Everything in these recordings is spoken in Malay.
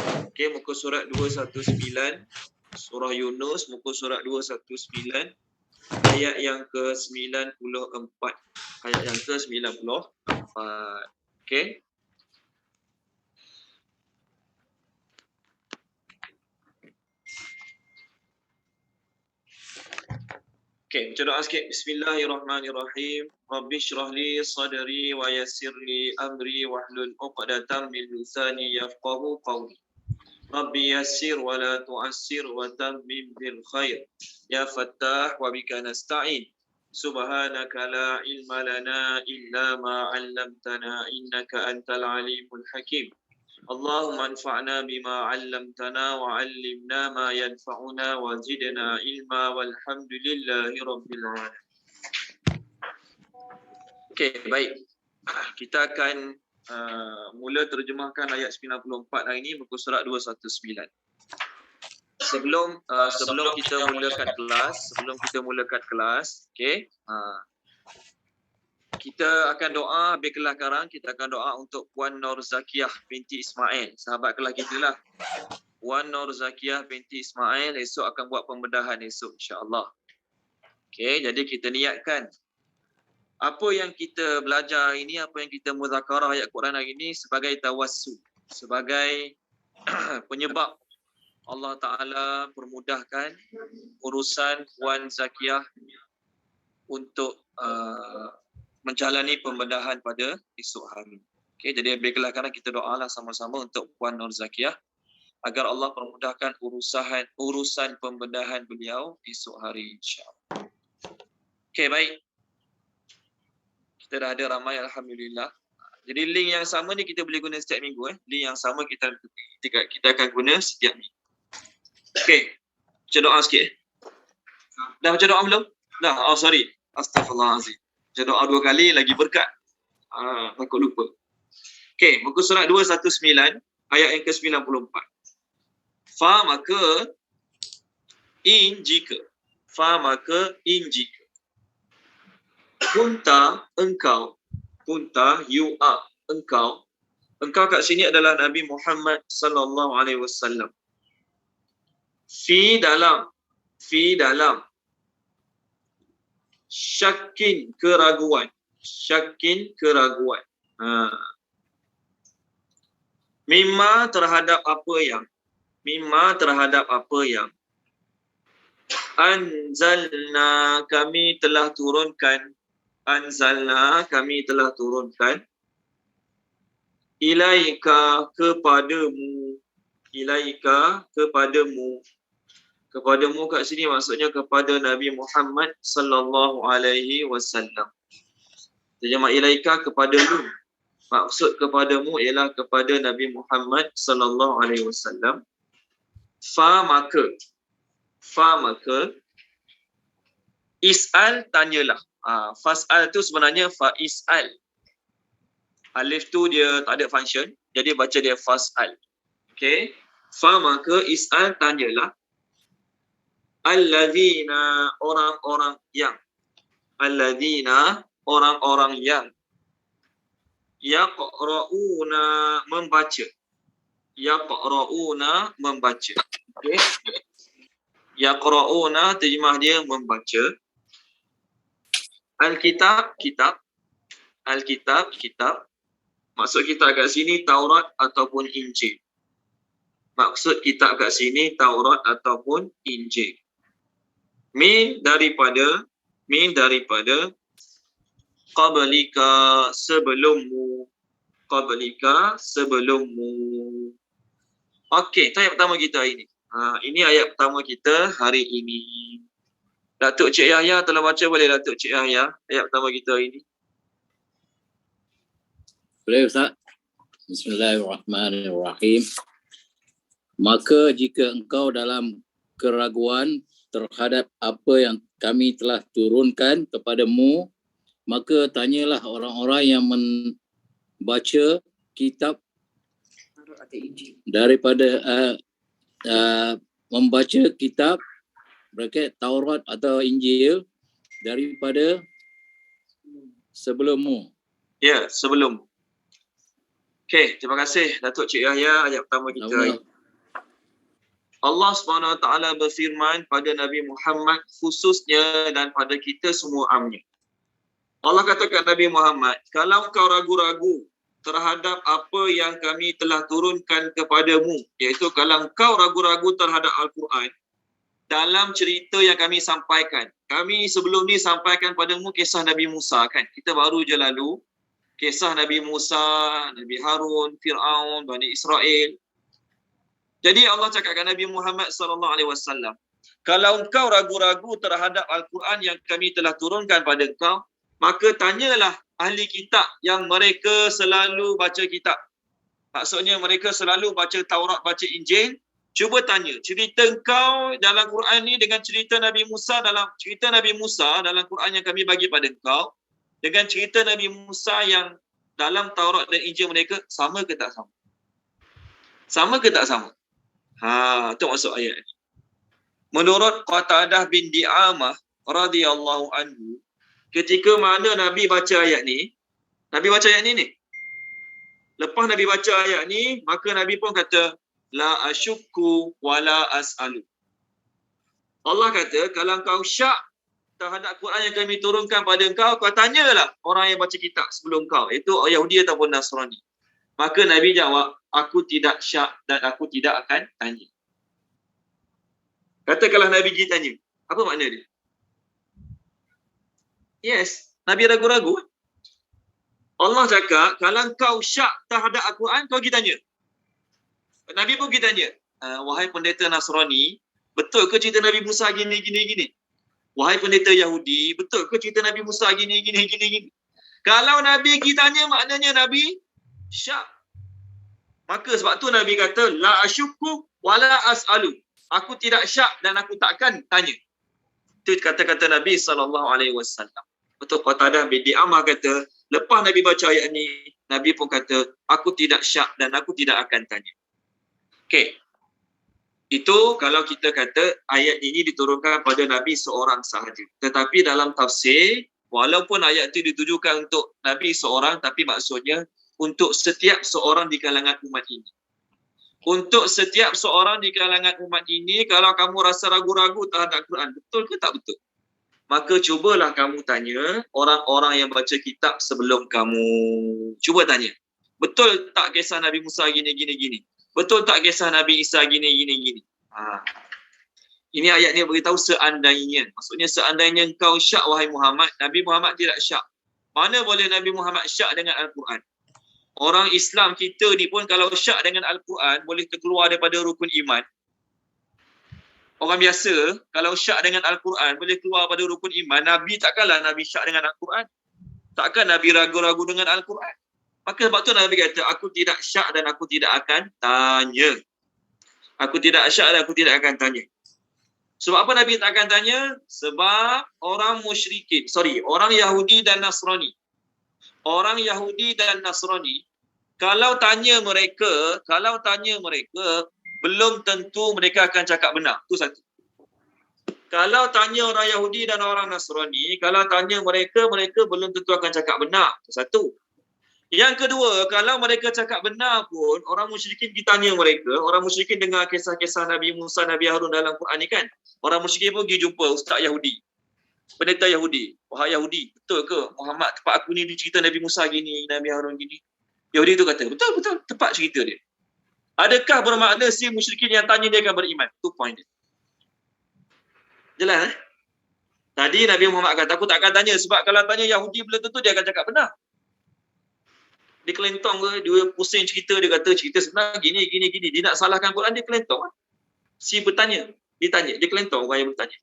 Okey, muka surat 219, surah Yunus, muka surat 219, ayat yang ke-94. Ayat yang ke-94. Okey. Okey, baca doa sikit. Bismillahirrahmanirrahim. Rabbi shrah li sadri wa yassir li amri wahlul 'uqdatam min lisani yafqahu qawli. Rabbi yassir wa la tu'assir wa tammim bil khair. Ya Fattah wa bika nasta'in. Subhanaka la ilma lana illa ma 'allamtana innaka antal alimul hakim. Allahumma anfa'na bima 'allamtana wa 'allimna ma yanfa'una wa zidna ilma walhamdulillahi rabbil alamin. Okey, baik. Kita akan mula terjemahkan ayat 94 hari ini, muka surat 219. Sebelum kita mulakan kelas, okey. Kita akan doa habis kelas sekarang, kita akan doa untuk Puan Nur Zakiyah binti Ismail, sahabat kelas kita lah. Puan Nur Zakiyah binti Ismail esok akan buat pembedahan esok insya-Allah. Okey, jadi kita niatkan apa yang kita belajar ini, apa yang kita muzakarah ayat Quran hari ini sebagai tawassul, sebagai penyebab Allah Ta'ala permudahkan urusan Puan Zakiyah untuk menjalani pembedahan pada esok hari. Okey, jadi baiklah sekarang kita doalah sama-sama untuk Puan Nur Zakiyah agar Allah permudahkan urusan pembedahan beliau esok hari insya-Allah. Okey, baik. Kita dah ada ramai alhamdulillah. Jadi link yang sama ni kita boleh guna setiap minggu Link yang sama kita akan guna setiap minggu. Okey. Baca doa sikit. Dah baca doa belum? Dah. Oh sorry. Astaghfirullahalazim. Baca doa 2 kali lagi berkat. Takut lupa. Okey, muka surat 219 ayat yang ke-94. Fa maka in jika. Fa maka in jika. Kunta engkau. Kunta you are engkau. Engkau kat sini adalah Nabi Muhammad sallallahu alaihi wasallam. Fi dalam syakin keraguan. Mimma terhadap apa yang anzalna kami telah turunkan ilaika kepadamu kat sini maksudnya kepada Nabi Muhammad sallallahu alaihi wasallam. Terjemah ilaika kepadamu. Maksud kepadamu ialah kepada Nabi Muhammad sallallahu alaihi wasallam. Fa maka is'al tanyalah. Fas'al tu sebenarnya fa'is'al. Alif tu dia tak ada function, jadi baca dia fas'al. Okey. Fa maka is'al tanyalah alladzina orang-orang yang yaqra'una membaca. Okey. Yaqra'una terjemah dia membaca. Alkitab. Maksud kitab kat sini Taurat ataupun Injil. Min daripada qablika sebelummu. Okey, itu ayat pertama kita hari ini. Ini ayat pertama kita hari ini. Datuk Cik Yahya telah baca, boleh Datuk Cik Yahya ayat pertama kita hari ini? Boleh Ustaz. Bismillahirrahmanirrahim. Maka jika engkau dalam keraguan terhadap apa yang kami telah turunkan kepadamu, maka tanyalah orang-orang yang membaca kitab daripada membaca kitab bracket Taurat atau Injil daripada sebelummu. Ya, sebelum. Okey, terima kasih Datuk Cik Yahya ayat pertama kita. Allah Subhanahu Wa Taala berfirman pada Nabi Muhammad khususnya dan pada kita semua amnya. Allah kata kepada Nabi Muhammad, kalau kau ragu-ragu terhadap apa yang kami telah turunkan kepadamu, iaitu kalau kau ragu-ragu terhadap Al-Quran, dalam cerita yang kami sampaikan. Kami sebelum ni sampaikan padamu kisah Nabi Musa kan. Kita baru je lalu kisah Nabi Musa, Nabi Harun, Fir'aun, Bani Israel. Jadi Allah cakap kepada Nabi Muhammad sallallahu alaihi wasallam, kalau engkau ragu-ragu terhadap Al-Quran yang kami telah turunkan pada engkau, maka tanyalah ahli kitab yang mereka selalu baca kitab. Maksudnya mereka selalu baca Taurat, baca Injil. Cuba tanya, cerita engkau dalam Quran ni dengan cerita Nabi Musa dalam Quran yang kami bagi pada engkau, dengan cerita Nabi Musa yang dalam Taurat dan Injil mereka, sama ke tak sama? Sama ke tak sama? Itu maksud ayat ni. Menurut Qatadah bin Di'amah radhiyallahu anhu, ketika mana Nabi baca ayat ni, lepas Nabi baca ayat ni, maka Nabi pun kata, la asyukku wa la as'alu. Allah kata, kalau kau syak terhadap Quran yang kami turunkan pada engkau, kau tanyalah orang yang baca kitab sebelum kau, iaitu Yahudi ataupun Nasrani. Maka Nabi jawab, aku tidak syak dan aku tidak akan tanya. Katakanlah Nabi pergi tanya, apa makna dia? Yes, Nabi ragu-ragu. Allah cakap, kalau kau syak terhadap Al-Quran, kau pergi tanya. Nabi pun pergi tanya, wahai pendeta Nasrani, betul ke cerita Nabi Musa gini? Wahai pendeta Yahudi, betul ke cerita Nabi Musa gini? Kalau Nabi pergi tanya, maknanya Nabi syak. Maka sebab tu Nabi kata, la asyukku wa la as'alu. Aku tidak syak dan aku takkan tanya. Itu kata-kata Nabi SAW. Betul Qatadah bin Di'amah kata, lepas Nabi baca ayat ni, Nabi pun kata, aku tidak syak dan aku tidak akan tanya. Okey. Itu kalau kita kata ayat ini diturunkan pada Nabi seorang sahaja. Tetapi dalam tafsir, walaupun ayat itu ditujukan untuk Nabi seorang, tapi maksudnya untuk setiap seorang di kalangan umat ini. Untuk setiap seorang di kalangan umat ini, kalau kamu rasa ragu-ragu terhadap Quran, betul ke tak betul? Maka cubalah kamu tanya orang-orang yang baca kitab sebelum kamu. Cuba tanya. Betul tak kisah Nabi Musa gini? Betul tak kisah Nabi Isa gini? Ini ayat ni beritahu seandainya. Maksudnya seandainya engkau syak wahai Muhammad, Nabi Muhammad tidak syak. Mana boleh Nabi Muhammad syak dengan Al-Quran? Orang Islam kita ni pun kalau syak dengan Al-Quran boleh terkeluar daripada rukun iman. Orang biasa kalau syak dengan Al-Quran boleh keluar daripada rukun iman. Nabi takkanlah Nabi syak dengan Al-Quran. Takkan Nabi ragu-ragu dengan Al-Quran. Maka sebab tu Nabi kata, aku tidak syak dan aku tidak akan tanya. Aku tidak syak dan aku tidak akan tanya. Sebab apa Nabi tak akan tanya? Sebab orang Yahudi dan Nasrani. Orang Yahudi dan Nasrani, kalau tanya mereka, belum tentu mereka akan cakap benar. Itu satu. Kalau tanya orang Yahudi dan orang Nasrani, kalau tanya mereka belum tentu akan cakap benar. Itu satu. Yang kedua, kalau mereka cakap benar pun, orang musyrikin ditanya mereka, orang musyrikin dengar kisah-kisah Nabi Musa, Nabi Harun dalam Quran ni kan, orang musyrikin pun pergi jumpa Ustaz Yahudi, pendeta Yahudi. Wahai Yahudi, betul ke Muhammad tempat aku ni dia cerita Nabi Musa gini, Nabi Harun gini? Yahudi tu kata, betul, tepat cerita dia. Adakah bermakna si musyrikin yang tanya dia akan beriman? Itu point dia. Jelas Tadi Nabi Muhammad kata, aku tak akan tanya sebab kalau tanya Yahudi belum tentu dia akan cakap benar. Dia kelentong ke, dia pusing cerita, dia kata cerita sebenar gini. Dia nak salahkan Quran, dia kelentong. Si bertanya, ditanya, dia kelentong orang yang bertanya.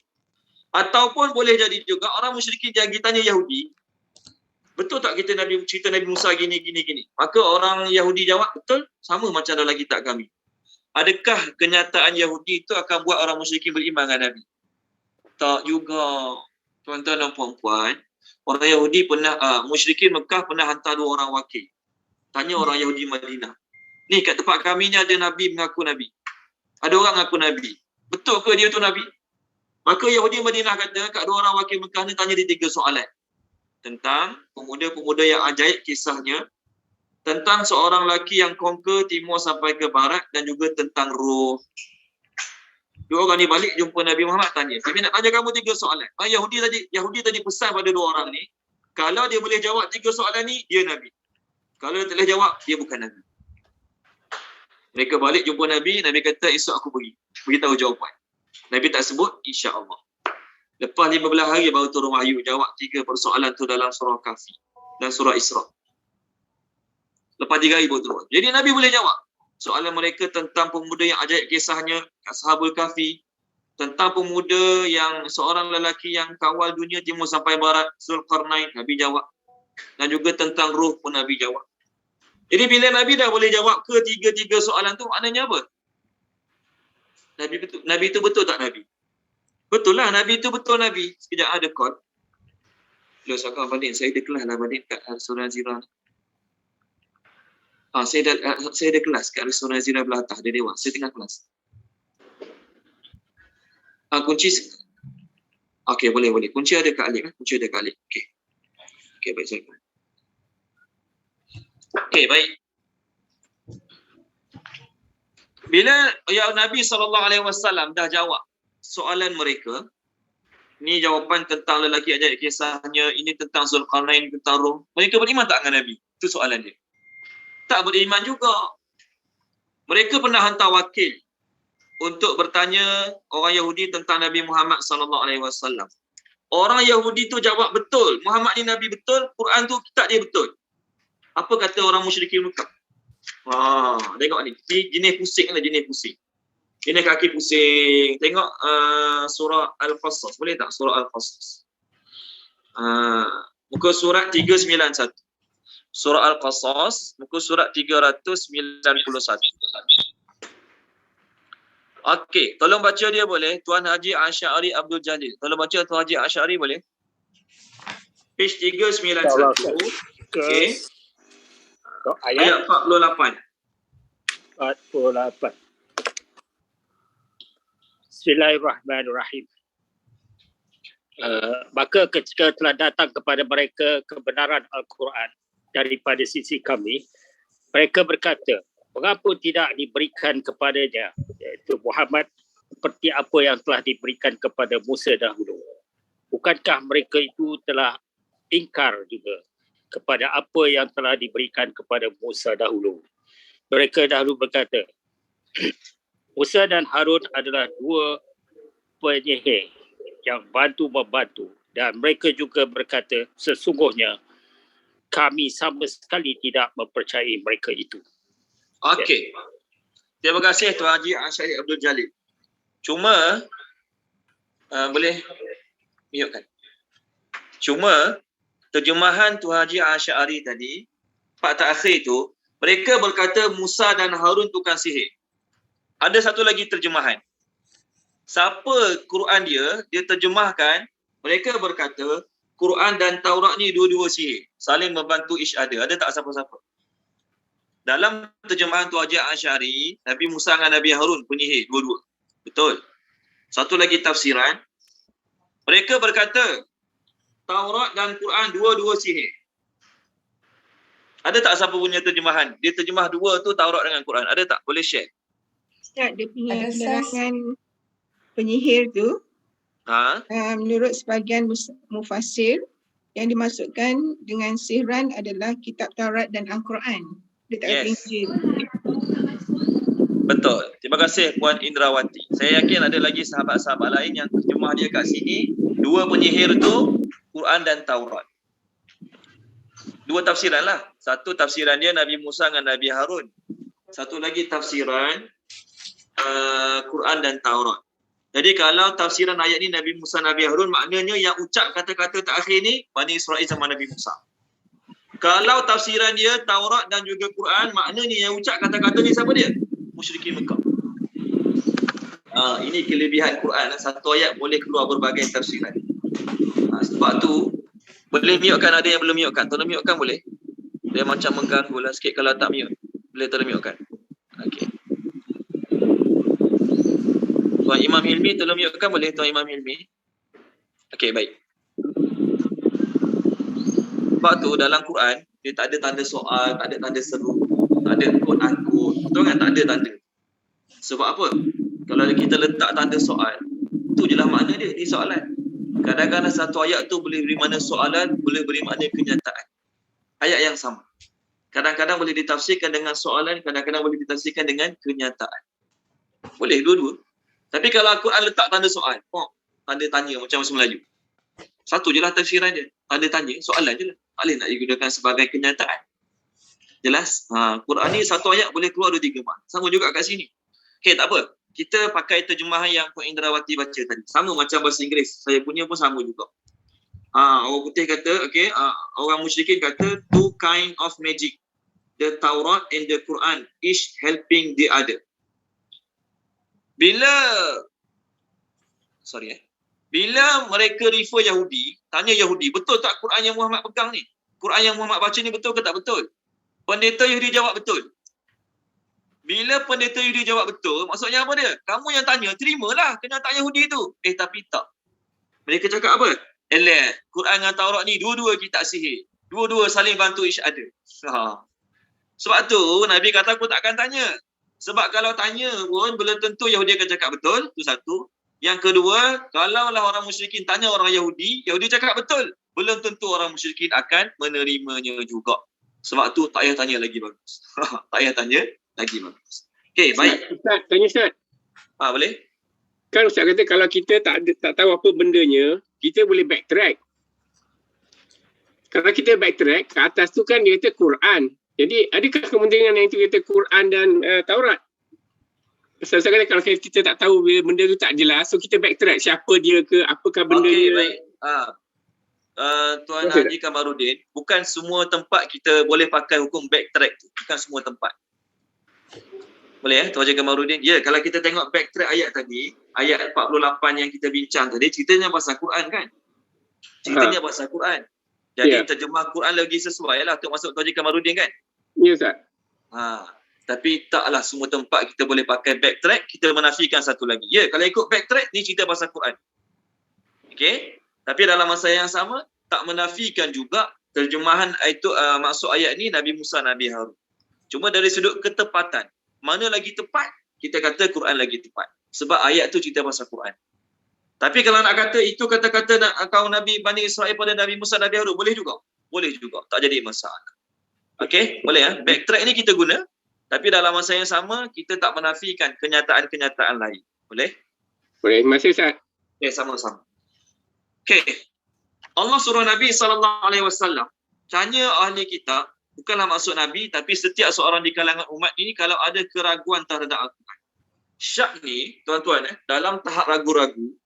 Ataupun boleh jadi juga orang musyrikin yang ditanya Yahudi, betul tak kita cerita Nabi Musa gini? Maka orang Yahudi jawab, betul, sama macam dalam kitab kami. Adakah kenyataan Yahudi itu akan buat orang musyrikin beriman dengan Nabi? Tak juga. Tuan-tuan dan puan-puan, orang Yahudi musyrikin Mekah pernah hantar 2 orang wakil. Tanya orang Yahudi Madinah. Ni kat tempat kami ni ada Nabi mengaku Nabi. Ada orang mengaku Nabi. Betul ke dia tu Nabi? Maka Yahudi Madinah kata, kat 2 orang wakil Mekah ni tanya dia 3 soalan. Tentang pemuda-pemuda yang ajaib kisahnya. Tentang seorang lelaki yang conquer timur sampai ke barat. Dan juga tentang roh. Dua orang ni balik jumpa Nabi Muhammad tanya. Kami nak tanya kamu 3 soalan. Yahudi tadi pesan pada 2 orang ni, kalau dia boleh jawab 3 soalan ni, dia Nabi. Kalau dia tak boleh jawab, dia bukan Nabi. Mereka balik jumpa Nabi, Nabi kata esok aku pergi. Beritahu jawapan. Nabi tak sebut, insya-Allah. Lepas 15 hari baru turun wahyu jawab 3 persoalan tu dalam surah Kahfi dan surah Isra. Lepas 3 hari baru turun. Jadi Nabi boleh jawab soalan mereka tentang pemuda yang ajaib kisahnya, Ashabul Kahfi, tentang pemuda yang seorang lelaki yang kawal dunia timur sampai barat, Zulkarnain, Nabi jawab. Dan juga tentang ruh pun Nabi jawab. Jadi bila Nabi dah boleh jawab ke 3 soalan tu, maknanya apa? Nabi itu betul tak Nabi? Betul lah, Nabi itu betul Nabi. Sekejap ada call. Loh, Sakar Badin, saya ada kelas lah Badin kat Surah Zira. Saya ada kelas kat Surah Zira belah atas, dia dewan. Saya tengah kelas. Kunci. Okey, boleh. Kunci ada kat Alik kan? Kunci ada kat Alik. Okey, baik saya. Okey, baik. Bila Nabi SAW dah jawab soalan mereka, ni jawapan tentang lelaki ajaib kisahnya, ini tentang Zulkarnain, tentang roh. Mereka beriman tak dengan Nabi? Itu soalan dia. Tak beriman juga. Mereka pernah hantar wakil untuk bertanya orang Yahudi tentang Nabi Muhammad SAW. Orang Yahudi tu jawab betul. Muhammad ni Nabi betul, Quran tu kitab dia betul. Apa kata orang musyrikin Mekah? Tengok ni. Jenis pusing lah, jenis pusing. Jenis kaki pusing. Tengok surah Al-Qasas. Boleh tak surah Al-Qasas? Muka surat 391. Surah Al-Qasas, muka surat 391. Okey, tolong baca dia boleh. Tuan Haji Asy'ari Abdul Jalil. Tolong baca Tuan Haji Asy'ari boleh? Page 391. Okey. Ayat 48. Bismillahirrahmanirrahim. Maka ketika telah datang kepada mereka kebenaran Al-Quran daripada sisi kami, mereka berkata, mengapa tidak diberikan kepadanya, iaitu Muhammad, seperti apa yang telah diberikan kepada Musa dahulu? Bukankah mereka itu telah ingkar juga kepada apa yang telah diberikan kepada Musa dahulu? Mereka dahulu berkata, Musa dan Harun adalah 2 penyihir yang bantu-membantu, dan mereka juga berkata, sesungguhnya kami sama sekali tidak mempercayai mereka itu. Okey. Terima kasih Tuan Haji Asy'ari Abdul Jalil. Cuma boleh mute-kan? Cuma terjemahan Tuan Haji Asy'ari tadi, part terakhir tu, mereka berkata Musa dan Harun tukang sihir. Ada satu lagi terjemahan. Siapa Quran dia terjemahkan, mereka berkata Quran dan Taurat ni dua-dua sihir, saling membantu each other. Ada tak siapa-siapa? Dalam terjemahan Tuan Haji Asy'ari, Nabi Musa dengan Nabi Harun penyihir dua-dua. Betul. Satu lagi tafsiran, mereka berkata Taurat dan Quran dua-dua sihir. Ada tak siapa punya terjemahan? Dia terjemah dua tu Taurat dengan Quran. Ada tak? Boleh share. Ustaz, dia punya penerangan penyihir tu, menurut sebahagian mufassir, yang dimaksudkan dengan sihran adalah kitab Taurat dan Al-Quran. Dia tak ada Injil. Betul. Terima kasih Puan Indrawati. Saya yakin ada lagi sahabat-sahabat lain yang terjemah dia kat sini. 2 penyihir tu Quran dan Taurat. 2 tafsiran lah. Satu tafsiran dia Nabi Musa dengan Nabi Harun. Satu lagi tafsiran Quran dan Taurat. Jadi kalau tafsiran ayat ni Nabi Musa, Nabi Harun, maknanya yang ucap kata-kata terakhir ni Bani Israel sama Nabi Musa. Kalau tafsiran dia Taurat dan juga Quran, maknanya yang ucap kata-kata ni siapa dia? Musyrikin Mekah. Ini kelebihan Quran. Satu ayat boleh keluar berbagai tafsiran. Sebab tu boleh mute-kan, ada yang belum mute-kan. Tolong mute-kan boleh? Dia macam mengganggu lah sikit kalau tak mute. Boleh tolong mute-kan? Okey. Tuan Imam Hilmi tolong mute-kan boleh Tuan Imam Hilmi? Okey, baik. Sebab tu dalam Quran dia tak ada tanda soal, tak ada tanda seru, tak ada kod angkut. Betul kan? Tak ada tanda. Sebab apa? Kalau kita letak tanda soal, tu je lah makna dia di soalan. Kadang-kadang satu ayat tu boleh beri makna soalan, boleh beri makna kenyataan. Ayat yang sama. Kadang-kadang boleh ditafsirkan dengan soalan, kadang-kadang boleh ditafsirkan dengan kenyataan. Boleh dua-dua. Tapi kalau Al-Quran letak tanda soal, tanda tanya macam bahasa Melayu. Satu je lah tafsiran dia. Tanda tanya, soalan je lah. Tak boleh nak digunakan sebagai kenyataan. Jelas? Quran ni satu ayat boleh keluar 2-3 makna. Sama juga kat sini. Okey, tak apa. Kita pakai terjemahan yang Puan Indrawati baca tadi. Sama macam bahasa Inggeris. Saya punya pun sama juga. Orang putih kata, orang musyrikin kata, two kind of magic. The Taurat and the Quran, each helping the other. Bila mereka refer Yahudi, tanya Yahudi, betul tak Quran yang Muhammad pegang ni? Quran yang Muhammad baca ni betul ke tak betul? Pendeta Yahudi jawab betul. Bila pendeta Yahudi jawab betul, maksudnya apa dia? Kamu yang tanya, terimalah kenyataan Yahudi tu. Tapi tak. Mereka cakap apa? Quran dengan Taurat ni dua-dua kitab sihir. Dua-dua saling bantu each other. Sebab tu Nabi kata aku takkan tanya. Sebab kalau tanya pun belum tentu Yahudi akan cakap betul. Itu satu. Yang kedua, kalaulah orang musyrikin tanya orang Yahudi, Yahudi cakap betul. Belum tentu orang musyrikin akan menerimanya juga. Sebab tu tak payah tanya lagi bagus. Tak payah tanya lagi bagus. Okey, baik. Ustaz, tanya Ustaz. Boleh? Kan Ustaz kata kalau kita tak tahu apa bendanya, kita boleh backtrack. Kalau kita backtrack, ke atas tu kan dia kata Quran. Jadi adakah kepentingan yang itu kata Quran dan Taurat? Ustaz kata kalau kita tak tahu bila benda tu tak jelas, so kita backtrack siapa dia ke, apakah benda dia. Baik. Tuan Haji Kamarudin, bukan semua tempat kita boleh pakai hukum backtrack tu. Bukan semua tempat. Boleh Tuan Haji Kamarudin? Ya, kalau kita tengok backtrack ayat tadi, ayat 48 yang kita bincang tadi, ceritanya pasal Quran kan? Ceritanya pasal Quran. Jadi terjemah Quran lagi sesuai lah untuk masuk Tuan Haji Kamarudin kan? Ya Ustaz. Tapi taklah semua tempat kita boleh pakai backtrack, kita menafikan satu lagi. Ya, kalau ikut backtrack, ni cerita pasal Quran. Okey? Tapi dalam masa yang sama, tak menafikan juga terjemahan itu maksud ayat ni Nabi Musa, Nabi Harun. Cuma dari sudut ketepatan, mana lagi tepat, kita kata Quran lagi tepat. Sebab ayat tu cerita pasal Quran. Tapi kalau nak kata itu kata-kata kaum Nabi Bani Israel pada Nabi Musa, Nabi Harun, boleh juga. Boleh juga, tak jadi masalah. Okey, boleh backtrack ni kita guna. Tapi dalam masa yang sama, kita tak menafikan kenyataan-kenyataan lain. Boleh? Boleh, terima kasih Ustaz. Sama-sama. Okey. Allah suruh Nabi SAW tanya ahli kitab, bukanlah maksud Nabi, tapi setiap seorang di kalangan umat ini kalau ada keraguan terhadap Al-Quran. Syak ni, tuan-tuan, dalam tahap ragu-ragu,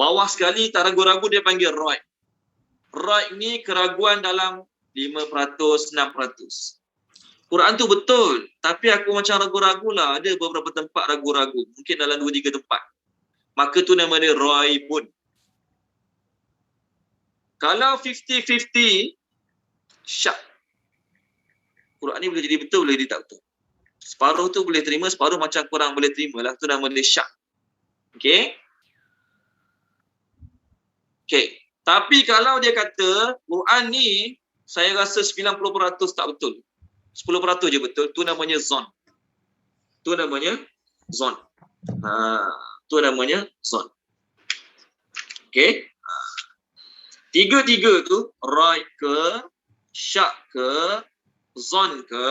bawah sekali tak ragu-ragu dia panggil raib. Raib ni keraguan dalam 5%, 6%. Quran tu betul, tapi aku macam ragu-ragu lah. Ada beberapa tempat ragu-ragu. Mungkin dalam 2-3 tempat. Maka tu nama dia raibun. Kalau 50-50, syak. Quran ni boleh jadi betul, boleh jadi tak betul. Separuh tu boleh terima, separuh macam kurang boleh terima lah. Tu nama dia syak. Okey? Okey. Tapi kalau dia kata, Quran ni, saya rasa 90% tak betul. 10% je betul. Tu namanya zon. Tu namanya zon. Tu namanya zon. Okey? Tiga-tiga tu, raib ke, syak ke, zon ke,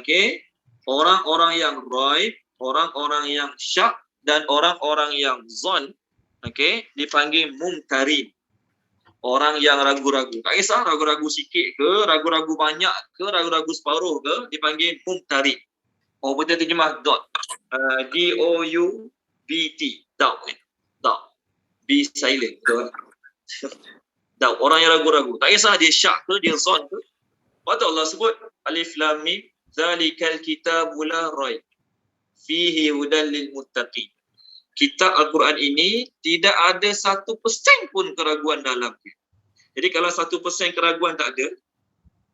okey? Orang-orang yang raib, orang-orang yang syak dan orang-orang yang zon, okey, dipanggil mumtarin. Orang yang ragu-ragu. Tak kisah ragu-ragu sikit ke, ragu-ragu banyak ke, ragu-ragu separuh ke, dipanggil mumtarin. Betul terjemah dot. D-O-U-B-T. Doubt. Doubt. Be silent. Doubt. Orang yang ragu-ragu. Tak kisah dia syak ke, dia zon ke. Waktu Allah sebut, Alif Lam Mim, Zalikal kitabu la raib. Fihi hudan lil muttaqin. Kitab Al-Quran ini tidak ada 1% pun keraguan dalamnya. Jadi kalau 1% keraguan tak ada,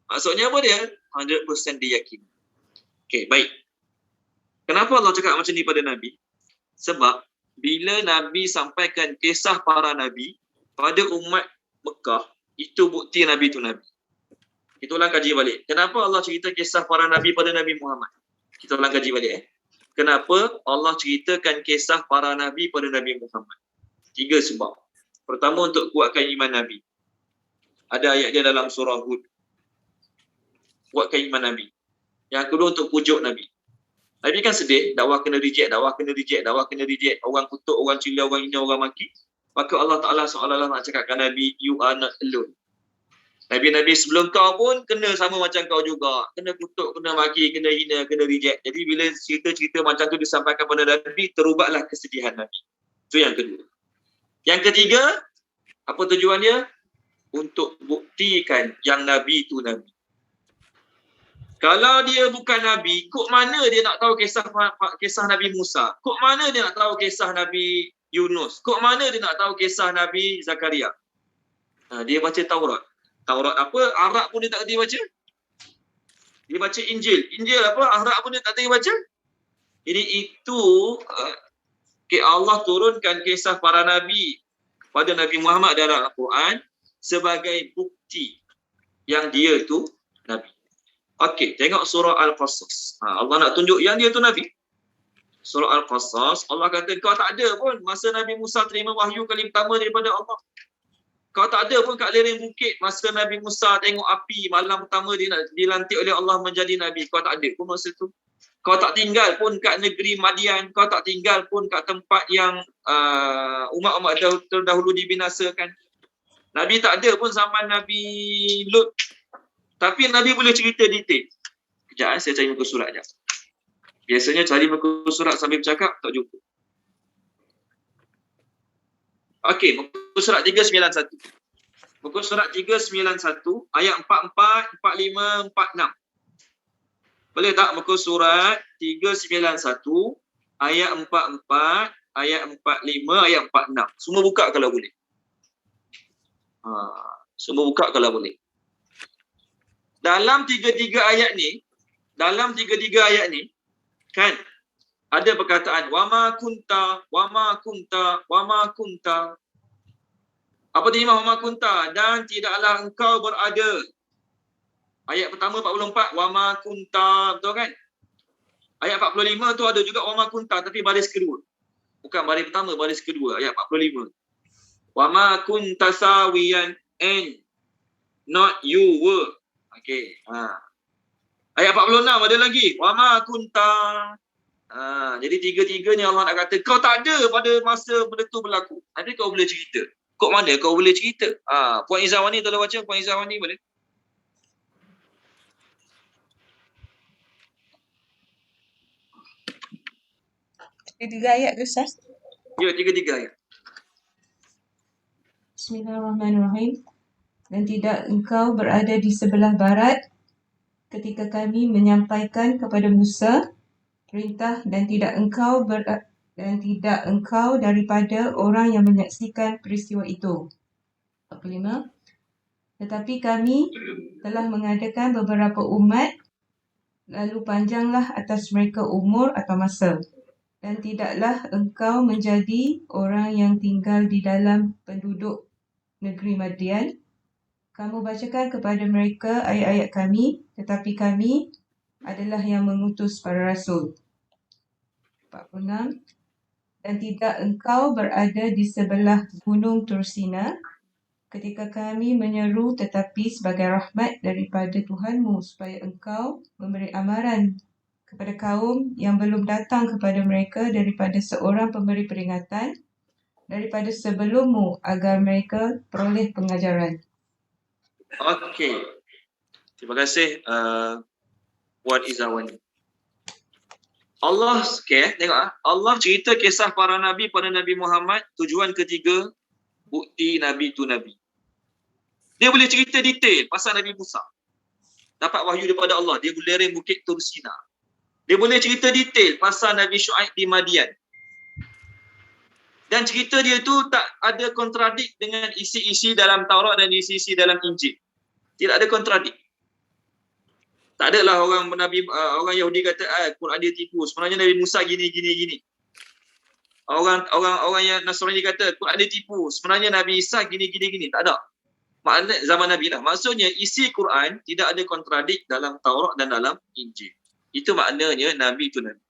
maksudnya apa dia? 100% diyakini. Okey, baik. Kenapa Allah cakap macam ni pada Nabi? Sebab bila Nabi sampaikan kisah para Nabi pada umat Mekah, itu bukti Nabi itu Nabi. Kita ulang kaji balik. Kenapa Allah cerita kisah para Nabi pada Nabi Muhammad? Kita ulang kaji balik. Kenapa Allah ceritakan kisah para Nabi pada Nabi Muhammad? 3 sebab. Pertama, untuk kuatkan iman Nabi. Ada ayat dia dalam surah Hud. Kuatkan iman Nabi. Yang kedua, untuk pujuk Nabi. Nabi kan sedih, dakwah kena reject. Orang kutuk, orang cila, orang hina, orang maki. Maka Allah Ta'ala seolah-olah nak cakapkan Nabi, you are not alone. Nabi-Nabi sebelum kau pun kena sama macam kau juga. Kena kutuk, kena maki, kena hina, kena reject. Jadi bila cerita-cerita macam tu disampaikan kepada Nabi, terubahlah kesedihan Nabi. Itu yang kedua. Yang ketiga, apa tujuan dia? Untuk buktikan yang Nabi itu Nabi. Kalau dia bukan Nabi, kok mana dia nak tahu kisah Nabi Musa? Kok mana dia nak tahu kisah Nabi Yunus? Kok mana dia nak tahu kisah Nabi Zakaria? Dia baca Taurat. Taurat apa? Arab pun dia tak kerti baca. Dia baca Injil. Injil apa? Arab pun dia tak kerti baca. Jadi itu Allah turunkan kisah para Nabi pada Nabi Muhammad dalam Al-Quran sebagai bukti yang dia itu Nabi. Okey, tengok surah Al-Qasas. Allah nak tunjuk yang dia tu Nabi. Surah Al-Qasas, Allah kata kau tak ada pun masa Nabi Musa terima wahyu kali pertama daripada Allah. Kau tak ada pun kat lereng bukit masa Nabi Musa tengok api malam pertama dia dilantik oleh Allah menjadi Nabi. Kau tak ada pun masa tu. Kau tak tinggal pun kat negeri Madian. Kau tak tinggal pun kat tempat yang umat-umat terdahulu dibinasakan. Nabi tak ada pun zaman Nabi Lut. Tapi Nabi boleh cerita detail. Sekejap, saya cari muka surat sekejap. Biasanya cari muka surat sambil bercakap, tak jumpa. Okey, muka surat 391. Muka surat 391, ayat 44, 45, 46. Boleh tak muka surat 391, ayat 44, ayat 45, ayat 46. Semua buka kalau boleh. Semua buka kalau boleh. Dalam tiga-tiga ayat ni, kan ada perkataan wama kunta. Apa terjemah wama kunta? Dan tidaklah engkau berada. Ayat pertama 44 wama kunta, betul kan? Ayat 45 tu ada juga wama kunta tapi baris kedua. Bukan baris pertama, baris kedua ayat 45. Wama kunta sawiyan and not you were. Okey. Ayat 46 ada lagi. Wama kunta. Jadi tiga-tiganya Allah nak kata kau tak ada pada masa benda tu berlaku. Tapi kau boleh cerita. Kok mana kau boleh cerita? Puan Izawani tolong baca. Puan Izawani boleh? Tiga ayat ke Ustaz? Ya, tiga ayat. Bismillahirrahmanirrahim. Dan tidak engkau berada di sebelah barat ketika kami menyampaikan kepada Musa perintah dan tidak engkau daripada orang yang menyaksikan peristiwa itu. 45. Tetapi kami telah mengadakan beberapa umat, lalu panjanglah atas mereka umur atau masa. Dan tidaklah engkau menjadi orang yang tinggal di dalam penduduk negeri Madian. Kamu bacakan kepada mereka ayat-ayat kami, tetapi kami adalah yang mengutus para rasul. 46. Dan tidak engkau berada di sebelah gunung Tursina ketika kami menyeru tetapi sebagai rahmat daripada Tuhanmu supaya engkau memberi amaran kepada kaum yang belum datang kepada mereka daripada seorang pemberi peringatan daripada sebelummu agar mereka peroleh pengajaran. Okey. Terima kasih Puan Izawani. Allah, tengok Allah cerita kisah para Nabi pada Nabi Muhammad. Tujuan ketiga, bukti Nabi itu Nabi. Dia boleh cerita detail pasal Nabi Musa. Dapat wahyu daripada Allah. Dia boleh lereng bukit Tursina. Dia boleh cerita detail pasal Nabi Syuaib di Madian. Dan cerita dia tu tak ada kontradik dengan isi-isi dalam Taurat dan isi-isi dalam Injil. Tidak ada kontradik. Tak adalah orang Yahudi kata Quran dia tipu. Sebenarnya Nabi Musa gini. Orang yang Nasrani kata Quran dia tipu. Sebenarnya Nabi Isa gini. Tak ada. Maknanya zaman Nabi lah. Maksudnya isi Quran tidak ada kontradik dalam Taurat dan dalam Injil. Itu maknanya Nabi itu Nabi.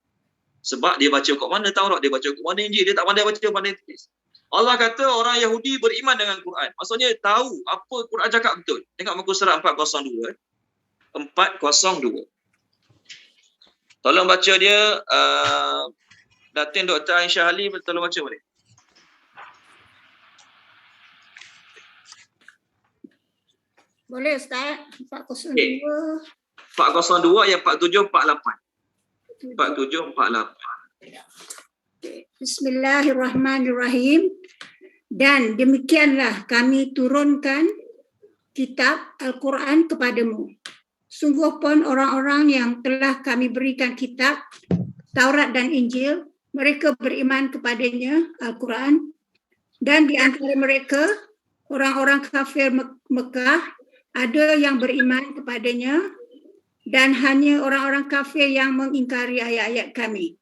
Sebab dia baca kat mana Taurat, dia baca kat mana Injil, dia tak pandai baca, pandai tulis. Allah kata orang Yahudi beriman dengan Quran. Maksudnya tahu apa Quran cakap betul. Tengok muka surat 402. 402. Tolong baca dia, Datin Dr. Aisyah Ali, tolong baca boleh? Boleh Ustaz. 402. Okay. 402 yang 4748. 4748. Bismillahirrahmanirrahim. Dan demikianlah kami turunkan kitab Al-Quran kepadamu. Sungguh pun orang-orang yang telah kami berikan kitab Taurat dan Injil, mereka beriman kepadanya, Al-Quran. Dan di antara mereka, orang-orang kafir Mekah, ada yang beriman kepadanya, dan hanya orang-orang kafir yang mengingkari ayat-ayat kami.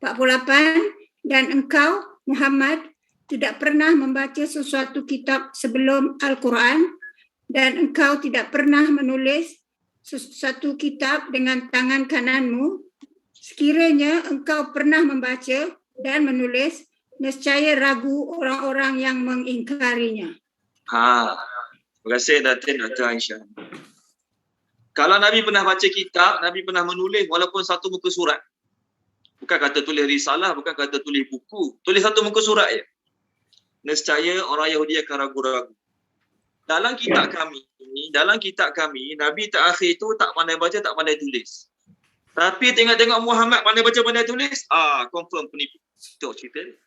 48. Dan engkau, Muhammad, tidak pernah membaca sesuatu kitab sebelum Al-Quran, dan engkau tidak pernah menulis sesuatu kitab dengan tangan kananmu. Sekiranya engkau pernah membaca dan menulis, nescaya ragu orang-orang yang mengingkarinya. Terima kasih Datin Dr. Aisyah. Kalau Nabi pernah baca kitab, Nabi pernah menulis walaupun satu muka surat. Bukan kata tulis risalah, bukan kata tulis buku. Tulis satu muka surat je. Nescaya orang Yahudi akan ragu-ragu. Dalam kitab kami, Nabi terakhir itu tak pandai baca, tak pandai tulis. Tapi tengok-tengok Muhammad pandai baca, pandai tulis, confirm penipu. Itu cerita dia.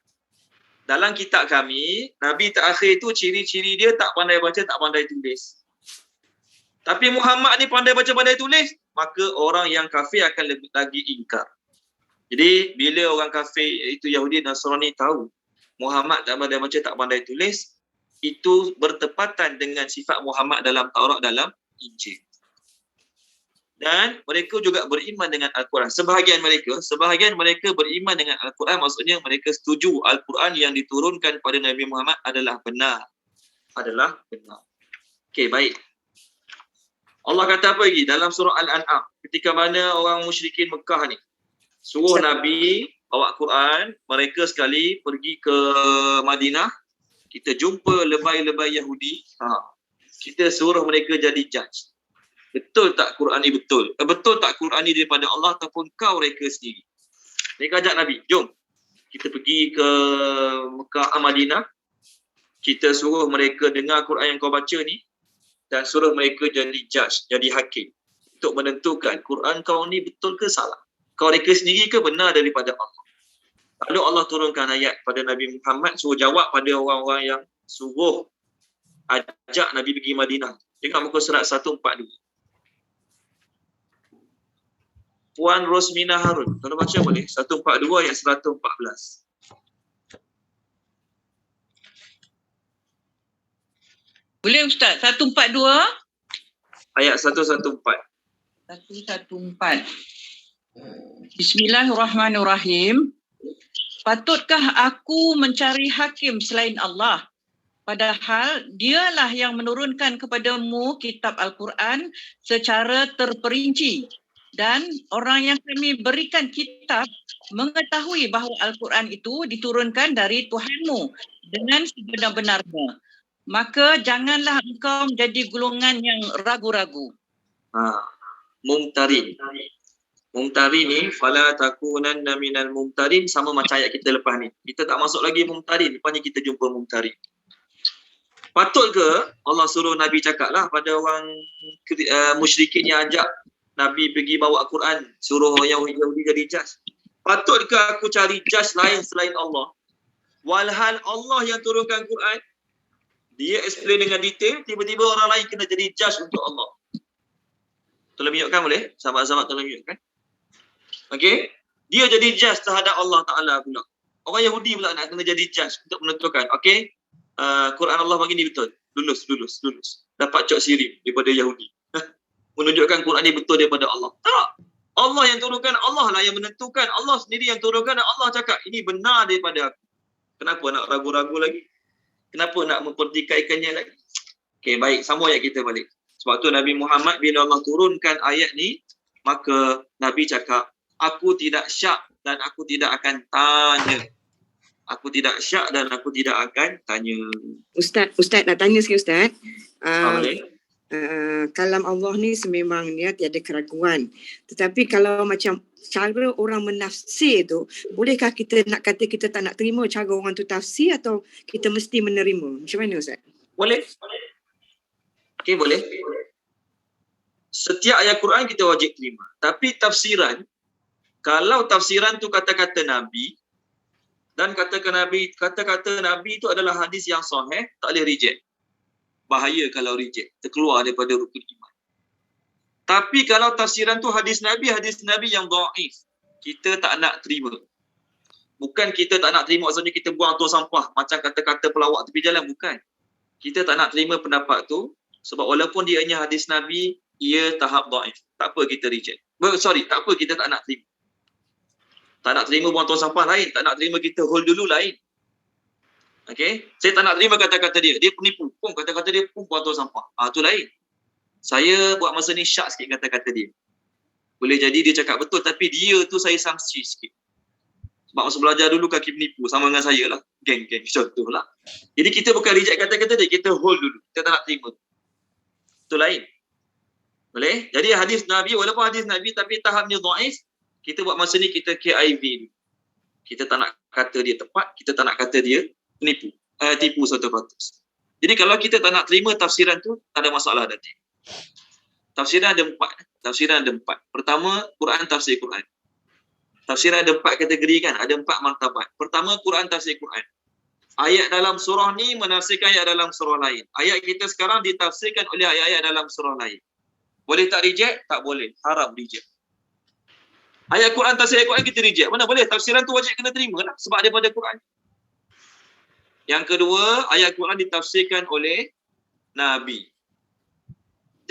Dalam kitab kami, Nabi terakhir itu ciri-ciri dia tak pandai baca, tak pandai tulis. Tapi Muhammad ni pandai baca, pandai tulis, maka orang yang kafir akan lebih lagi ingkar. Jadi bila orang kafir itu Yahudi dan Nasrani tahu Muhammad tak pandai baca, tak pandai tulis, itu bertepatan dengan sifat Muhammad dalam Taurat, dalam Injil. Dan mereka juga beriman dengan Al-Quran. Sebahagian mereka beriman dengan Al-Quran, maksudnya mereka setuju Al-Quran yang diturunkan pada Nabi Muhammad adalah benar. Okey, baik. Allah kata apa lagi dalam surah Al-An'am? Ketika mana orang musyrikin Mekah ni suruh Nabi bawa Quran, mereka sekali pergi ke Madinah, kita jumpa lebay-lebay Yahudi, kita suruh mereka jadi judge. Betul tak Quran ni betul? Betul tak Quran ni daripada Allah ataupun kau reka sendiri? Mereka ajak Nabi, jom kita pergi ke Mekah, Madinah, kita suruh mereka dengar Quran yang kau baca ni dan suruh mereka jadi judge, jadi hakim untuk menentukan Quran kau ni betul ke salah. Kau reka sendiri ke benar daripada Allah. Lalu Allah turunkan ayat pada Nabi Muhammad suruh jawab pada orang-orang yang suruh ajak Nabi pergi Madinah. Tengok muka surat 142. Puan Rosmina Harun, kalau baca boleh? 142 ayat 114. Boleh Ustaz, 142? Ayat 114. 114. Bismillahirrahmanirrahim. Patutkah aku mencari hakim selain Allah? Padahal dialah yang menurunkan kepadamu kitab Al-Quran secara terperinci. Dan orang yang kami berikan kitab mengetahui bahawa Al-Quran itu diturunkan dari Tuhanmu dengan sebenar-benarnya. Maka janganlah engkau menjadi golongan yang ragu-ragu. Mumtarin. Mumtarin ni, fala takunanna minal mumtarin, sama macam ayat kita lepas ni. Kita tak masuk lagi mumtarin, lepas ni kita jumpa mumtarin. Patut ke Allah suruh Nabi cakap lah pada orang musyrikin yang ajak Nabi pergi bawa Quran, suruh orang Yahudi jadi judge? Patutkah aku cari judge lain selain Allah? Walhal Allah yang turunkan Quran, dia explain dengan detail, tiba-tiba orang lain kena jadi judge untuk Allah. Tolong mute-kan boleh? Sahabat-sahabat tolong mute-kan? Okey? Dia jadi judge terhadap Allah Ta'ala pula. Orang Yahudi pula nak kena jadi judge untuk menentukan. Okey? Quran Allah bagi ni betul. Lulus. Dapat cok sirim daripada Yahudi. Menunjukkan Quran ni betul daripada Allah. Tak. Allah yang turunkan, Allah lah yang menentukan. Allah sendiri yang turunkan dan Allah cakap, ini benar daripada aku. Kenapa nak ragu-ragu lagi? Kenapa nak mempertikaikannya lagi? Okey, baik. Sambung ayat kita balik. Sebab tu Nabi Muhammad bila Allah turunkan ayat ni, maka Nabi cakap, aku tidak syak dan aku tidak akan tanya. Aku tidak syak dan aku tidak akan tanya. Ustaz nak tanya sikit Ustaz. Boleh? Kalam Allah ni sememangnya tiada keraguan. Tetapi kalau macam cara orang menafsir tu, bolehkah kita nak kata kita tak nak terima cara orang tu tafsir atau kita mesti menerima? Macam mana Ustaz? Boleh. Okey, boleh. Setiap ayat Quran kita wajib terima. Tapi tafsiran, kalau tafsiran tu kata-kata Nabi, dan kata-kata Nabi itu adalah hadis yang sahih, tak boleh reject. Bahaya kalau reject, terkeluar daripada rukun iman. Tapi kalau tafsiran tu hadis Nabi yang dhaif, kita tak nak terima. Bukan kita tak nak terima maksudnya kita buang tong sampah macam kata-kata pelawak tepi jalan, bukan. Kita tak nak terima pendapat tu sebab walaupun dia hanya hadis Nabi, ia tahap dhaif. Tak apa kita reject. Tak apa kita tak nak terima. Tak nak terima buang tong sampah lain, tak nak terima kita hold dulu lain. Okey, saya tak nak terima kata-kata dia. Dia penipu. Kata-kata dia pun buang tong sampah. Tu lain. Saya buat masa ni syak sikit kata-kata dia. Boleh jadi dia cakap betul tapi dia tu saya sangsi sikit. Sebab masa belajar dulu kaki penipu sama dengan saya lah. Geng-geng contohlah. Jadi kita bukan reject kata-kata dia, kita hold dulu. Kita tak nak terima. Itu lain. Boleh? Jadi hadis Nabi, walaupun hadis Nabi tapi tahapnya dhaif, kita buat masa ni kita KIV dulu. Kita tak nak kata dia tepat, kita tak nak kata dia penipu. Tipu 100%. Jadi kalau kita tak nak terima tafsiran tu, tak ada masalah nanti. Tafsiran ada 4. Pertama, Quran tafsir Quran. Tafsiran ada 4 kategori kan, ada 4 martabat. Pertama, Quran tafsir Quran. Ayat dalam surah ni menafsirkan ayat dalam surah lain. Ayat kita sekarang ditafsirkan oleh ayat-ayat dalam surah lain. Boleh tak reject? Tak boleh. Haram reject. Ayat Quran tafsir ayat Quran kita reject. Mana boleh? Tafsiran tu wajib kena terima lah sebab daripada Quran. Yang kedua, ayat Quran ditafsirkan oleh Nabi.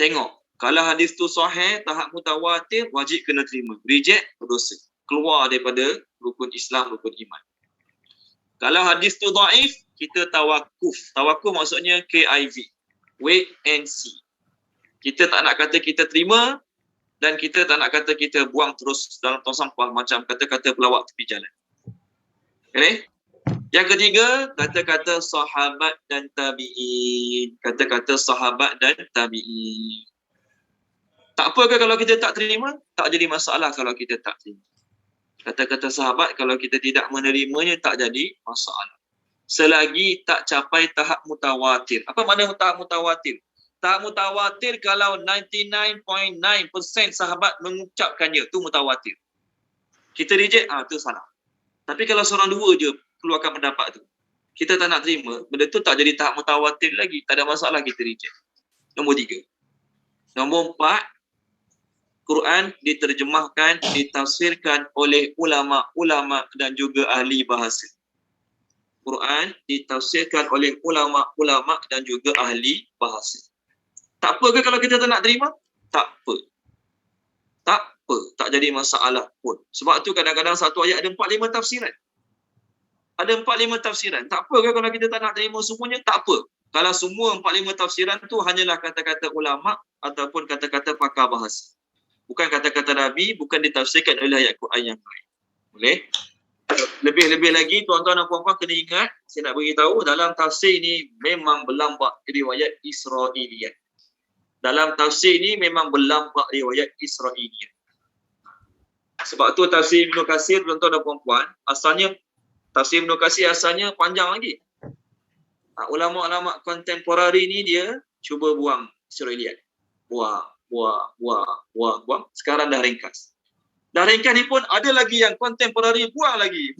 Tengok, kalau hadis tu sahih, tahap mutawatir, wajib kena terima. Reject, berdosa. Keluar daripada rukun Islam, rukun iman. Kalau hadis tu dhaif, kita tawakuf. Tawakuf maksudnya KIV. Wait and see. Kita tak nak kata kita terima dan kita tak nak kata kita buang terus dalam tong sampah macam kata-kata pelawak tepi jalan. Okay? Yang ketiga, kata-kata sahabat dan tabi'in. Kata-kata sahabat dan tabi'in. Tak apa ke kalau kita tak terima? Tak jadi masalah kalau kita tak terima. Kata-kata sahabat kalau kita tidak menerimanya tak jadi masalah. Selagi tak capai tahap mutawatir. Apa makna tahap mutawatir? Tahap mutawatir kalau 99.9% sahabat mengucapkannya, itu mutawatir. Kita reject, itu salah. Tapi kalau seorang dua je keluarkan pendapat tu, kita tak nak terima, benda tu tak jadi tahap mutawatir lagi, tak ada masalah kita reject. Nombor 3. Nombor 4, Quran diterjemahkan, ditafsirkan oleh ulama-ulama dan juga ahli bahasa. Quran ditafsirkan oleh ulama-ulama dan juga ahli bahasa. Tak apa ke kalau kita tak nak terima? Tak apa. Tak apa. Tak jadi masalah pun. Sebab tu kadang-kadang satu ayat ada 4-5 tafsiran. Ada 4-5 tafsiran. Tak apa ke kalau kita tak nak terima semuanya? Tak apa. Kalau semua 4-5 tafsiran tu hanyalah kata-kata ulama ataupun kata-kata pakar bahasa. Bukan kata-kata Nabi, bukan ditafsirkan oleh ayat Quran yang lain. Boleh? Lebih-lebih lagi, tuan-tuan dan puan-puan kena ingat, saya nak beritahu, dalam tafsir ini memang berlambak riwayat Israiliyat. Dalam tafsir ini memang berlambak riwayat Israiliyat. Sebab tu tafsir Ibn Katsir, tuan-tuan dan puan-puan, asalnya, tafsir Ibn Katsir asalnya panjang lagi. Ulama-ulama kontemporari ni dia cuba buang Israiliyat. Buang. Sekarang dah ringkas. Dah ringkas ni pun ada lagi yang kontemporari buang lagi.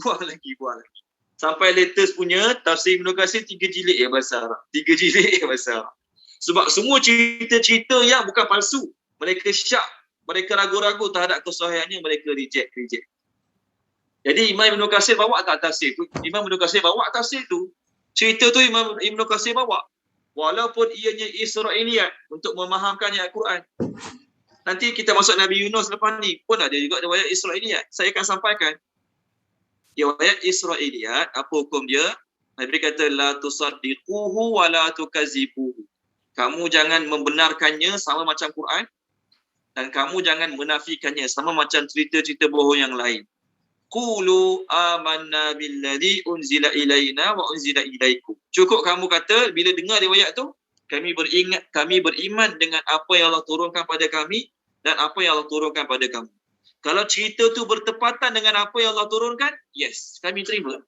Sampai latest punya tafsir Ibn Katsir 3 jilid bahasa Arab. 3 jilid bahasa Arab. Sebab semua cerita-cerita yang bukan palsu. Mereka syak, mereka ragu-ragu terhadap kesahihannya, mereka reject. Jadi Imam Ibn Katsir bawa tak tafsir tu? Imam Ibn Katsir bawa tafsir tu. Cerita tu Imam Ibn Katsir bawa. Walaupun ianya Israiliyat untuk memahamkan ayat Quran. Nanti kita masuk Nabi Yunus lepas ni pun ada juga riwayat Israiliyat. Saya akan sampaikan. Riwayat Israiliyat, apa hukum dia? Nabi kata, la tusaddiquhu wa la tukazibuhu. Kamu jangan membenarkannya sama macam Quran. Dan kamu jangan menafikannya sama macam cerita-cerita bohong yang lain. Qulu amanna billadhi unzila ilaina wa unzila ilaikum. Cukup kamu kata bila dengar riwayat tu, kami beriman dengan apa yang Allah turunkan pada kami dan apa yang Allah turunkan pada kamu. Kalau cerita tu bertepatan dengan apa yang Allah turunkan, yes, kami terima.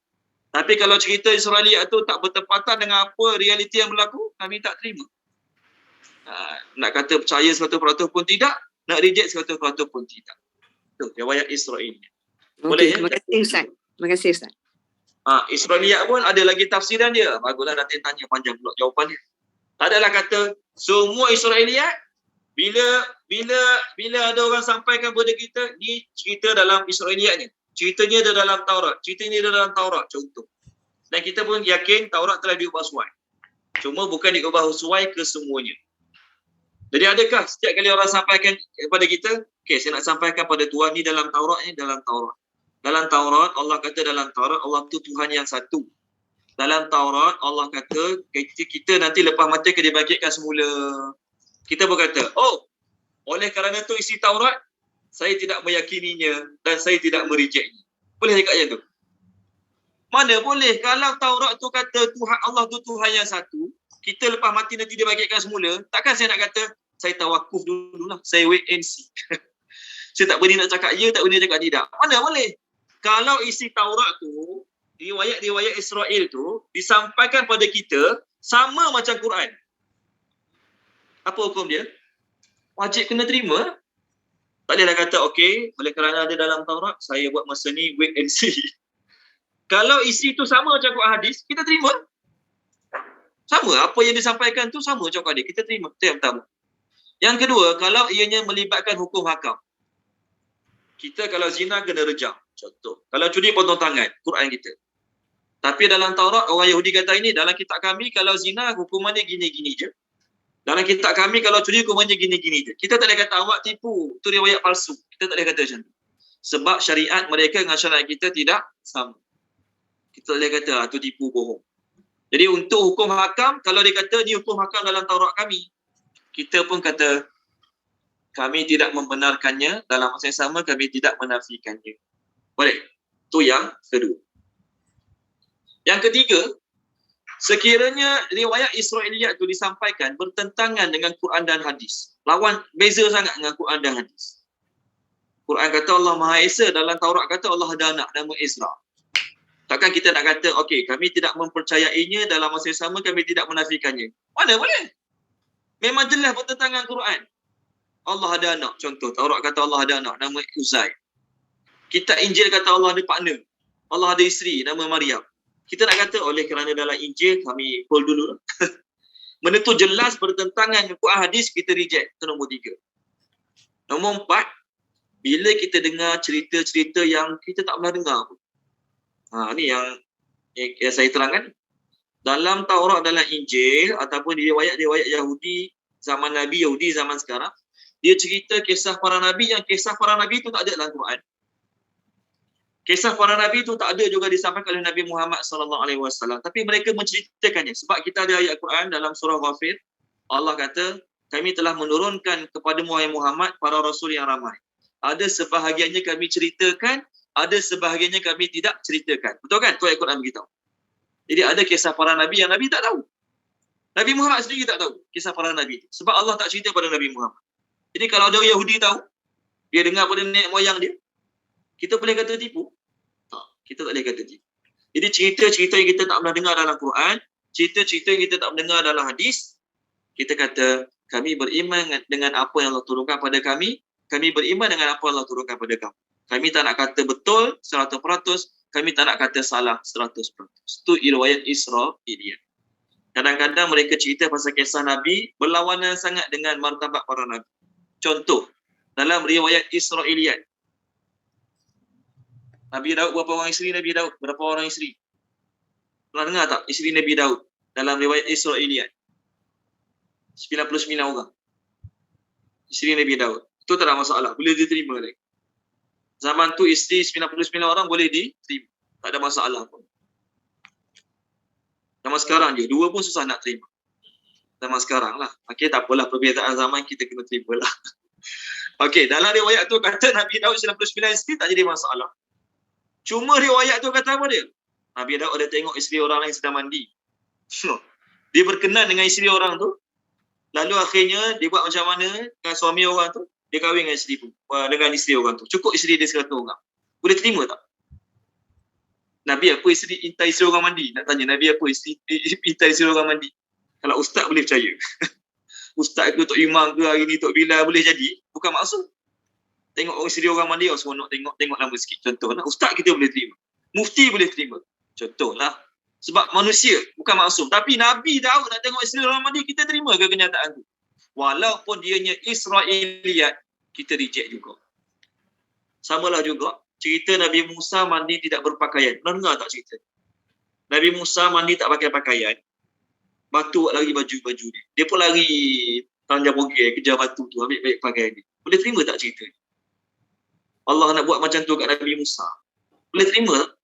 Tapi kalau cerita Israeliat tu tak bertepatan dengan apa realiti yang berlaku, kami tak terima. Nak kata percaya 100% pun tidak, nak reject 100% pun tidak. Tu riwayat Israeliat. Boleh, terima kasih Ustaz. Terima kasih Ustaz. Israeliat pun ada lagi tafsiran dia. Baguslah nanti tanya panjang pula jawapan dia. Adalah kata semua Israeliat bila ada orang sampaikan kepada kita, ni cerita dalam Israeliat ni. Ceritanya ada dalam Taurat. Ceritanya ada dalam Taurat contoh. Dan kita pun yakin Taurat telah diubah suai. Cuma bukan diubah suai ke semuanya. Jadi adakah setiap kali orang sampaikan kepada kita, okey saya nak sampaikan pada Tuhan ni dalam Taurat ni, dalam Taurat. Dalam Taurat, Allah kata dalam Taurat, Allah tu Tuhan yang satu. Dalam Taurat, Allah kata, kita nanti lepas mati akan dibangkitkan semula. Kita berkata, oleh kerana tu isi Taurat, saya tidak meyakininya dan saya tidak merejeknya. Boleh cakap macam tu? Mana boleh? Kalau Taurat tu kata Tuhan Allah tu Tuhan yang satu, kita lepas mati nanti dibangkitkan semula, takkan saya nak kata, saya tawakuf dululah, saya wait and see. Saya tak berani nak cakap ya, tak berani nak cakap tidak. Mana boleh? Kalau isi Taurat tu, riwayat Israel tu disampaikan pada kita sama macam Quran. Apa hukum dia? Wajib kena terima. Tak bolehlah kata okey, oleh kerana ada dalam Taurat, saya buat masa ni wait and see. Kalau isi tu sama macam Quran hadis, kita terima. Sama, apa yang disampaikan tu sama macam Quran hadis, kita terima. Itu yang pertama. Yang kedua, kalau ianya melibatkan hukum hakam. Kita kalau zina kena rejam. Contoh, kalau curi potong tangan, Quran kita. Tapi dalam Taurat, orang Yahudi kata ini, dalam kitab kami, kalau zina, hukumannya gini-gini je. Dalam kitab kami, kalau curi, hukumannya gini-gini je. Kita tak boleh kata, awak tipu, itu riwayat palsu. Kita tak boleh kata macam tu. Sebab syariat mereka dengan syariat kita tidak sama. Kita tak boleh kata, itu tipu, bohong. Jadi untuk hukum hakam, kalau dia kata, ni hukum hakam dalam Taurat kami, kita pun kata, kami tidak membenarkannya, dalam masa yang sama, kami tidak menafikannya. Boleh. Itu yang kedua. Yang ketiga, sekiranya riwayat Israeliat itu disampaikan bertentangan dengan Quran dan hadis. Beza sangat dengan Quran dan hadis. Quran kata Allah Maha Esa, dalam Taurat kata Allah ada anak nama Ezra. Takkan kita nak kata, okey, kami tidak mempercayainya, dalam masa yang sama kami tidak menafikannya. Mana boleh? Memang jelas bertentangan Quran. Allah ada anak, contoh. Taurat kata Allah ada anak, nama Uzair. Kitab Injil kata Allah ada partner. Allah ada isteri, nama Maryam. Kita nak kata oleh kerana dalam Injil, kami hold dulu. Benda tu jelas bertentangan dengan Quran hadis, kita reject. Itu nombor 3. Nombor 4, bila kita dengar cerita-cerita yang kita tak pernah dengar pun. Ni yang saya terangkan. Dalam Taurat, dalam Injil, ataupun di riwayat-riwayat Yahudi, zaman Nabi Yahudi zaman sekarang, dia cerita kisah para Nabi yang kisah para Nabi itu tak ada dalam Quran. Kisah para Nabi itu tak ada juga disampaikan oleh Nabi Muhammad SAW. Tapi mereka menceritakannya. Sebab kita ada ayat Quran dalam surah Ghafir. Allah kata, kami telah menurunkan kepada Muhammad para Rasul yang ramai. Ada sebahagiannya kami ceritakan, ada sebahagiannya kami tidak ceritakan. Betul kan? Itu ayat Quran beritahu. Jadi ada kisah para Nabi yang Nabi tak tahu. Nabi Muhammad sendiri tak tahu kisah para Nabi itu. Sebab Allah tak cerita pada Nabi Muhammad. Jadi kalau ada Yahudi tahu, dia dengar pada nenek moyang dia, kita boleh kata tipu? Kita tak boleh kata tipu. Jadi cerita-cerita yang kita tak pernah dengar dalam Quran, cerita-cerita yang kita tak pernah dengar dalam hadis, kita kata kami beriman dengan apa yang Allah turunkan pada kami beriman dengan apa yang Allah turunkan pada kamu. Kami tak nak kata betul 100%, kami tak nak kata salah 100%. Itu riwayat Israeliat. Kadang-kadang mereka cerita pasal kisah Nabi berlawanan sangat dengan martabat para Nabi. Contoh, dalam riwayat Israeliat, Nabi Daud berapa orang isteri Nabi Daud? Berapa orang isteri? Pernah dengar tak isteri Nabi Daud dalam riwayat Israeliat? 99 orang. Isteri Nabi Daud. Itu tak ada masalah. Boleh diterima lagi. Zaman tu isteri 99 orang boleh diterima. Tak ada masalah pun. Zaman sekarang je. 2 pun susah nak terima. Zaman sekarang lah. Okey, tak apalah perbezaan zaman kita kena terima lah. Okey, dalam riwayat tu kata Nabi Daud 99 isteri tak jadi masalah. Cuma riwayat tu kata apa dia? Nabi Daud ada tengok isteri orang lain sedang mandi. Dia berkenan dengan isteri orang tu. Lalu akhirnya dia buat macam mana dengan suami orang tu? Dia kahwin dengan isteri orang tu. Cukup isteri dia 100 orang. Boleh terima tak? Nabi apa intai isteri orang mandi? Nak tanya Nabi apa intai isteri orang mandi? Kalau ustaz boleh percaya. Ustaz ke Tok Imam ke hari ni Tok Bilal boleh jadi. Bukan maksud. Tengok orang isteri orang mandi, orang seronok tengok lama sikit. Contohlah, ustaz kita boleh terima. Mufti boleh terima. Contohlah. Sebab manusia, bukan maksum. Tapi Nabi Daud nak tengok isteri orang mandi, kita terima ke kenyataan tu? Walaupun dianya Israiliyat, kita reject juga. Samalah juga, cerita Nabi Musa mandi tidak berpakaian. Pernah dengar tak cerita? Nabi Musa mandi tak pakai pakaian. Batu lari baju-baju dia. Dia pun lari tanjah bogel, kejar batu tu, ambil baik pakaian dia. Boleh terima tak cerita ni? Allah nak buat macam tu kat Nabi Musa. Boleh terima tak?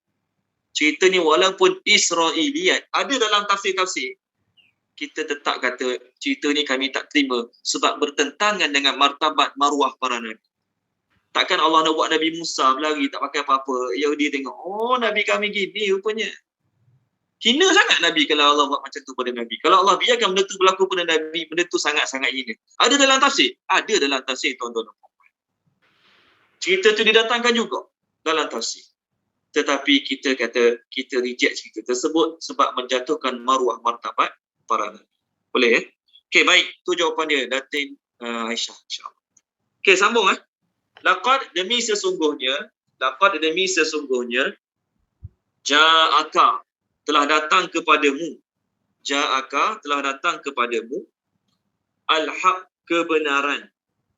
Cerita ni walaupun Israiliyat, ada dalam tafsir-tafsir, kita tetap kata cerita ni kami tak terima sebab bertentangan dengan martabat maruah para Nabi. Takkan Allah nak buat Nabi Musa berlari tak pakai apa-apa. Yahudi tengok, oh Nabi kami gini rupanya. Hina sangat Nabi kalau Allah buat macam tu pada Nabi. Kalau Allah biarkan benda tu berlaku pada Nabi, benda tu sangat-sangat hina. Ada dalam tafsir? Ada dalam tafsir tuan-tuan. Cerita tu didatangkan juga dalam tafsir. Tetapi kita kata, kita reject cerita tersebut sebab menjatuhkan maruah martabat para Nabi. Boleh Okey, baik. Tu jawapan dia. Datin Aisyah, insyaAllah. Okey, sambung Laqad demi sesungguhnya, Ja'aka telah datang kepadamu. Ja'aka telah datang kepadamu. Al-haq kebenaran.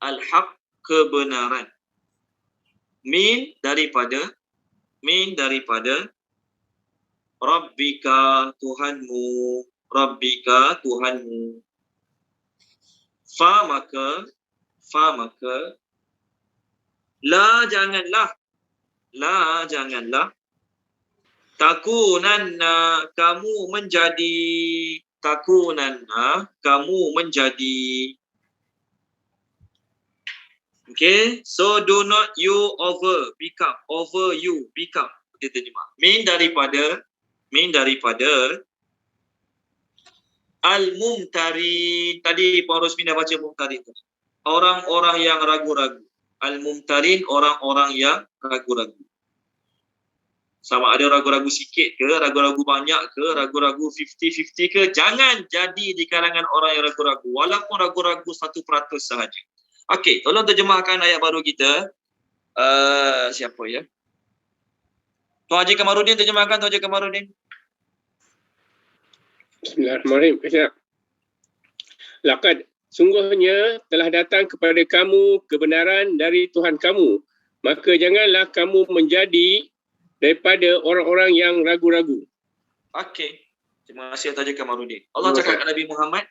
Al-haq kebenaran. Min daripada Rabbika Tuhanmu. Fa maka la janganlah takunanna kamu menjadi. Okay, so do not you become. Kita terjemah. Min daripada al-mumtarin. Tadi Puan Rosmin dah baca mumtarin tu. Orang-orang yang ragu-ragu. Al-mumtarin, orang-orang yang ragu-ragu. Sama ada ragu-ragu sikit ke, ragu-ragu banyak ke, ragu-ragu 50-50 ke. Jangan jadi di kalangan orang yang ragu-ragu. Walaupun ragu-ragu 1% sahaja. Okey, tolong terjemahkan ayat baru kita. Siapa ya? Tuan Haji Kamarudin terjemahkan, Tuan Haji Kamarudin. Bismillahirrahmanirrahim. Laqad, sungguhnya telah datang kepada kamu kebenaran dari Tuhan kamu. Maka janganlah kamu menjadi daripada orang-orang yang ragu-ragu. Okey. Terima kasih Tuan Haji Kamarudin. Allah cakap kepada Nabi Muhammad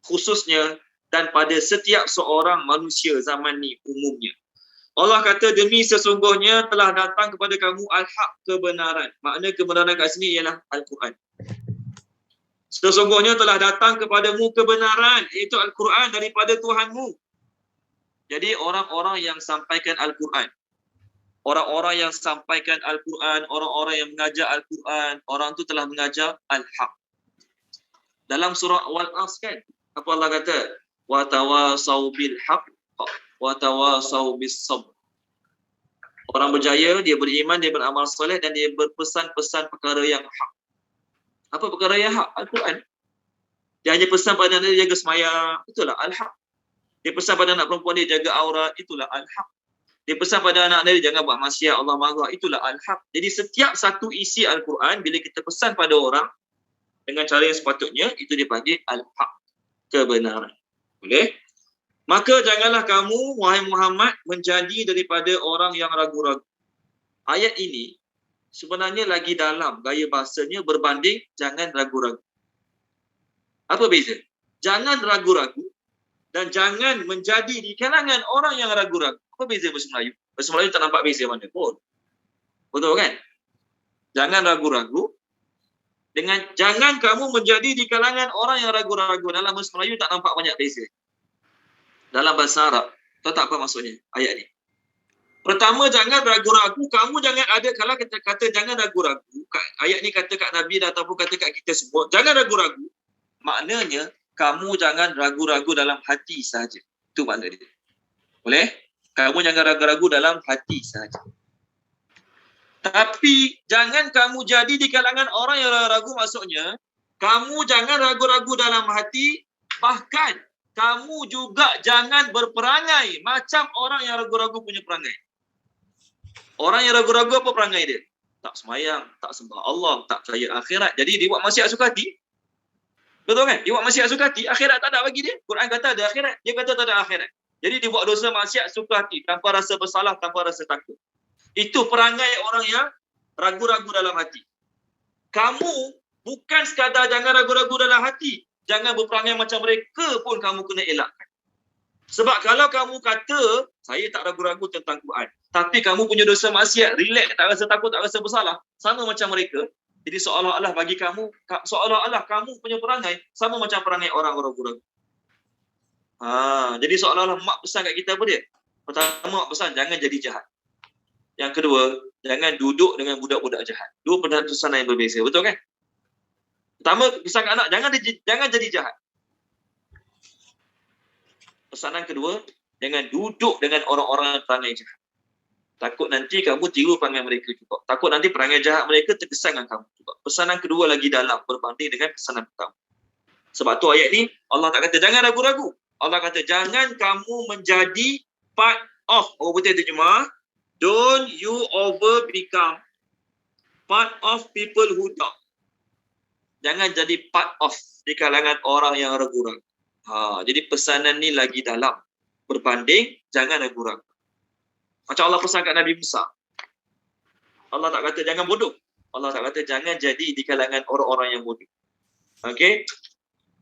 khususnya dan pada setiap seorang manusia zaman ni umumnya. Allah kata demi sesungguhnya telah datang kepada kamu al-haq kebenaran. Makna kebenaran kat sini ialah Al-Quran. Sesungguhnya telah datang kepadamu kebenaran, iaitu Al-Quran daripada Tuhanmu. Jadi orang-orang yang sampaikan Al-Quran, orang-orang yang sampaikan Al-Quran, orang-orang yang mengajar Al-Quran, orang tu telah mengajar Al-Haq. Dalam surah Wal-As kan, apa Allah kata? Wa tawasau bil haqq wa tawasau bis sabr. Orang berjaya, dia beriman, dia beramal soleh dan dia berpesan-pesan perkara yang hak. Apa perkara yang hak? Al-Quran. Dia hanya pesan pada anak dia jaga semaya, itulah Al-Haq. Dia pesan pada anak perempuan dia jaga aurat, itulah Al-Haq. Dia pesan pada anak dia jangan buat maksiat, Allah marah, itulah Al-Haq. Jadi setiap satu isi Al-Quran, bila kita pesan pada orang dengan cara yang sepatutnya, itu dipanggil Al-Haq, kebenaran. Boleh? Maka janganlah kamu, wahai Muhammad, menjadi daripada orang yang ragu-ragu. Ayat ini sebenarnya lagi dalam gaya bahasanya berbanding jangan ragu-ragu. Apa beza? Jangan ragu-ragu dan jangan menjadi di kalangan orang yang ragu-ragu. Apa beza bahasa Melayu? Bahasa Melayu tak nampak beza mana pun. Betul kan? Jangan ragu-ragu dengan jangan kamu menjadi di kalangan orang yang ragu-ragu. Dalam bahasa Melayu tak nampak banyak beza. Dalam bahasa Arab, tahu tak apa maksudnya ayat ni? Pertama, jangan ragu-ragu. Kamu jangan ada, kalau kita kata jangan ragu-ragu, ayat ni kata kat Nabi ataupun kata kat kita semua, jangan ragu-ragu. Maknanya, kamu jangan ragu-ragu dalam hati sahaja. Itu makna dia. Boleh? Kamu jangan ragu-ragu dalam hati sahaja. Tapi, jangan kamu jadi di kalangan orang yang ragu-ragu, maksudnya, kamu jangan ragu-ragu dalam hati, bahkan kamu juga jangan berperangai macam orang yang ragu-ragu punya perangai. Orang yang ragu-ragu apa perangai dia? Tak semayang, tak sembah Allah, tak percaya akhirat. Jadi dia buat maksiat suka hati. Betul kan? Dia buat maksiat suka hati, akhirat tak ada bagi dia. Quran kata ada akhirat, dia kata tak ada akhirat. Jadi dia buat dosa maksiat suka hati, tanpa rasa bersalah, tanpa rasa takut. Itu perangai orang yang ragu-ragu dalam hati. Kamu bukan sekadar jangan ragu-ragu dalam hati, jangan berperangai macam mereka pun kamu kena elakkan. Sebab kalau kamu kata, saya tak ragu-ragu tentang Quran, tapi kamu punya dosa maksiat, relax, tak rasa takut, tak rasa bersalah, sama macam mereka. Jadi seolah-olah bagi kamu, seolah-olah kamu punya perangai sama macam perangai orang ragu-ragu. Jadi seolah-olah mak pesan kat kita apa dia? Pertama, mak pesan jangan jadi jahat. Yang kedua, jangan duduk dengan budak-budak jahat. Dua pesanan yang berbeza, betul kan? Pertama, pesan kat anak, jangan jadi jahat. Pesanan kedua, jangan duduk dengan orang-orang yang perangai jahat. Takut nanti kamu tiru perangai mereka juga. Takut nanti perangai jahat mereka terkesan dengan kamu juga. Pesanan kedua lagi dalam berbanding dengan pesanan pertama. Sebab tu ayat ni, Allah tak kata jangan ragu-ragu. Allah kata jangan kamu menjadi part of. Oh betul terjemah. Don't you over become part of people who doubt. Jangan jadi part of di kalangan orang yang ragu-ragu. Jadi pesanan ni lagi dalam berbanding jangan ragu-ragu. Macam Allah pesan kat Nabi Musa. Allah tak kata jangan bodoh. Allah tak kata jangan jadi di kalangan orang-orang yang bodoh. Okey?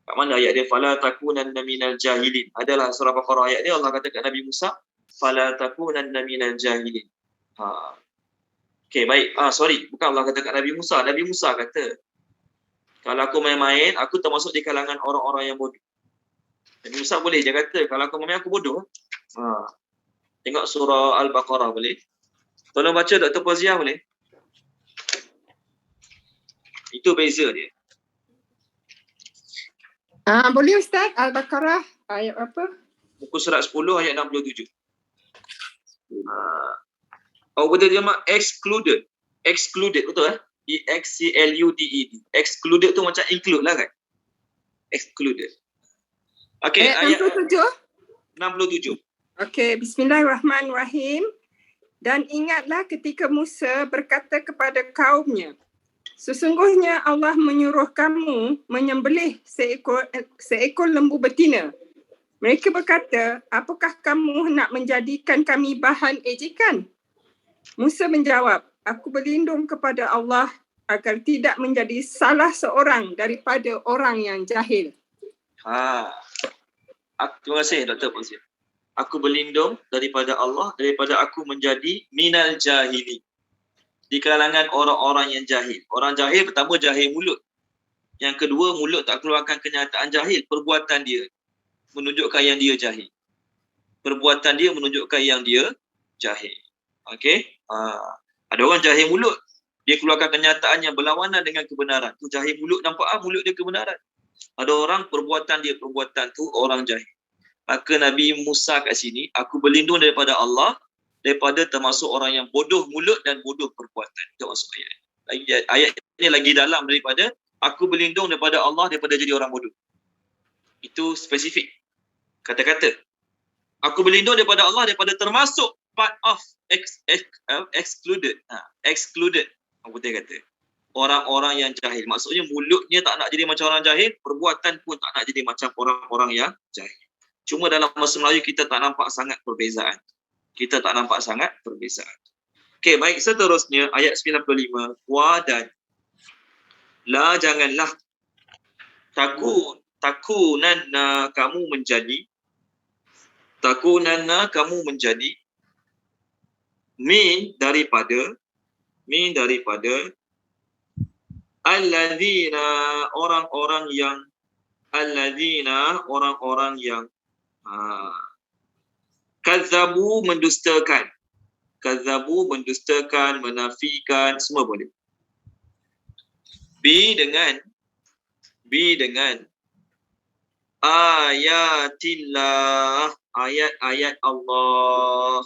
Kat mana ayat dia? Fala takunanna minal jahilin. Adalah surah Baqarah ayat dia Allah kata kat Nabi Musa, fala takunanna minal jahilin. Okey, baik. Sorry, bukan Allah kata kat Nabi Musa. Nabi Musa kata, kalau aku main-main, aku termasuk di kalangan orang-orang yang bodoh. Nabi Musa boleh je kata, kalau aku main aku bodoh. Tengok surah Al-Baqarah boleh. Tolong baca Dr. Fauziah boleh. Itu beza dia. Boleh Ustaz, Al-Baqarah ayat apa? Muka surat 10 ayat 67. Betul dia mak excluded. Excluded betul E-X-C-L-U-D-E-D. Excluded tu macam include lah kan? Excluded. Okey, ayat 67. Okey, bismillahirrahmanirrahim. Dan ingatlah ketika Musa berkata kepada kaumnya, sesungguhnya Allah menyuruh kamu menyembelih seekor lembu betina. Mereka berkata, apakah kamu nak menjadikan kami bahan ejekan? Musa menjawab, aku berlindung kepada Allah agar tidak menjadi salah seorang daripada orang yang jahil. Terima kasih Dr. Fauziah. Aku berlindung daripada Allah, daripada aku menjadi minal jahili. Di kalangan orang-orang yang jahil. Orang jahil pertama jahil mulut. Yang kedua mulut tak keluarkan kenyataan jahil. Perbuatan dia menunjukkan yang dia jahil. Perbuatan dia menunjukkan yang dia jahil. Okey? Ada orang jahil mulut. Dia keluarkan kenyataan yang berlawanan dengan kebenaran. Tu jahil mulut, nampak mulut dia kebenaran. Ada orang perbuatan dia, perbuatan tu orang jahil. Maka Nabi Musa kat sini, aku berlindung daripada Allah, daripada termasuk orang yang bodoh mulut dan bodoh perbuatan. Itu maksud ayat. Ayat ini lagi dalam daripada aku berlindung daripada Allah daripada jadi orang bodoh. Itu spesifik. Kata-kata. Aku berlindung daripada Allah daripada termasuk part of excluded. Excluded. Aku kata. Orang-orang yang jahil. Maksudnya mulutnya tak nak jadi macam orang jahil, perbuatan pun tak nak jadi macam orang-orang yang jahil. Cuma dalam bahasa Melayu kita tak nampak sangat perbezaan. Okey, baik, seterusnya ayat 95. Wa dan la janganlah takunanna kamu menjadi min daripada alladzina orang-orang yang kazzabu mendustakan kadzabu mendustakan, menafikan, semua boleh. B dengan ayatillah, ayat-ayat Allah.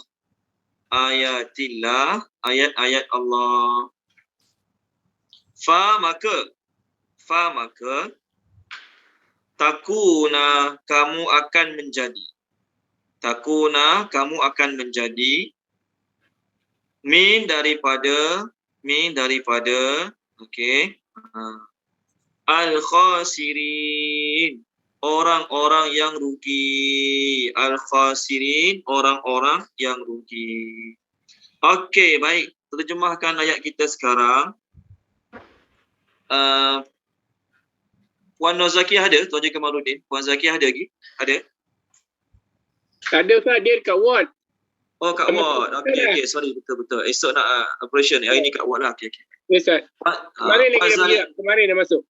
Ayatillah, ayat-ayat Allah. Fa maka takuna kamu akan menjadi. Takuna kamu akan menjadi min daripada okey, al-khasirin, orang-orang yang rugi. Al-khasirin, orang-orang yang rugi. Okey, baik. Terjemahkan ayat kita sekarang. Puan Nur Zakiyah ada? Tuan Haji Kamaluddin. Puan Zakiyah ada lagi? Ada? Tak ada Ustaz, dia dekat ward. Oh, kat ward. Okey, sorry, betul. Esok nak operation. Hari ni kat ward lah. Okey. Ya Ustaz. Kemarin lagi dia pergi, kemarin dah masuk.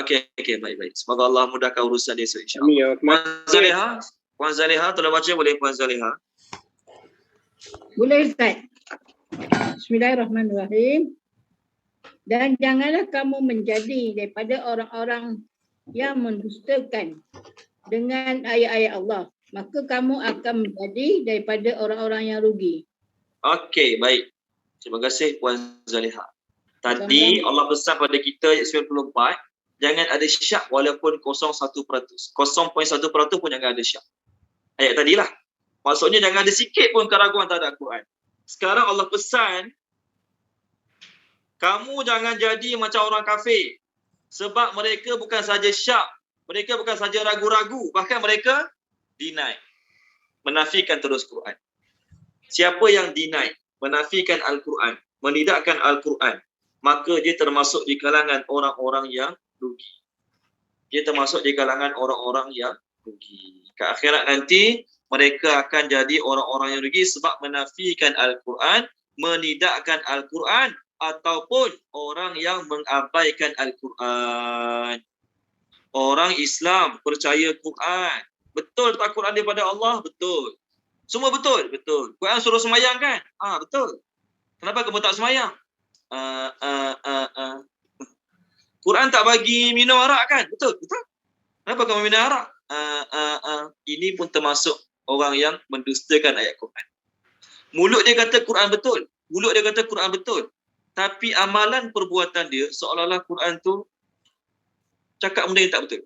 Okey, baik. Semoga Allah mudahkan urusan dia esok, insya-Allah. Puan Zaliha, tolong baca boleh Puan Zaliha? Boleh Ustaz. Bismillahirrahmanirrahim. Dan janganlah kamu menjadi daripada orang-orang yang mendustakan dengan ayat-ayat Allah. Maka kamu akan menjadi daripada orang-orang yang rugi. Okey, baik. Terima kasih Puan Zaliha. Tadi Allah pesan pada kita ayat 94, jangan ada syak walaupun 0.1%. 0.1% pun jangan ada syak. Ayat tadilah. Maksudnya jangan ada sikit pun keraguan terhadap Al-Quran. Sekarang Allah pesan, kamu jangan jadi macam orang kafir. Sebab mereka bukan saja syak, mereka bukan saja ragu-ragu, bahkan mereka deny. Menafikan terus Quran. Siapa yang deny, menafikan Al-Quran, menidakkan Al-Quran, maka dia termasuk di kalangan orang-orang yang rugi. Dia termasuk di kalangan orang-orang yang rugi. Ke akhirat nanti, mereka akan jadi orang-orang yang rugi sebab menafikan Al-Quran, menidakkan Al-Quran, ataupun orang yang mengabaikan Al-Quran. Orang Islam percaya Quran. Betul tak Quran daripada Allah? Betul. Semua betul? Betul. Quran suruh semayang kan? Betul. Kenapa kamu tak semayang? Quran tak bagi minum arak kan? Betul. Betul. Kenapa kamu minum arak? Ini pun termasuk orang yang mendustakan ayat Quran. Mulut dia kata Quran betul. Mulut dia kata Quran betul. Tapi amalan perbuatan dia seolah-olah Quran tu cakap benda yang tak betul.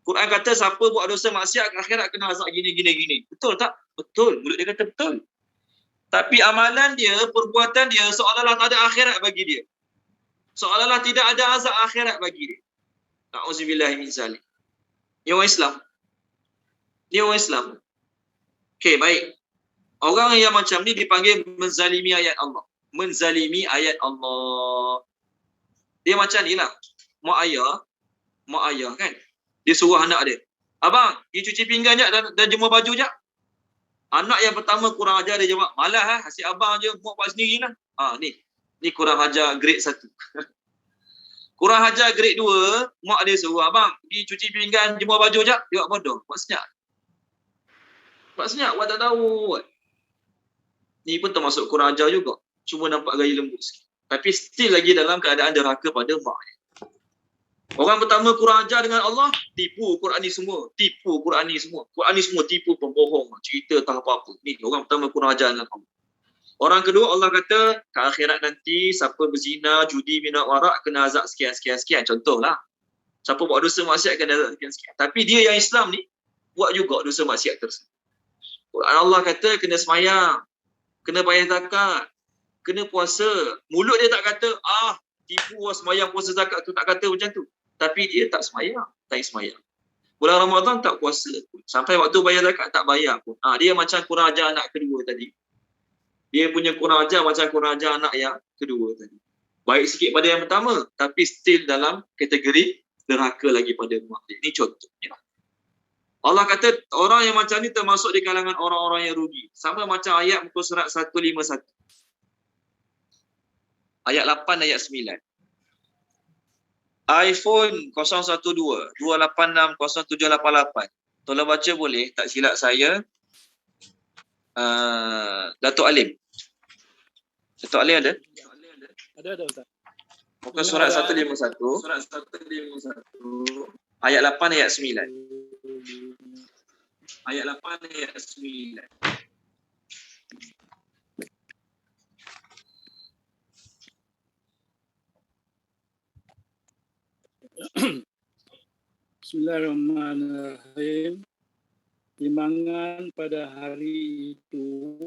Quran kata siapa buat dosa maksiat ke akhirat kena azab gini. Betul tak? Betul. Mulut dia kata betul. Tapi amalan dia, perbuatan dia seolah-olah tak ada akhirat bagi dia. Seolah-olah tidak ada azab akhirat bagi dia. Na'udzubillahi min zalik. Dia orang Islam. Okey, baik. Orang yang macam ni dipanggil menzalimi ayat Allah. Menzalimi ayat Allah. Dia macam ni lah. Mak ayah kan. Dia suruh anak dia. Abang, pergi cuci pinggan jap dan jemur baju jap. Anak yang pertama kurang ajar dia jawab, malah asyik abang je, mak buat sendiri lah. Ni kurang ajar grade 1. Kurang ajar grade 2, mak dia suruh, abang, pergi cuci pinggan, jemur baju jap. Dia buat bodoh, buat senyap. Buat tak tahu. Ni pun termasuk kurang ajar juga. Cuma nampak gaya lembut sikit. Tapi still lagi dalam keadaan derhaka pada mak dia. Orang pertama kurang ajar dengan Allah, tipu Quran ni semua. Quran ni semua tipu, pembohong, cerita tak apa-apa. Ni orang pertama kurang ajar dengan Allah. Orang kedua Allah kata, ke akhirat nanti siapa berzina, judi, minum arak kena azab sekian. Contohlah. Siapa buat dosa maksiat kena azab sekian. Tapi dia yang Islam ni buat juga dosa maksiat tersebut. Quran Allah kata kena semayang, kena bayar zakat, kena puasa. Mulut dia tak kata, tipu semayang, puasa, zakat tu, tak kata macam tu. Tapi dia tak semayang, bulan Ramadan tak puasa. Sampai waktu bayar zakat tak bayar pun. Dia macam kurang ajar anak kedua tadi. Dia punya kurang ajar macam kurang ajar anak yang kedua tadi. Baik sikit pada yang pertama, tapi still dalam kategori derhaka lagi pada mak dia. Ini contohnya. Allah kata orang yang macam ni termasuk di kalangan orang-orang yang rugi. Sama macam ayat muka surat 151. Ayat 8, ayat 9. iPhone 012 286 0788. Tolong baca boleh? Tak silap saya. Datuk Alim. Datuk Alim ada? Ada Ustaz. Muka surat 151. Ayat 8 ayat 9. Ayat 8 ayat 9. Bismillahirrahmanirrahim. Timbangan pada hari itu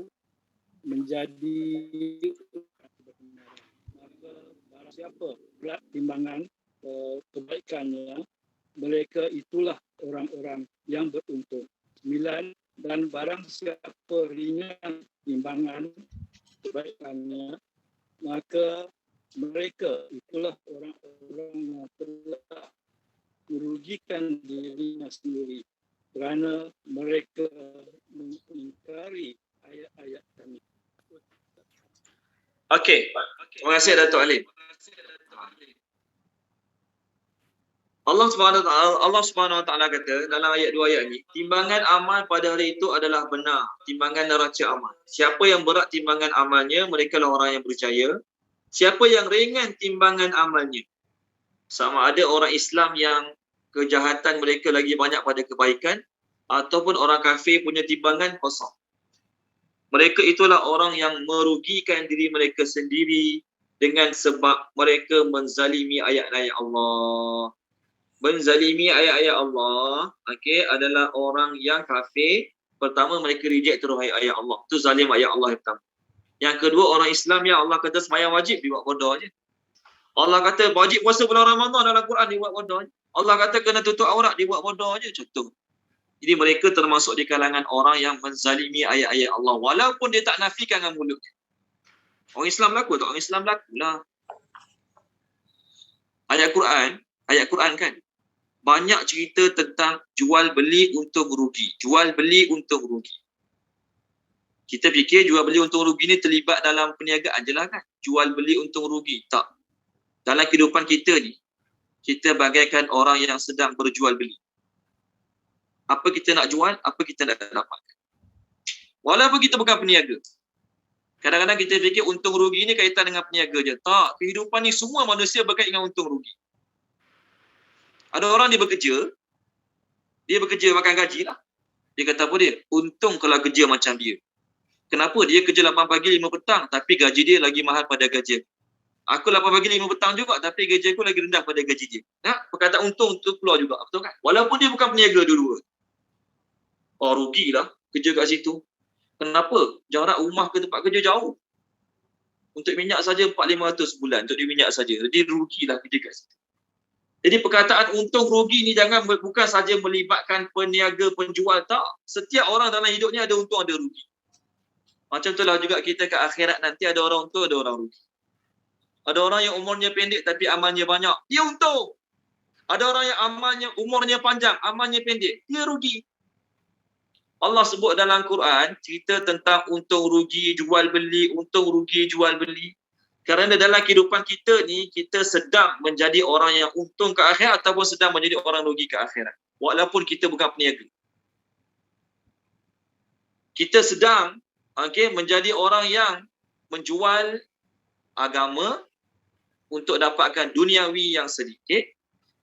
menjadi maka barang siapa berat timbangan kebaikannya, mereka itulah orang-orang yang beruntung. 9. Dan barang siapa ringan timbangan kebaikannya, maka mereka itulah orang-orang yang telah merugikan dirinya sendiri kerana mereka mengingkari ayat-ayat kami. Okey. Terima kasih Datuk Alim. Allah Subhanahu Wa Taala kata dalam ayat 2 ayat ni, timbangan amal pada hari itu adalah benar, timbangan neraca amal. Siapa yang berat timbangan amalnya, mereka lah orang yang percaya. Siapa yang ringan timbangan amalnya, sama ada orang Islam yang kejahatan mereka lagi banyak pada kebaikan, ataupun orang kafir punya timbangan kosong. Mereka itulah orang yang merugikan diri mereka sendiri dengan sebab mereka menzalimi ayat-ayat Allah. Menzalimi ayat-ayat Allah, adalah orang yang kafir. Pertama, mereka reject terus ayat-ayat Allah. Itu zalim ayat Allah yang pertama. Yang kedua, orang Islam yang Allah kata sembahyang wajib, dia buat bodoh je. Allah kata wajib puasa bulan Ramadan dalam Quran, dia buat bodoh je. Allah kata kena tutup aurat, dia buat bodoh je. Contoh. Jadi mereka termasuk di kalangan orang yang menzalimi ayat-ayat Allah. Walaupun dia tak nafikan dengan mulutnya. Orang Islam laku tak? Orang Islam laku lah. Ayat Quran kan, banyak cerita tentang jual beli untung rugi. Jual beli untung rugi. Kita fikir jual beli untung rugi ni terlibat dalam perniagaan je lah kan. Jual beli untung rugi. Tak. Dalam kehidupan kita ni, kita bagaikan orang yang sedang berjual beli. Apa kita nak jual, apa kita nak dapat. Walaupun kita bukan peniaga. Kadang-kadang kita fikir untung rugi ni kaitan dengan peniaga je. Tak. Kehidupan ni semua manusia berkaitan dengan untung rugi. Ada orang dia bekerja makan gaji lah. Dia kata apa dia? Untung kalau kerja macam dia. Kenapa? Dia kerja 8 pagi 5 petang tapi gaji dia lagi mahal pada gaji aku. 8 pagi 5 petang juga tapi gaji aku lagi rendah pada gaji dia. Perkataan untung tu keluar juga. Betul kan? Walaupun dia bukan peniaga dua-dua. Oh, rugilah kerja kat situ. Kenapa? Jarak rumah ke tempat kerja jauh. Untuk minyak saja 400-500 sebulan. Untuk dia minyak saja. Jadi rugilah kerja kat situ. Jadi perkataan untung rugi ni bukan saja melibatkan peniaga, penjual. Tak. Setiap orang dalam hidupnya ada untung, ada rugi. Macam itulah juga kita ke akhirat nanti ada orang untung, ada orang rugi. Ada orang yang umurnya pendek tapi amalnya banyak. Dia untung. Ada orang yang umurnya panjang, amalnya pendek. Dia rugi. Allah sebut dalam Quran cerita tentang untung rugi, jual beli, untung rugi, jual beli. Kerana dalam kehidupan kita ni, kita sedang menjadi orang yang untung ke akhirat ataupun sedang menjadi orang rugi ke akhirat. Walaupun kita bukan peniaga. Kita sedang menjadi orang yang menjual agama untuk dapatkan duniawi yang sedikit,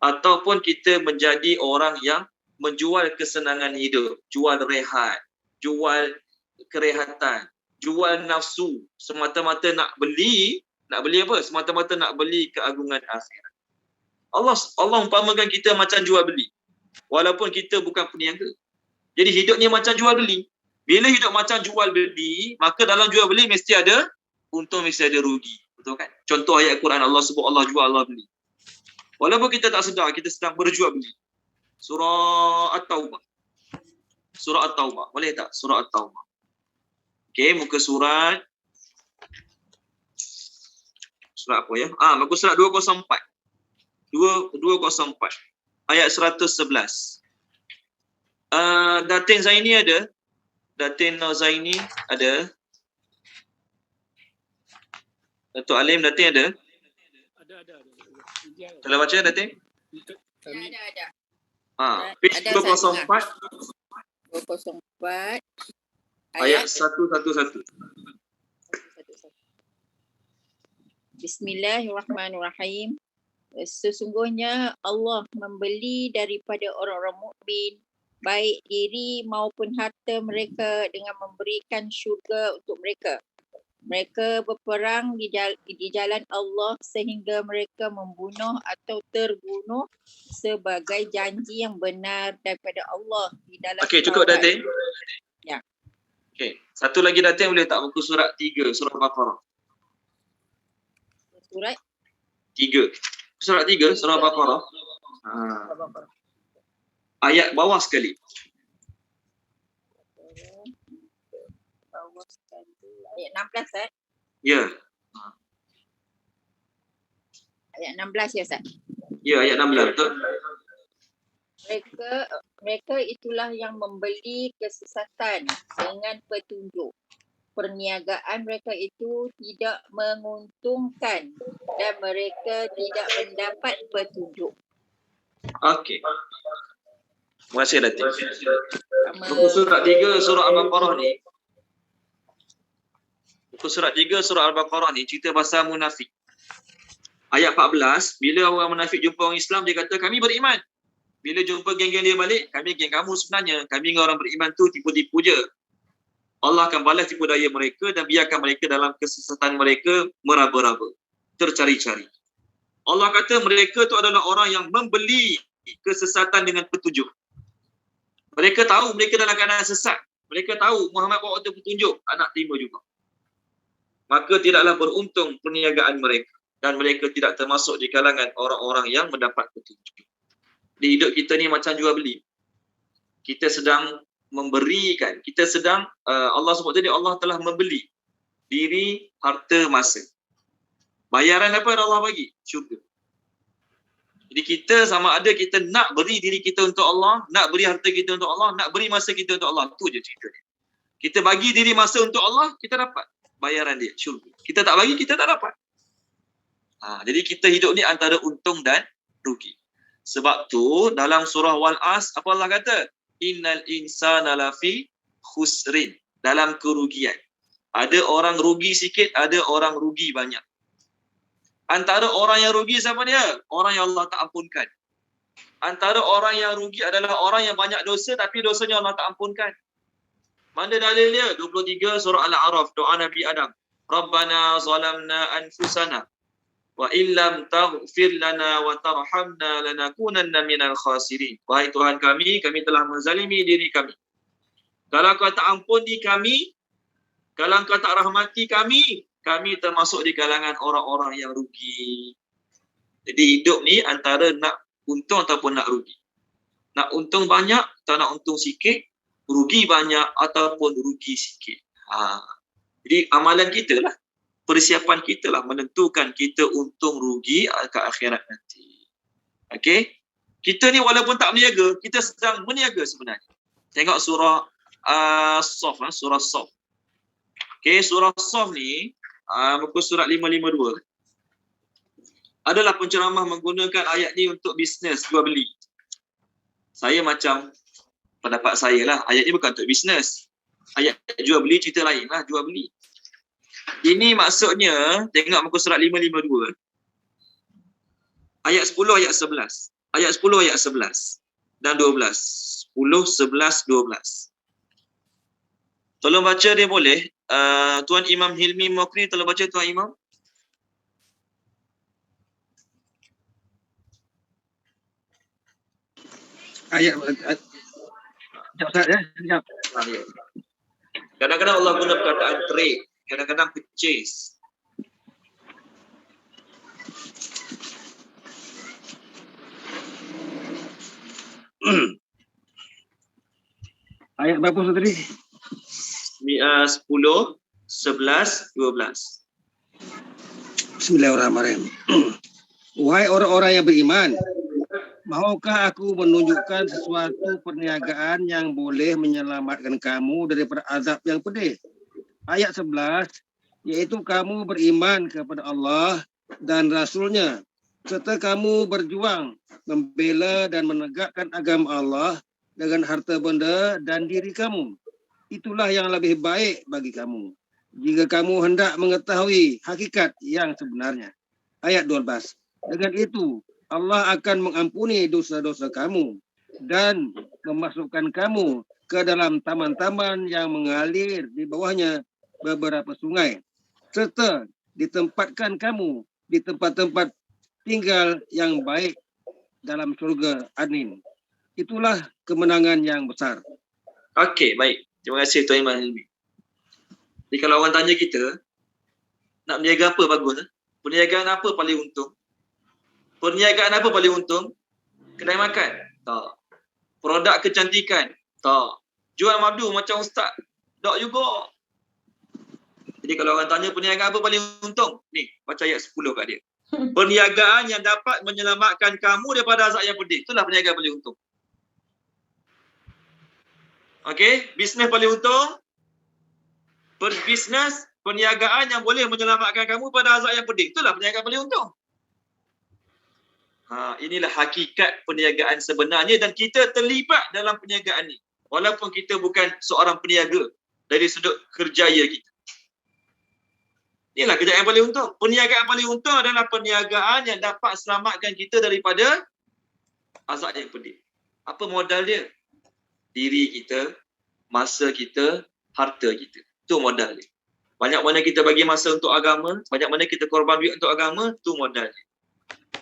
ataupun kita menjadi orang yang menjual kesenangan hidup, jual rehat, jual kerehatan, jual nafsu, semata-mata nak beli apa? Semata-mata nak beli keagungan akhirat. Allah umpamakan kita macam jual beli. Walaupun kita bukan peniaga. Jadi hidup ni macam jual beli. Bila hidup macam jual beli, maka dalam jual beli mesti ada untung, mesti ada rugi. Betul kan? Contoh ayat Quran Allah sebut Allah jual, Allah beli. Walaupun kita tak sedar, kita sedang berjual beli. Surah At-Taubah. Surah At-Taubah. Boleh tak? Surah At-Taubah. Okey, muka surat. Surat apa ya? Muka surat 204. 204. Ayat 111. Datin Zaini ada? Datin Zaini ada? Datuk Alim Datin ada? Ada. Kalau baca Datin? Ada. Page 204. 204. Ayat 111. Bismillahirrahmanirrahim. Sesungguhnya Allah membeli daripada orang-orang mukmin baik diri maupun harta mereka dengan memberikan syurga untuk mereka. Mereka berperang di jalan Allah sehingga mereka membunuh atau terbunuh sebagai janji yang benar daripada Allah di dalam Okey, cukup Datin. Ya. Okey, satu lagi Datin boleh tak buku surat 3 surah Al-Baqarah? Surat 3. Surat 3 surah Al-Baqarah. Ayat bawah sekali. Bawah sekali. Ayat 16 Ya. Ayat 16 ya Ustaz. Ya, ayat 16 betul. Mereka itulah yang membeli kesesatan dengan petunjuk. Perniagaan mereka itu tidak menguntungkan dan mereka tidak mendapat petunjuk. Okey. Terima kasih Datin. Buku surat 3 surah Al-Baqarah ni. Buku surat 3 surah Al-Baqarah ni cerita pasal munafik. Ayat 14, bila orang munafik jumpa orang Islam, dia kata kami beriman. Bila jumpa geng-geng dia balik, kami geng kamu sebenarnya. Kami dengan orang beriman tu tipu-tipu je. Allah akan balas tipu daya mereka dan biarkan mereka dalam kesesatan mereka meraba-raba, tercari-cari. Allah kata mereka tu adalah orang yang membeli kesesatan dengan petunjuk. Mereka tahu mereka dalam keadaan sesat. Mereka tahu Muhammad bawa tu petunjuk, tak nak terima juga. Maka tidaklah beruntung perniagaan mereka dan mereka tidak termasuk di kalangan orang-orang yang mendapat petunjuk. Di hidup kita ni macam jual beli. Kita sedang memberikan, kita sedang Allah sebut tadi Allah telah membeli diri, harta, masa. Bayaran apa yang Allah bagi? Syurga. Jadi kita sama ada kita nak beri diri kita untuk Allah, nak beri harta kita untuk Allah, nak beri masa kita untuk Allah. Itu je cerita dia. Kita bagi diri masa untuk Allah, kita dapat bayaran dia, syurga. Kita tak bagi, kita tak dapat. Jadi kita hidup ni antara untung dan rugi. Sebab tu dalam surah Wal-As, apa Allah kata? Innal insana lafi khusrin. Dalam kerugian. Ada orang rugi sikit, ada orang rugi banyak. Antara orang yang rugi siapa dia? Orang yang Allah tak ampunkan. Antara orang yang rugi adalah orang yang banyak dosa tapi dosanya Allah tak ampunkan. Mana dalil dia? 23 surah Al-A'raf, doa Nabi Adam. Rabbana zalamna anfusana wa illam taghfir lana wa tarhamna lanakunanna minal khasirin. Wahai Tuhan kami telah menzalimi diri kami. Kalau kau tak ampuni kami, kalau kau tak rahmati kami termasuk di kalangan orang-orang yang rugi. Jadi hidup ni antara nak untung ataupun nak rugi. Nak untung banyak atau nak untung sikit, rugi banyak ataupun rugi sikit. Jadi amalan kita lah, persiapan kita lah menentukan kita untung rugi ke akhirat nanti. Okey? Kita ni walaupun tak berniaga, kita sedang berniaga sebenarnya. Tengok surah As-Saff, surah As-Saff. Okey, surah As-Saff ni muka surat 552. Adalah penceramah menggunakan ayat ni untuk bisnes jual beli. Saya macam pendapat saya lah, ayat ni bukan untuk bisnes. Ayat jual beli cerita lain lah, jual beli. Ini maksudnya, tengok muka surat 552. Ayat 10, ayat 11. Ayat 10, ayat 11 dan 12. 10, 11, 12. Tolong baca dia boleh. Tuan Imam Hilmi Mokri, tolong baca Tuan Imam. Ayat sekejap ya, sekejap. Kadang-kadang Allah guna perkataan trade, kadang-kadang purchase. Ayat berapa Ustaz tadi? 10, 11, 12. Bismillahirrahmanirrahim. Wahai orang-orang yang beriman, maukah aku menunjukkan sesuatu perniagaan yang boleh menyelamatkan kamu daripada azab yang pedih? Ayat 11, iaitu kamu beriman kepada Allah dan Rasul-Nya, serta kamu berjuang membela dan menegakkan agama Allah dengan harta benda dan diri kamu. Itulah yang lebih baik bagi kamu. jika kamu hendak mengetahui hakikat yang sebenarnya. Ayat 12. Dengan itu, Allah akan mengampuni dosa-dosa kamu dan memasukkan kamu ke dalam taman-taman yang mengalir di bawahnya beberapa sungai, serta ditempatkan kamu di tempat-tempat tinggal yang baik dalam surga Adnin. Itulah kemenangan yang besar. Okey, baik. Terima kasih Tuan Iman Hilmi. Jadi kalau orang tanya kita, nak berniaga apa bagus? Perniagaan apa paling untung? Perniagaan apa paling untung? Kedai makan? Tak. Produk kecantikan? Tak. Jual madu macam ustaz? Tak juga. Jadi kalau orang tanya perniagaan apa paling untung? Ni, baca ayat 10 kat dia. Perniagaan yang dapat menyelamatkan kamu daripada azab yang pedih. Itulah perniagaan paling untung. Okey, bisnes paling untung. Bisnes, perniagaan yang boleh menyelamatkan kamu pada azab yang pedih. Itulah perniagaan paling untung. Inilah hakikat perniagaan sebenarnya dan kita terlibat dalam perniagaan ni. Walaupun kita bukan seorang peniaga dari sudut kerjaya kita. Inilah kerjaan yang paling untung. Perniagaan paling untung adalah perniagaan yang dapat selamatkan kita daripada azab yang pedih. Apa modal dia? Diri kita, masa kita, harta kita. Itu modal dia. Banyak mana kita bagi masa untuk agama, banyak mana kita korban duit untuk agama, itu modal dia.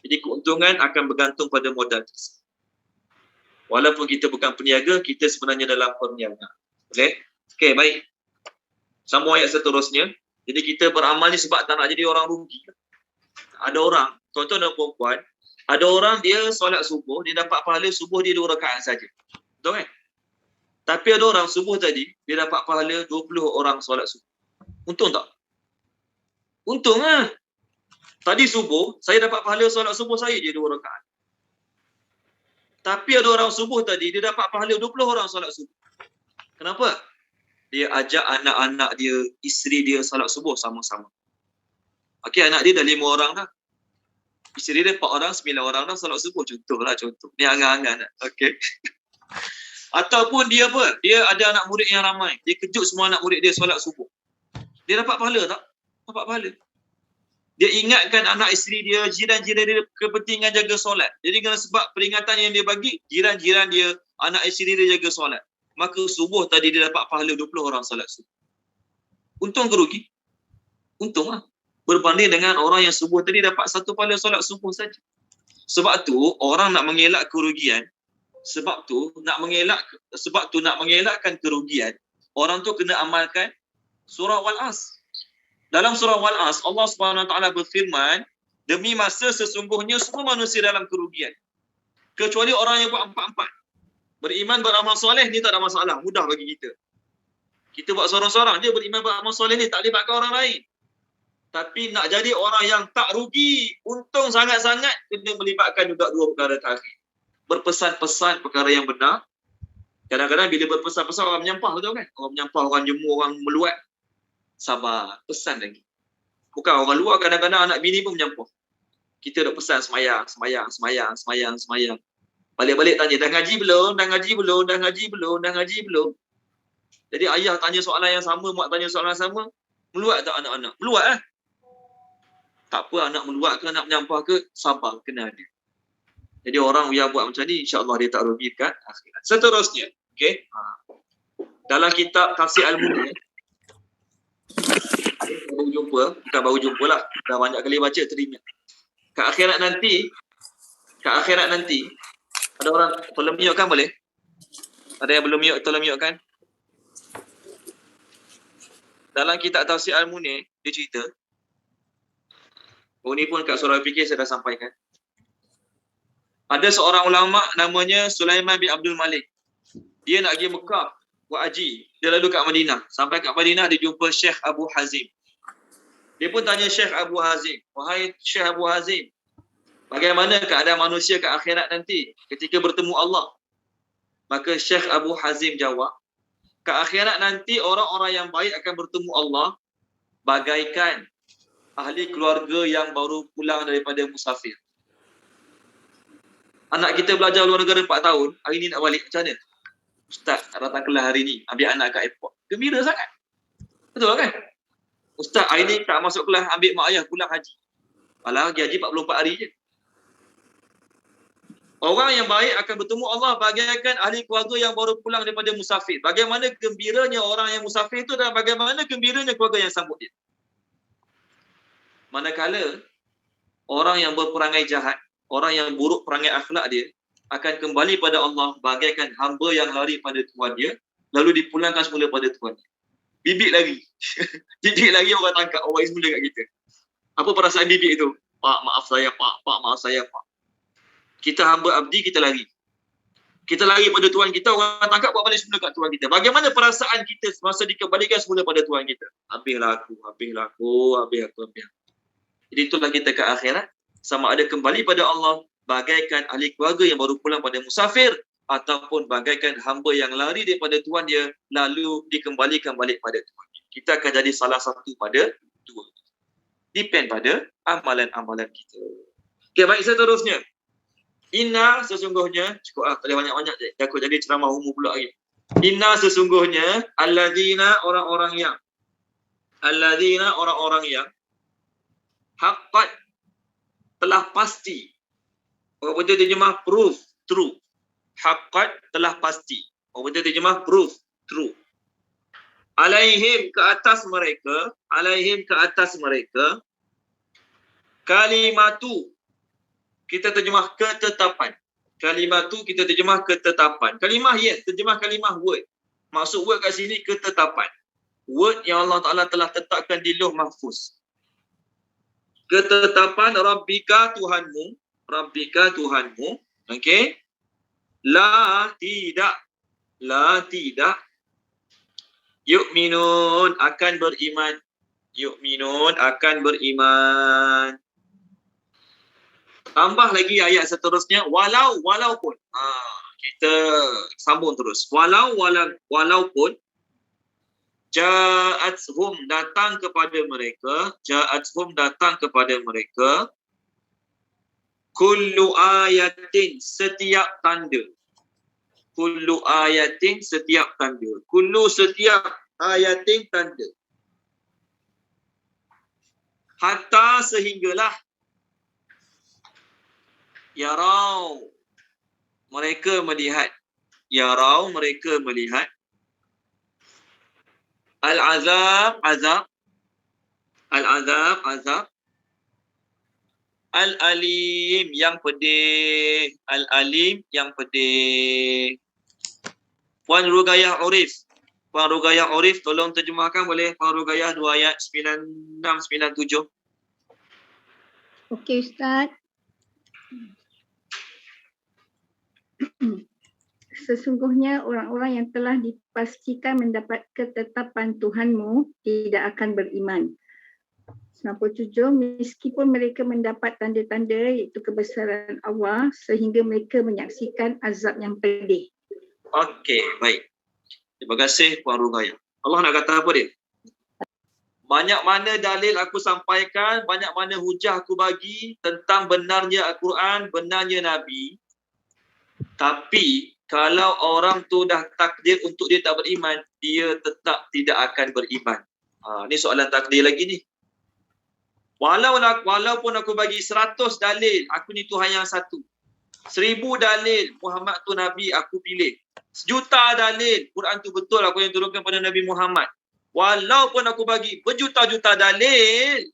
Jadi keuntungan akan bergantung pada modal tersebut. Walaupun kita bukan peniaga, kita sebenarnya dalam perniagaan. Okey, baik. Sambung ayat seterusnya. Jadi kita beramal ni sebab tak nak jadi orang rugi. Ada orang, tuan-tuan dan puan-puan, ada orang dia solat subuh, dia dapat pahala subuh dia 2 rakaat saja. Betul kan? Tapi ada orang subuh tadi, dia dapat pahala 20 orang solat subuh. Untung tak? Untung lah. Tadi subuh, saya dapat pahala solat subuh saya je 2 rakaat. Tapi ada orang subuh tadi, dia dapat pahala 20 orang solat subuh. Kenapa? Dia ajak anak-anak dia, isteri dia solat subuh sama-sama. Okey, anak dia dah 5 orang dah. Isteri dia 4 orang, 9 orang dah solat subuh. Contohlah, contoh. Ni angan-angan. Okey. Ataupun dia apa? Dia ada anak murid yang ramai. Dia kejut semua anak murid dia solat subuh. Dia dapat pahala tak? Dapat pahala. Dia ingatkan anak isteri dia, jiran-jiran dia kepentingan jaga solat. Jadi kerana sebab peringatan yang dia bagi, jiran-jiran dia, anak isteri dia jaga solat. Maka subuh tadi dia dapat pahala 20 orang solat subuh. Untung ke rugi? Untung lah. Berbanding dengan orang yang subuh tadi dapat 1 pahala solat subuh saja. Sebab tu orang nak mengelak kerugian, sebab tu nak mengelakkan kerugian, orang tu kena amalkan surah Wal-As. Dalam surah Wal-As, Allah Subhanahu Wa Taala berfirman, demi masa sesungguhnya semua manusia dalam kerugian. Kecuali orang yang buat 4-4. Beriman, beramal soleh, ni tak ada masalah, mudah bagi kita. Kita buat seorang-seorang je beriman, beramal soleh ni, tak libatkan orang lain. Tapi nak jadi orang yang tak rugi, untung sangat-sangat, kena melibatkan juga 2 perkara tadi. Berpesan-pesan perkara yang benar. Kadang-kadang bila berpesan-pesan orang menyampah, betul kan? Orang menyampah, orang jemur, orang meluat. Sabar, pesan lagi. Bukan orang luar, kadang-kadang anak bini pun menyampah. Kita dah pesan semayang. Balik-balik tanya, dah ngaji belum? Jadi ayah tanya soalan yang sama, mak tanya soalan yang sama. Meluat tak anak-anak? Meluat lah. Tak apa, anak meluat ke, anak menyampah ke, sabar, kena ada. Jadi orang yang buat macam ni, insya-Allah dia tak rugi kan akhirat. Seterusnya, okey. Dalam kitab Tafsir Al-Munir, baru jumpa lah. Dah banyak kali baca, teringat. Kat akhirat nanti, ada orang, tolong mute kan boleh? Ada yang belum mute, tolong mute kan? Dalam kitab Tafsir Al-Munir, dia cerita. Ini pun kat surah Al-Fikir saya dah sampaikan. Ada seorang ulama namanya Sulaiman bin Abdul Malik. Dia nak pergi Mekah buat haji. Dia lalu kat Madinah. Sampai kat Madinah dia jumpa Syekh Abu Hazim. Dia pun tanya Syekh Abu Hazim, "Wahai Syekh Abu Hazim, bagaimana keadaan manusia kat akhirat nanti ketika bertemu Allah?" Maka Syekh Abu Hazim jawab, "Kat akhirat nanti orang-orang yang baik akan bertemu Allah bagaikan ahli keluarga yang baru pulang daripada musafir. Anak kita belajar luar negara 4 tahun, hari ni nak balik, macam mana? Ustaz, datang kelas hari ni, ambil anak kat airport. Gembira sangat. Betul kan? Ustaz, hari ni tak masuk kelas, ambil mak ayah pulang haji. Alah, haji 44 hari je. Orang yang baik akan bertemu Allah bagaikan ahli keluarga yang baru pulang daripada musafir. Bagaimana gembiranya orang yang musafir itu dan bagaimana gembiranya keluarga yang sambut dia. Manakala orang yang berperangai jahat, orang yang buruk perangai akhlak dia, akan kembali pada Allah bagaikan hamba yang lari pada tuan dia, lalu dipulangkan semula pada tuan dia. Bibik lari. Bibik lari, orang tangkap, orang semula kat kita. Apa perasaan bibik itu? Pak, maaf saya, Pak. Pak, maaf saya, Pak. Kita hamba abdi, kita lari. Kita lari pada tuan kita, orang tangkap, buat balik semula kat tuan kita. Bagaimana perasaan kita semasa dikembalikan semula pada tuan kita? Habislah aku. Jadi itulah kita ke akhirat. Sama ada kembali pada Allah bagaikan ahli keluarga yang baru pulang pada musafir, ataupun bagaikan hamba yang lari daripada tuan dia lalu dikembalikan balik pada tuan. Kita akan jadi salah satu pada dua. Depend pada amalan-amalan kita. Okay, baik, seterusnya. Inna sesungguhnya, cukup tak boleh banyak-banyak je. Takut jadi ceramah umum pula lagi. Inna sesungguhnya, alladzina orang-orang yang haqqat telah pasti. Orang betul terjemah proof, true. Haqqat telah pasti. Orang betul terjemah proof, true. Alaihim ke atas mereka, kalimatu kita terjemah ketetapan. Kalimatu kita terjemah ketetapan. Kalimah terjemah kalimah word. Maksud word kat sini ketetapan. Word yang Allah Ta'ala telah tetapkan di Lauh Mahfuz. Ketetapan Rabbika Tuhanmu. Okey. La tidak. Yu'minun akan beriman. Tambah lagi ayat seterusnya, walaupun. Kita sambung terus. Walaupun ja'athum datang kepada mereka kullu ayatin setiap tanda. Kullu setiap ayatin tanda. Hatta sehinggalah yarau mereka melihat al-azab al-alim yang pedih. Puan Rugayah Urif tolong terjemahkan boleh Puan Rugayah 2 ayat 96 97. Okey Ustaz. Sesungguhnya orang-orang yang telah dipastikan mendapat ketetapan Tuhanmu tidak akan beriman. 97, meskipun mereka mendapat tanda-tanda iaitu kebesaran Allah sehingga mereka menyaksikan azab yang pedih. Okey, baik. Terima kasih Puan Rugayah. Allah nak kata apa dia? Banyak mana dalil aku sampaikan, banyak mana hujah aku bagi tentang benarnya Al-Quran, benarnya Nabi. Tapi kalau orang tu dah takdir untuk dia tak beriman, dia tetap tidak akan beriman. Ni soalan takdir lagi ni. Walaupun aku bagi 100 dalil, aku ni Tuhan yang satu. 1000 dalil, Muhammad tu Nabi, aku pilih. 1,000,000 dalil, Quran tu betul aku yang turunkan pada Nabi Muhammad. Walaupun aku bagi berjuta-juta dalil,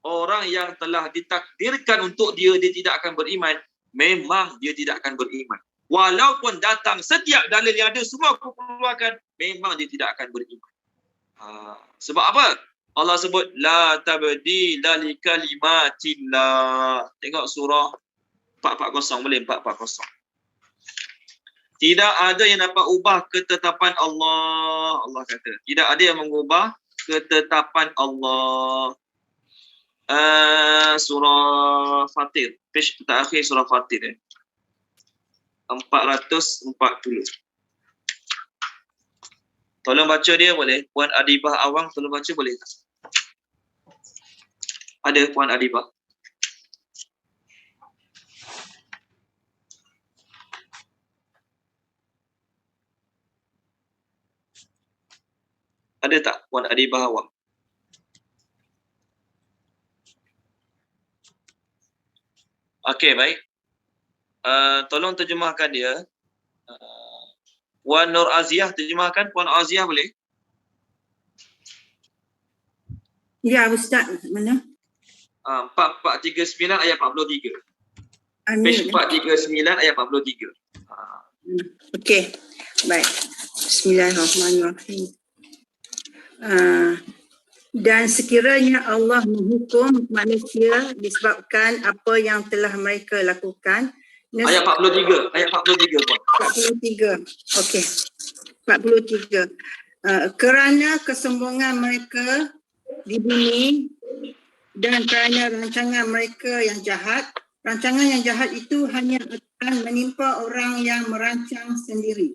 orang yang telah ditakdirkan untuk dia tidak akan beriman, memang dia tidak akan beriman. Walaupun datang setiap dalil yang ada semua aku keluarkan, memang dia tidak akan beriman. Sebab apa? Allah sebut la tabdila li kalimatillah. Tengok surah 440 boleh 440. Tidak ada yang dapat ubah ketetapan Allah. Allah kata, tidak ada yang mengubah ketetapan Allah. Surah Fatir, page terakhir surah Fatir 440. Tolong baca dia boleh? Puan Adibah Awang tolong baca boleh tak? Ada Puan Adibah? Ada tak Puan Adibah Awang? Okey, baik. Tolong terjemahkan dia. Puan Nur Aziah, terjemahkan Puan Aziah boleh? Ya Ustaz, mana? 4439 ayat 43. Page 439 ayat 43. Okey, baik. Bismillahirrahmanirrahim. Dan sekiranya Allah menghukum manusia disebabkan apa yang telah mereka lakukan. Ayat 43, ayat 43 Puan. 43. Okey. 43. Kerana kesombongan mereka di bumi dan kerana rancangan mereka yang jahat, rancangan yang jahat itu hanya akan menimpa orang yang merancang sendiri.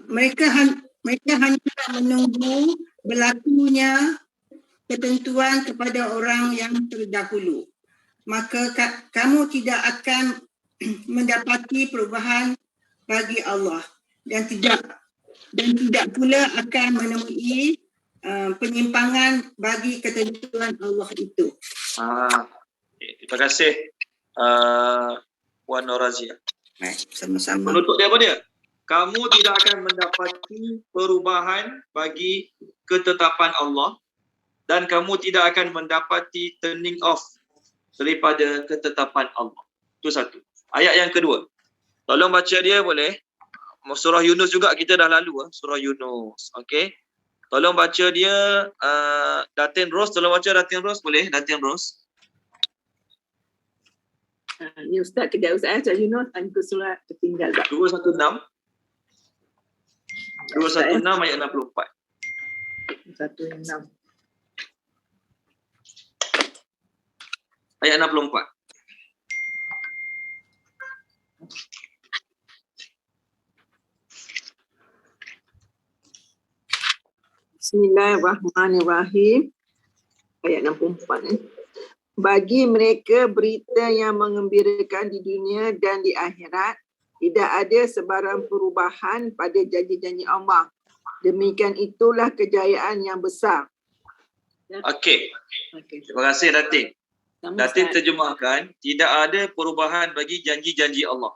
Mereka hanya menunggu berlakunya ketentuan kepada orang yang terdahulu. Maka kamu tidak akan mendapati perubahan bagi Allah dan tidak pula akan menemui penyimpangan bagi ketentuan Allah itu. Terima kasih Puan Nur Aziah. Baik, sama-sama. Penutup dia apa dia? Kamu tidak akan mendapati perubahan bagi ketetapan Allah dan kamu tidak akan mendapati turning off daripada ketetapan Allah. Itu satu. Ayat yang kedua. Tolong baca dia boleh? Surah Yunus juga kita dah lalu. Surah Yunus. Okey. Tolong baca dia Datin Ros. Tolong baca Datin Ros boleh? Datin Ros. Ni Ustaz, kejap Ustaz. Surah Yunus, muka surat tertinggal. 216. 216 ayat 64. 216. Ayat 64. Bismillahirrahmanirrahim. Ayat 64. Bagi mereka berita yang mengembirakan di dunia dan di akhirat, tidak ada sebarang perubahan pada janji-janji Allah. Demikian itulah kejayaan yang besar. Okey. Terima kasih Datin. Datin terjemahkan, tidak ada perubahan bagi janji-janji Allah.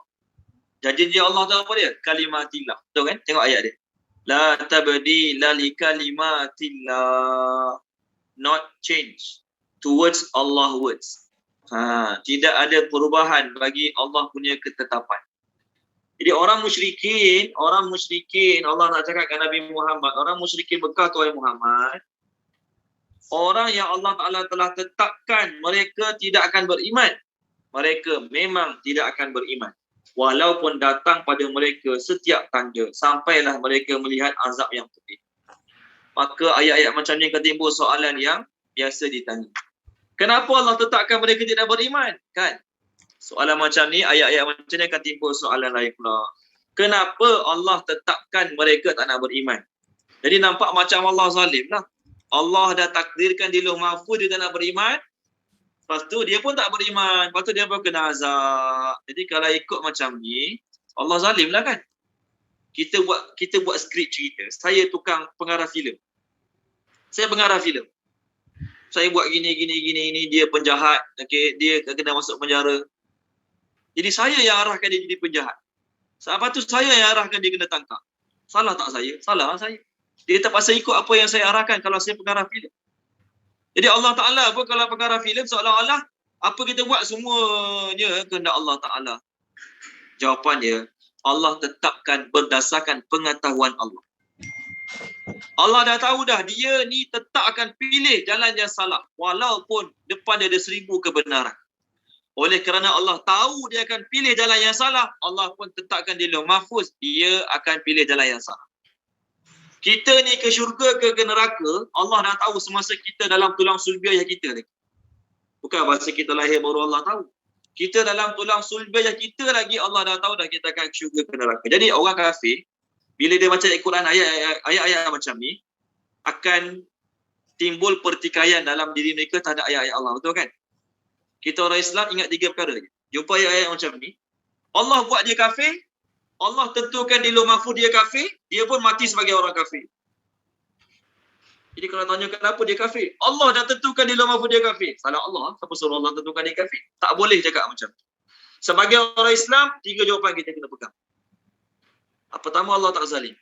Janji-janji Allah tu apa dia? Kalimatillah. Betul kan? Tengok ayat dia. La tabdila li kalimatillah. Not change towards Allah words. Tidak ada perubahan bagi Allah punya ketetapan. Jadi orang musyrikin, Allah nak cakap dengan Nabi Muhammad, orang musyrikin Mekah tu Muhammad, orang yang Allah Ta'ala telah tetapkan mereka tidak akan beriman. Mereka memang tidak akan beriman. Walaupun datang pada mereka setiap tanda, sampailah mereka melihat azab yang pedih. Maka ayat-ayat macam ni akan timbul soalan yang biasa ditanya. Kenapa Allah tetapkan mereka tidak beriman? Kan? Soalan macam ni, ayat-ayat macam ni akan timbul soalan lain pula. Kenapa Allah tetapkan mereka tak nak beriman? Jadi nampak macam Allah zalim lah. Allah dah takdirkan di Lauh Mahfuz dia tak nak beriman. Lepas tu dia pun tak beriman. Lepas tu dia pun kena azab. Jadi kalau ikut macam ni, Allah zalim lah kan? Kita buat skrip cerita. Saya tukang pengarah filem. Saya pengarah filem. Saya buat gini, dia penjahat. Okay, dia kena masuk penjara. Jadi saya yang arahkan dia jadi penjahat. Lepas tu saya yang arahkan dia kena tangkap. Salah tak saya? Salah saya. Dia terpaksa ikut apa yang saya arahkan kalau saya pengarah filem. Jadi Allah Ta'ala pun kalau pengarah filem seolah-olah apa kita buat semuanya kehendak Allah Ta'ala. Jawapan dia, Allah tetapkan berdasarkan pengetahuan Allah. Allah dah tahu dah dia ni tetap akan pilih jalan yang salah walaupun depan dia ada 1000 kebenaran. Oleh kerana Allah tahu dia akan pilih jalan yang salah, Allah pun tetapkan di Lauh Mahfuz dia akan pilih jalan yang salah. Kita ni ke syurga ke neraka, Allah dah tahu semasa kita dalam tulang sulbi ayah kita lagi. Bukan masa kita lahir baru Allah tahu. Kita dalam tulang sulbi ayah kita lagi Allah dah tahu dah kita akan ke syurga ke neraka. Jadi orang kafir bila dia baca Al-Quran ayat-ayat macam ni akan timbul pertikaian dalam diri mereka terhadap ayat-ayat Allah, betul kan? Kita orang Islam ingat 3 perkara je. Jumpa ayat-ayat macam ni, Allah buat dia kafir, Allah tentukan di Lauh Mahfuz dia kafir, dia pun mati sebagai orang kafir. Jadi kalau tanya kenapa dia kafir, Allah dah tentukan di Lauh Mahfuz dia kafir. Salah Allah, siapa suruh Allah tentukan dia kafir? Tak boleh cakap macam tu. Sebagai orang Islam, 3 jawapan kita kena pegang. Pertama, Allah tak zalim.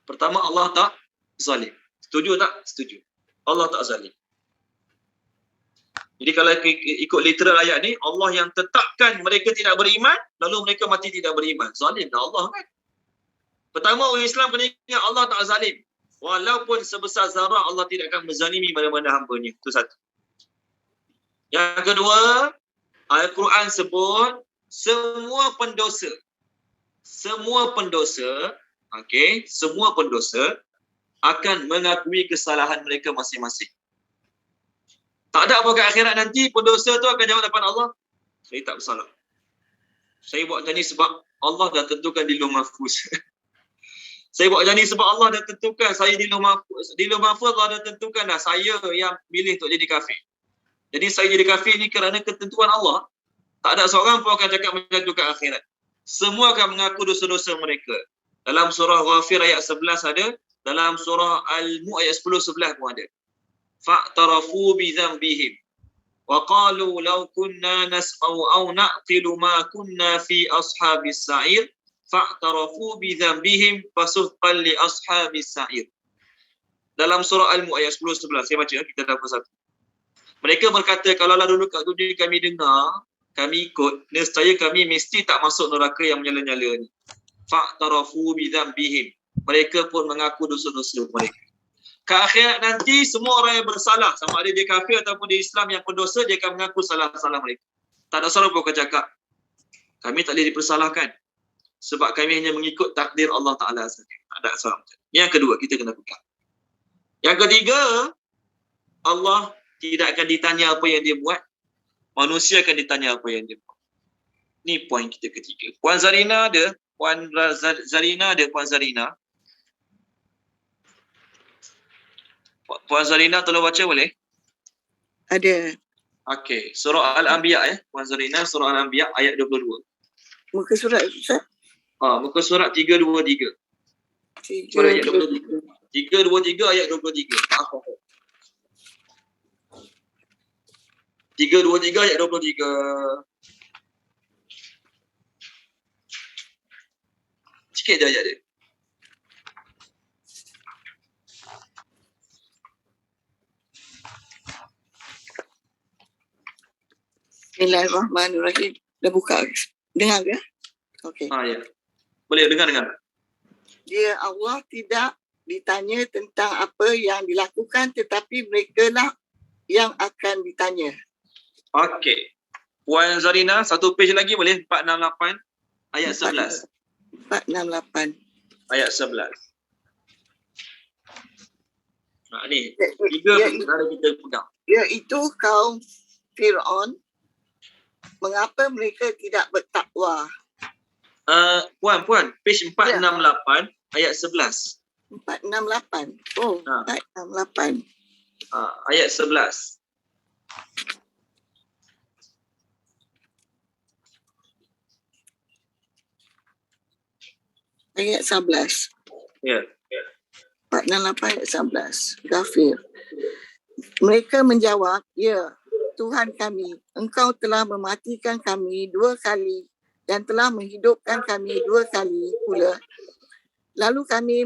Pertama, Allah tak zalim. Setuju tak? Setuju. Allah tak zalim. Jadi kalau ikut literal ayat ni, Allah yang tetapkan mereka tidak beriman, lalu mereka mati tidak beriman. Zalim dah Allah kan? Pertama, orang Islam kena ingat Allah tak zalim. Walaupun sebesar zarah, Allah tidak akan menzalimi mana-mana hamba-Nya. Itu satu. Yang kedua, Al-Quran sebut semua pendosa, semua pendosa akan mengakui kesalahan mereka masing-masing. Tak ada apa ke akhirat nanti, pendosa tu akan jawab depan Allah, saya tak bersalah. Saya buat macam ni sebab Allah dah tentukan di Lauh Mahfuz. Saya buat macam ni sebab Allah dah tentukan saya di Lauh Mahfuz. Di Lauh Mahfuz Allah dah tentukan dah saya yang pilih untuk jadi kafir. Jadi saya jadi kafir ni kerana ketentuan Allah. Tak ada seorang pun akan cakap macam tu ke akhirat. Semua akan mengaku dosa-dosa mereka. Dalam surah Ghafir ayat 11 ada, dalam surah Al-Mu ayat 10-11 pun ada. Fa'tarafu bi dhanbihim wa qalu law kunna nasma'u aw na'qilu ma kunna fi ashabis sa'ir fa'tarafu bi dhanbihim fasuhqan li ashabis sa'ir. Dalam surah Al-Mu ayat 10-11 saya baca, kita dapat satu. Mereka berkata, kalaulah dulu kat dunia kami dengar, kami ikut, nescaya kami mesti tak masuk neraka yang menyala-nyala ni. Fa'tarafu bi dhanbihim. Mereka pun mengaku dosa-dosa mereka. Ke akhirat nanti, semua orang yang bersalah, sama ada dia kafir ataupun dia Islam yang pendosa, dia akan mengaku salah-salah mereka. Tak ada seorang pun akan cakap, kami tak boleh dipersalahkan sebab kami hanya mengikut takdir Allah Ta'ala saja. Tak ada seorang macam. Yang kedua, kita kena pegang. Yang ketiga, Allah tidak akan ditanya apa yang dia buat, manusia akan ditanya apa yang dia buat. Ni poin kita ketiga. Puan Zarina ada? Puan Zarina ada? Puan Zarina? Puan Zarina tolong baca boleh? Ada. Okey, surah Al-Anbiya Puan Zarina, surah Al-Anbiya ayat 22. Muka surat Ustaz? Muka surat 323. Surah ayat 23. 323 ayat 23. 323 ayat 23. Sikit je ayat dia. Bismillahirrahmanirrahim. Dah buka. Dengar ke? Okey. Ya. Boleh dengar. Dia Allah tidak ditanya tentang apa yang dilakukan, tetapi mereka lah yang akan ditanya. Okey. Puan Zarina, satu page lagi boleh? 468 ayat 11. 468. Ayat 11. Ni, tiga perkara kita pegang. Iaitu kaum Fir'aun. Mengapa mereka tidak bertakwa? Puan, page 468 ayat 11. 468. Oh, 468. Ayat 11. Ayat 11. Ya. 468 ayat 11. Ghafir. Mereka menjawab, ya, Tuhan kami, Engkau telah mematikan kami 2 kali dan telah menghidupkan kami 2 kali pula. Lalu kami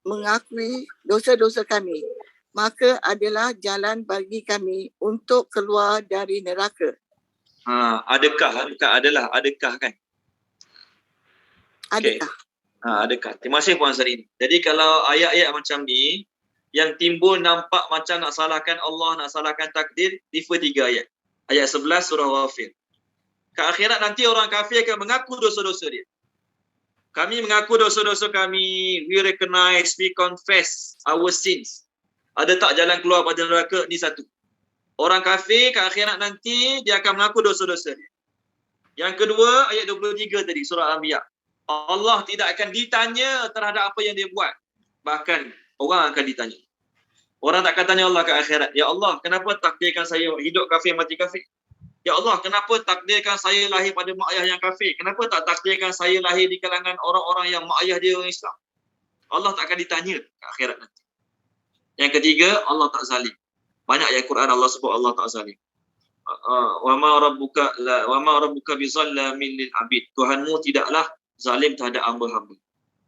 mengakui dosa-dosa kami. Maka adalah jalan bagi kami untuk keluar dari neraka. Adakah? Bukan adalah. Adakah kan? Adakah? Okay. Adakah? Terima kasih Puan Zarin. Jadi kalau ayat-ayat macam ni, yang timbul nampak macam nak salahkan Allah, nak salahkan takdir, refer 3 ayat. Ayat 11 surah Ghafir. Ke akhirat nanti orang kafir akan mengaku dosa-dosa dia. Kami mengaku dosa-dosa kami, we recognize, we confess our sins. Ada tak jalan keluar pada neraka? Ni satu. Orang kafir ke akhirat nanti, dia akan mengaku dosa-dosa dia. Yang kedua, ayat 23 tadi, surah Al-Anbiya. Allah tidak akan ditanya terhadap apa yang dia buat. Bahkan, orang akan ditanya. Orang tak akan tanya Allah ke akhirat. Ya Allah, kenapa takdirkan saya hidup kafir, mati kafir? Ya Allah, kenapa takdirkan saya lahir pada mak ayah yang kafir? Kenapa tak takdirkan saya lahir di kalangan orang-orang yang mak ayah dia orang Islam? Allah tak akan ditanya ke akhirat nanti. Yang ketiga, Allah tak zalim. Banyak ayat Quran Allah sebut Allah tak zalim. Wa ma rabbuka bizallamin lil abid. Tuhanmu tidaklah zalim terhadap hamba-hamba.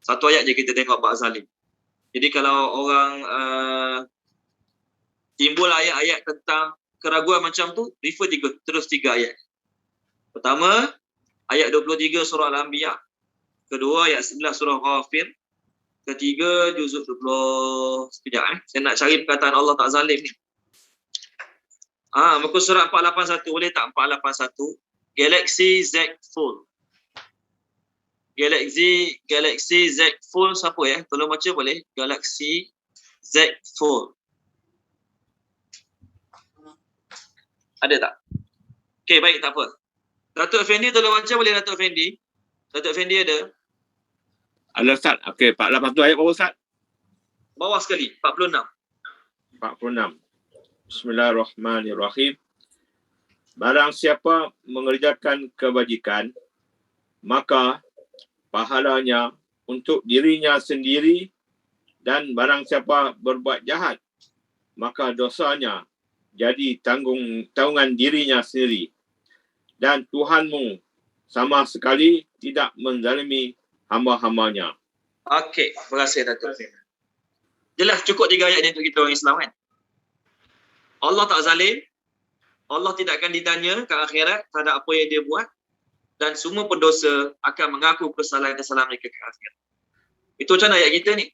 Satu ayat je kita tengok bab zalim. Jadi kalau orang timbul ayat-ayat tentang keraguan macam tu, refer terus tiga ayat. Pertama, ayat 23 surah Al-Anbiya. Kedua, ayat 11 surah Ghafir. Ketiga, juzuk 20. Sekejap saya nak cari perkataan Allah tak zalim ni. Muka surat 481, boleh tak 481? Galaxy Z Fold. Galaxy Z Fold siapa ya? Tolong baca boleh? Galaxy Z Fold. Ada tak? Okey, baik, tak apa. Datuk Effendi tolong baca boleh Datuk Effendi? Datuk Effendi ada? Ada Ustaz. Okey, 481 ayat berapa Ustaz? Bawah sekali, 46. 46. Bismillahirrahmanirrahim. Barang siapa mengerjakan kebajikan, maka pahalanya untuk dirinya sendiri, dan barang siapa berbuat jahat, maka dosanya jadi tanggungan dirinya sendiri. Dan Tuhanmu sama sekali tidak menzalimi hamba-hambanya. Okey, terima kasih Datuk. Jelas cukup 3 ayat ni untuk kita orang Islam kan? Allah tak zalim, Allah tidak akan ditanya ke akhirat terhadap apa yang dia buat, dan semua pendosa akan mengaku kesalahan-kesalahan mereka ke akhirat. Itu macam ayat kita ni.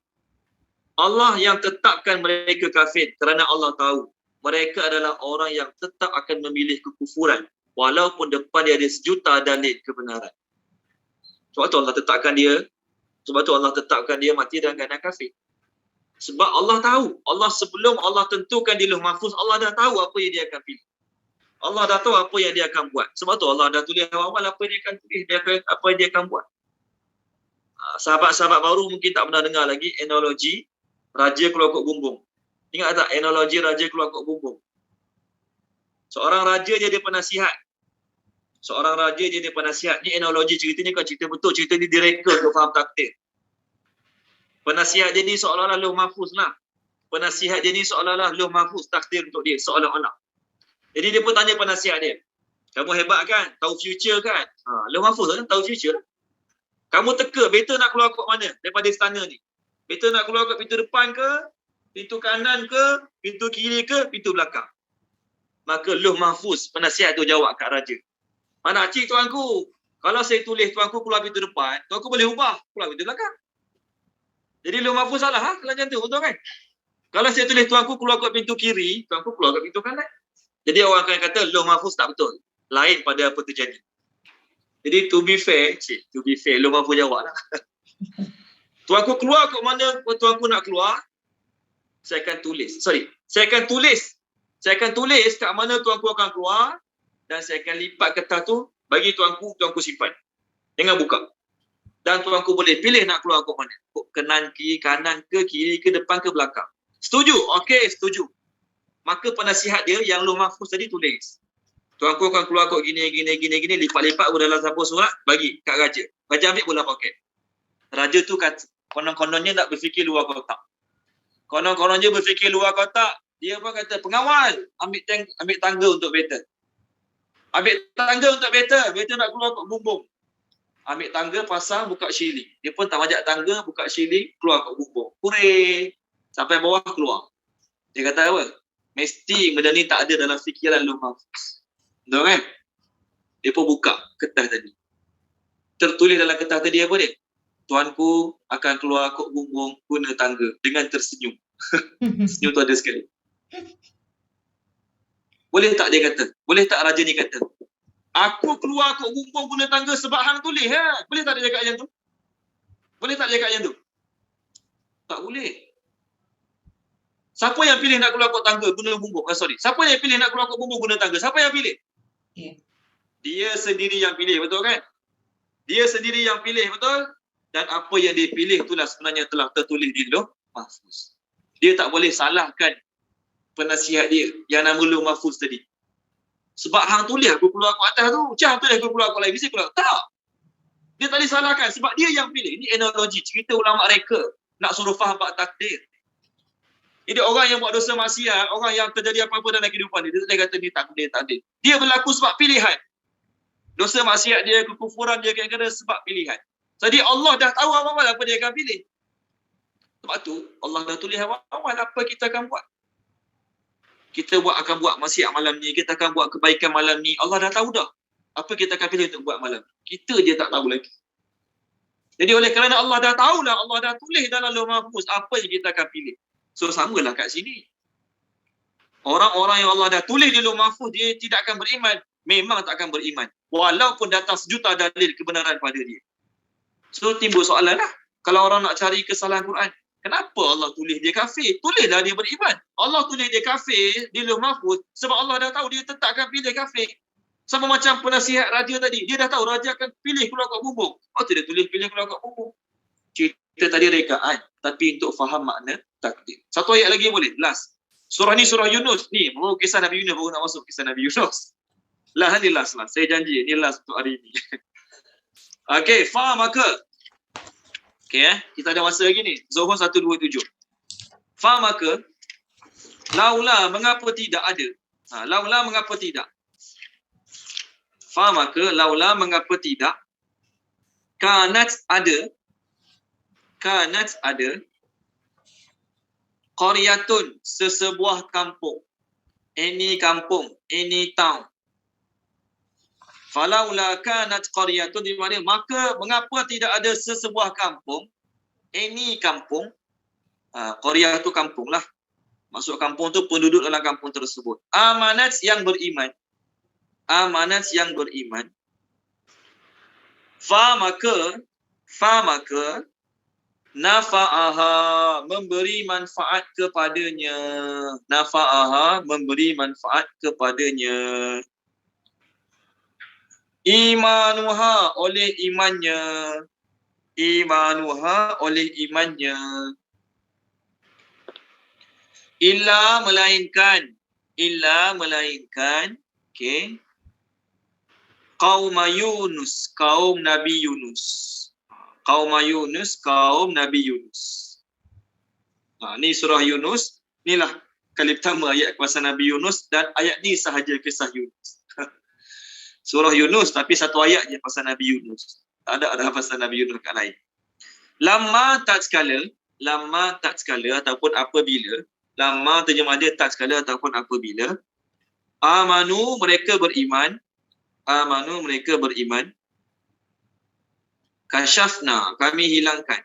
Allah yang tetapkan mereka kafir kerana Allah tahu mereka adalah orang yang tetap akan memilih kekufuran walaupun depan dia ada sejuta dalil kebenaran. Sebab tu Allah tetapkan dia mati dalam keadaan kafir. Sebab Allah tahu, Allah sebelum Allah tentukan di Lauh Mahfuz, Allah dah tahu apa yang dia akan pilih. Allah dah tahu apa yang dia akan buat. Sebab tu Allah dah tulis awal apa yang dia akan tulis, apa yang dia akan buat. Sahabat-sahabat baru mungkin tak pernah dengar lagi analogi raja keluar kot bumbung. Ingat tak analogi raja keluar kot bumbung? Seorang raja dia penasihat. Ni analogi ceritanya kan cerita betul. Cerita ni direka untuk faham takdir. Penasihat dia ni seolah-olah Lauh Mahfuz lah. Penasihat dia ni seolah-olah Lauh Mahfuz takdir untuk dia. Seolah-olah. Jadi dia pun tanya penasihat dia. Kamu hebat kan? Tahu future kan? Lauh Mahfuz kan tahu future. Kamu teka, better nak keluar kot mana daripada istana ni? Better nak keluar kot pintu depan ke? Pintu kanan ke? Pintu kiri ke? Pintu belakang? Maka Lauh Mahfuz, penasihat tu jawab kat raja. Mana cik tuanku? Kalau saya tulis tuanku keluar pintu depan, tuanku boleh ubah keluar pintu belakang. Jadi Lauh Mahfuz salah kalau macam tu, betul kan? Kalau saya tulis tuanku keluar kat pintu kiri, tuanku keluar kat pintu kanan. Jadi orang akan kata Lauh Mahfuz tak betul. Lain pada apa terjadi. Jadi to be fair, Lauh Mahfuz jawab lah. Tuanku keluar kat mana tuanku nak keluar, saya akan tulis. Saya akan tulis kat mana tuanku akan keluar, dan saya akan lipat kertas tu bagi tuanku simpan. Jangan buka. Dan tuanku boleh pilih nak keluar kot mana. Kanan ke, kiri ke, depan ke, belakang. Setuju? Okey, setuju. Maka penasihat dia yang Lauh Mahfuz tadi tulis. Tuanku akan keluar kot gini, lipat-lipat dalam sampul surat, bagi kat raja. Raja ambil bola poket. Raja tu kata, konon-kononnya nak berfikir luar kotak. Konon-kononnya berfikir luar kotak. Dia pun kata, pengawal, ambil tangga untuk better. Better nak keluar kot bumbung. Ambil tangga, pasang, buka shilling. Dia pun tak majak tangga, buka shilling, keluar kat bumbung. Hooray! Sampai bawah keluar. Dia kata apa? Mesti benda ni tak ada dalam fikiran Lauh Mahfuz. Betul kan? Dia pun buka kertas tadi. Tertulis dalam kertas tadi apa dia? Tuanku akan keluar kat bumbung guna tangga dengan tersenyum. Senyum tu ada sekali. Boleh tak dia kata? Boleh tak raja ni kata? Aku keluar kat bumbung guna tangga sebab hang tulis. Boleh tak dia cakap macam tu? Tak boleh. Siapa yang pilih nak keluar kat tangga guna bumbung? Siapa yang pilih nak keluar kat bumbung guna tangga? Siapa yang pilih? Dia sendiri yang pilih, betul kan? Dia sendiri yang pilih, betul? Dan apa yang dia pilih itulah sebenarnya telah tertulis di Lauh Mahfuz. Dia tak boleh salahkan penasihat dia yang nama Lauh Mahfuz tadi. Sebab hang tulis aku keluar kat atas tu. Macam tulis aku keluar kat lain. Mesti keluar. Tak. Dia tak disalahkan. Sebab dia yang pilih. Ini analogi. Cerita ulama reka. Nak suruh faham bab takdir. Jadi orang yang buat dosa maksiat, orang yang terjadi apa-apa dalam kehidupan dia, dia tak kata dia takdir. Dia berlaku sebab pilihan. Dosa maksiat dia, kekufuran dia kadang-kadang sebab pilihan. Jadi Allah dah tahu awal apa dia akan pilih. Sebab tu Allah dah tulis awal apa kita akan buat. Kita akan buat maksiat malam ni, kita akan buat kebaikan malam ni. Allah dah tahu dah apa kita akan pilih untuk buat malam. Kita je tak tahu lagi. Jadi oleh kerana Allah dah tahu dah, Allah dah tulis dalam Lauh Mahfuz apa yang kita akan pilih. So samalah kat sini. Orang-orang yang Allah dah tulis di Lauh Mahfuz, dia tidak akan beriman. Memang tak akan beriman. Walaupun datang sejuta dalil kebenaran pada dia. So timbul soalan lah. Kalau orang nak cari kesalahan Quran, kenapa Allah tulis dia kafir? Tulislah dia beriman. Allah tulis dia kafir di Lauh Mahfuz sebab Allah dah tahu dia tetap akan pilih kafir. Sama macam penasihat raja tadi. Dia dah tahu raja akan pilih keluar kat bumbung. Waktu dia tulis pilih keluar kat bumbung. Cerita tadi rekaan. Tapi untuk faham makna takdir. Satu ayat lagi boleh? Last. Surah ni surah Yunus. Ni baru kisah Nabi Yunus. Baru nak masuk kisah Nabi Yunus. Last ni last lah. Saya janji. Ni last untuk hari ni. Okey. Faham maka. Okey kita ada masa lagi ni. Zuhur 127. Faham maka. Laula mengapa tidak ada. Laula mengapa tidak. Faham maka laula mengapa tidak. Kanat ada qaryatun sesebuah kampung, any kampung, any town. Falaula kanat qaryatun, di mana maka mengapa tidak ada sesebuah kampung, any kampung. Qaryah tu kampung lah. Maksud kampung tu penduduk dalam kampung tersebut. Amanat yang beriman. Amanat yang beriman. Fa maka nafa'aha memberi manfaat kepadanya. Nafa'aha memberi manfaat kepadanya. Imanuha oleh imannya. Imanuha oleh imannya. Illa melainkan. Okay. Kaum Yunus, kaum Nabi Yunus. Kaum Yunus, kaum Nabi Yunus. Ni surah Yunus. Inilah kali pertama ayat pasal Nabi Yunus dan ayat ni sahaja kisah Yunus. Surah Yunus tapi satu ayat je pasal Nabi Yunus. Tak ada pasal Nabi Yunus kat lain. Lama tak sekala ataupun apabila. Lama terjemah dia tak sekala ataupun apabila. Amanu mereka beriman. Kasyafna kami hilangkan.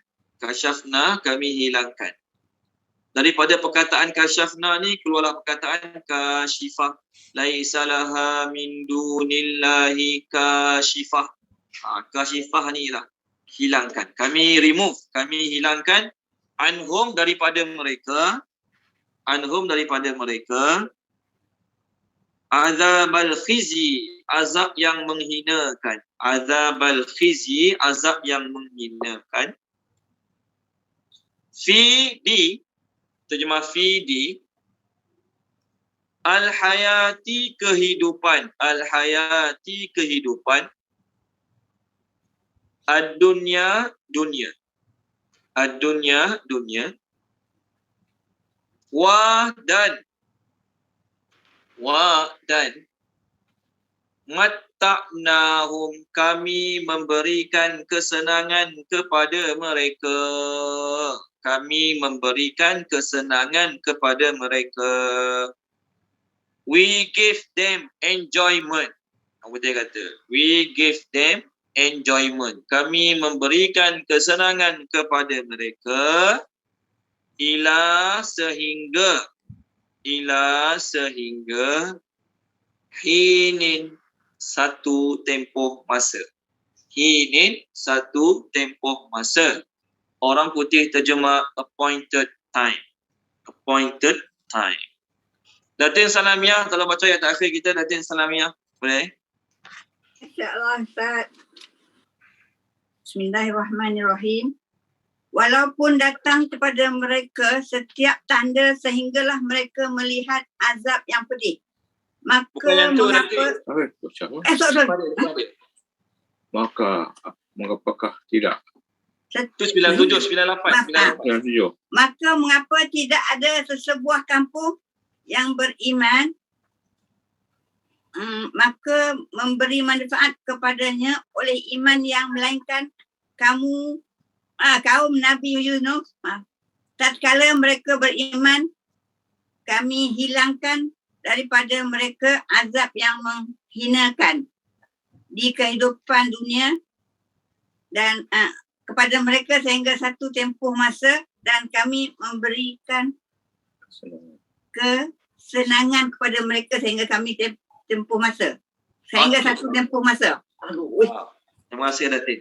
Daripada perkataan kasyafna ni keluarlah perkataan kasyifah. Laisa laha min dunillahi kasyifah. Kasyifah ni lah hilangkan. Kami hilangkan anhum daripada mereka. Azabal khizi, azab yang menghinakan. Azabal khizi, azab yang menghinakan. Fi terjemah fi di. Al-hayati kehidupan. Al-hayati kehidupan. Ad-dunya, dunia. Ad-dunya, dunia. Wa dan matta'nahum kami memberikan kesenangan kepada mereka. We give them enjoyment. Apa dia kata? We give them enjoyment. Kami memberikan kesenangan kepada mereka ila sehingga hinin satu tempoh masa. Orang putih terjemah appointed time. Datin salamiah, kalau baca ayat akhir kita, datin salamiah. Boleh? InsyaAllah Ustaz. Bismillahirrahmanirrahim. Walaupun datang kepada mereka setiap tanda sehinggalah mereka melihat azab yang pedih. Maka mengapa... Mengapakah tidak? Itu 97, 98, 97. Maka mengapa tidak ada sesebuah kampung yang beriman maka memberi manfaat kepadanya oleh iman yang melainkan kaum Nabi Yunus. Tatkala mereka beriman, kami hilangkan daripada mereka azab yang menghinakan di kehidupan dunia dan kepada mereka sehingga satu tempoh masa, dan kami memberikan kesenangan kepada mereka sehingga kami tempoh masa. Sehingga satu tempoh masa. Terima kasih Datin.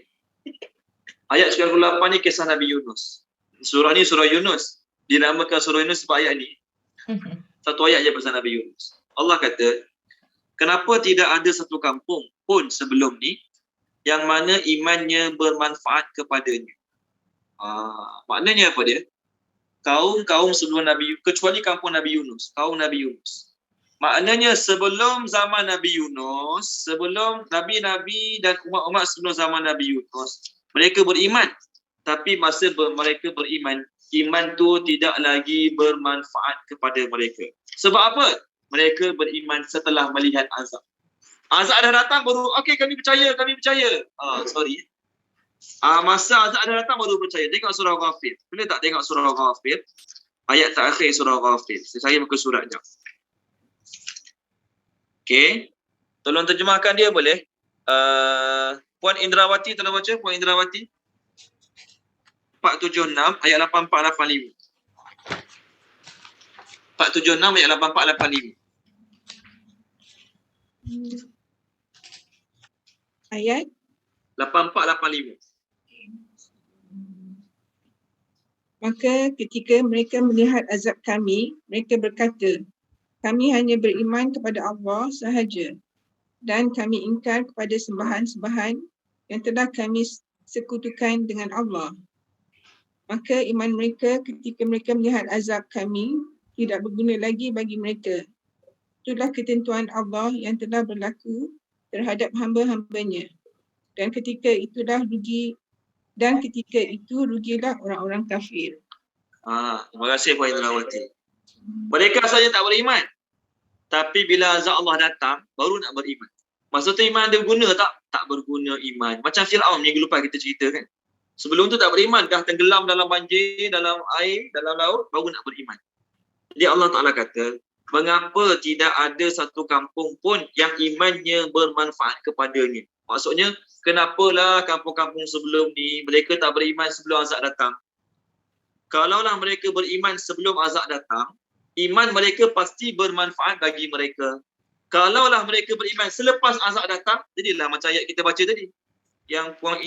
Ayat 98 ni kisah Nabi Yunus. Surah ni surah Yunus. Dinamakan surah Yunus sebab ayat ni. Satu ayat je pasal Nabi Yunus. Allah kata, kenapa tidak ada satu kampung pun sebelum ni yang mana imannya bermanfaat kepadanya. Maknanya apa dia? Kaum sebelum Nabi, kecuali kampung Nabi Yunus, kaum Nabi Yunus. Maknanya sebelum zaman Nabi Yunus, sebelum Nabi-Nabi dan umat-umat sebelum zaman Nabi Yunus, mereka beriman. Tapi masa mereka beriman, iman tu tidak lagi bermanfaat kepada mereka. Sebab apa? Mereka beriman setelah melihat azab. Azab dah datang baru, okey kami percaya. Masa azab dah datang baru percaya. Tengok surah Ghafir. Boleh tak tengok surah Ghafir? Ayat terakhir surah Ghafir. Saya buka surat jap. Okey. Tolong terjemahkan dia boleh? Puan Indrawati tolong baca. Puan Indrawati. 476 ayat 8485. 476 ayat 8485. Ayat 8485. Maka ketika mereka melihat azab kami, mereka berkata, kami hanya beriman kepada Allah sahaja dan kami ingkar kepada sembahan-sembahan yang telah kami sekutukan dengan Allah. Maka iman mereka ketika mereka melihat azab kami tidak berguna lagi bagi mereka. Itulah ketentuan Allah yang telah berlaku terhadap hamba-hambanya. Dan ketika itu rugilah orang-orang kafir. Terima kasih Puan Indrawati. Mereka saja tak beriman. Tapi bila azab Allah datang, baru nak beriman. Maksudnya iman dia berguna tak? Tak berguna iman. Macam Fir'aun minggu lepas kita cerita kan. Sebelum tu tak beriman, dah tenggelam dalam banjir, dalam air, dalam laut, baru nak beriman. Jadi Allah Ta'ala kata, mengapa tidak ada satu kampung pun yang imannya bermanfaat kepadanya? Maksudnya, kenapalah kampung-kampung sebelum ni, mereka tak beriman sebelum azab datang? Kalaulah mereka beriman sebelum azab datang, iman mereka pasti bermanfaat bagi mereka. Kalaulah mereka beriman selepas azab datang, jadilah macam ayat kita baca tadi. Yang Puan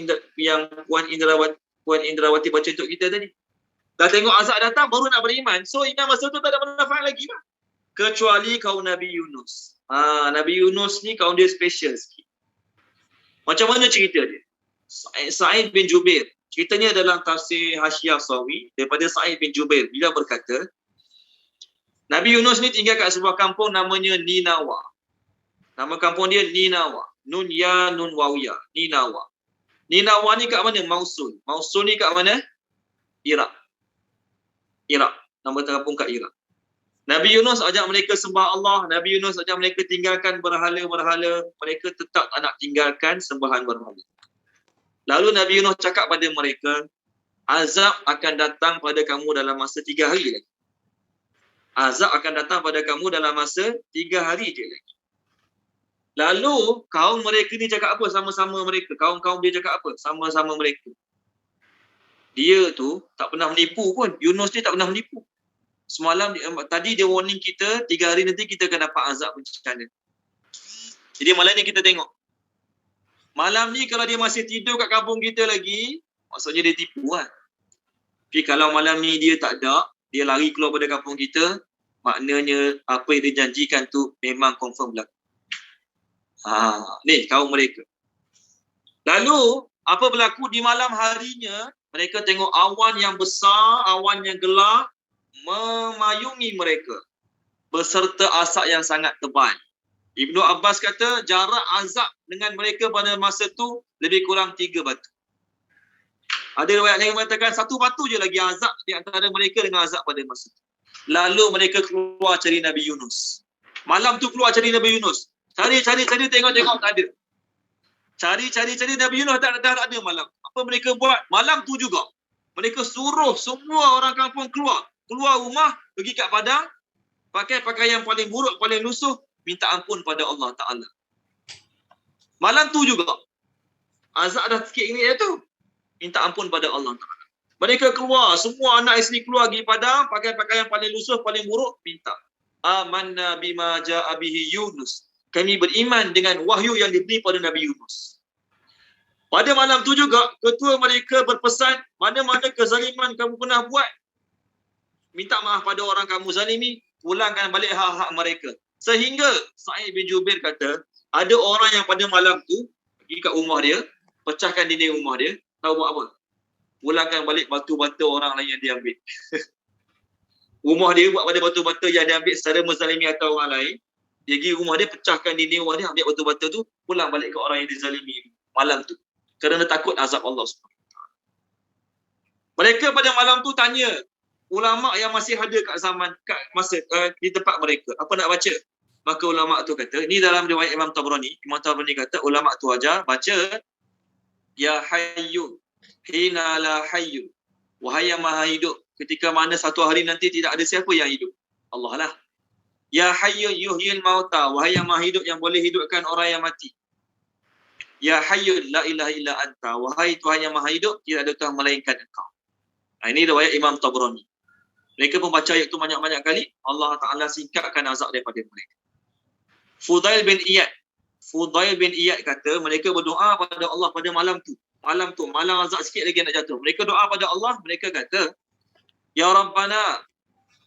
Indrawati baca untuk kita tadi. Dah tengok azab datang, baru nak beriman. So, iman masa tu tak ada manfaat lagi lah. Kecuali kaum Nabi Yunus. Nabi Yunus ni kaum dia special sikit. Macam mana cerita dia? Sa'id bin Jubair. Ceritanya dalam tafsir Hasyiah Sawi daripada Sa'id bin Jubair. Bila berkata, Nabi Yunus ni tinggal kat sebuah kampung namanya Ninawa. Nama kampung dia Ninawa. Nun ya nun wawiyah. Ninawa. Ninawa ni kat mana? Mausul. Mausul ni kat mana? Iraq. Nama kampung kat Iraq. Nabi Yunus ajak mereka sembah Allah. Nabi Yunus ajak mereka tinggalkan berhala-berhala. Mereka tetap tak nak tinggalkan sembahan berhala. Lalu Nabi Yunus cakap pada mereka, azab akan datang pada kamu dalam masa 3 hari lagi. Azab akan datang pada kamu dalam masa 3 hari je lagi. Lalu kaum mereka ni cakap apa sama-sama mereka? Kaum-kaum dia cakap apa? Sama-sama mereka. Dia tu tak pernah menipu pun. Yunus ni tak pernah menipu. Semalam, tadi dia warning kita, 3 hari nanti kita akan dapat azab bencana. Jadi malam ni kita tengok. Malam ni kalau dia masih tidur kat kampung kita lagi, maksudnya dia tipu kan. Tapi kalau malam ni dia tak ada, dia lari keluar pada kampung kita, maknanya apa yang dia janjikan tu memang confirm berlaku. Ni kaum mereka. Lalu apa berlaku di malam harinya? Mereka tengok awan yang besar, awan yang gelap memayungi mereka beserta asap yang sangat tebal. Ibnu Abbas kata jarak azab dengan mereka pada masa tu lebih kurang 3 batu. Ada riwayat lain mengatakan satu batu je lagi azab di antara mereka dengan azab pada masa itu. Lalu mereka keluar cari Nabi Yunus. Malam tu keluar cari Nabi Yunus. Cari tengok tak ada. Cari Nabi Yunus dah ada malam. Apa mereka buat? Malam tu juga mereka suruh semua orang kampung keluar rumah, pergi kat padang, pakai pakaian paling buruk, paling lusuh, minta ampun pada Allah Ta'ala. Malam tu juga azab dah sikit ni tu, minta ampun pada Allah Ta'ala. Mereka keluar, semua anak isteri keluar pergi padang, pakai pakaian paling lusuh, paling buruk, minta amanna bima ja'a bihi Yunus. Kami beriman dengan wahyu yang diberi pada Nabi Yunus. Pada malam tu juga, ketua mereka berpesan, mana-mana kezaliman kamu pernah buat, minta maaf pada orang kamu zalimi, pulangkan balik hak-hak mereka. Sehingga Sa'id bin Jubair kata, ada orang yang pada malam tu, pergi kat rumah dia, pecahkan dinding rumah dia, tahu buat apa? Pulangkan balik batu-batu orang lain yang dia ambil. Rumah dia buat pada batu-batu yang dia ambil secara menzalimi atau orang lain. Dia pergi rumah dia, pecahkan dinding rumah dia, ambil batu-batu tu, pulang balik ke orang yang dizalimi malam tu. Kerana takut azab Allah SWT. Mereka pada malam tu tanya ulama yang masih ada kat zaman di tempat mereka, apa nak baca? Maka ulama tu kata, ni dalam riwayat Imam Tabrani kata ulama tu ajar baca ya hayyu hina la hayyu, wahai yang maha hidup ketika mana satu hari nanti tidak ada siapa yang hidup, Allah lah. Ya hayyu yuhyil mauta, wahai yang maha hidup yang boleh hidupkan orang yang mati. Ya hayyu la ilaha illa anta, wahai Tuhan yang maha hidup, tidak ada Tuhan melainkan engkau. Ini riwayat Imam Tabrani. Mereka pun baca ayat itu banyak-banyak kali, Allah Ta'ala singkatkan azab daripada mereka. Fudail bin Iyad kata, mereka berdoa pada Allah pada malam azab sikit lagi nak jatuh. Mereka doa pada Allah, mereka kata, Ya Rabbana,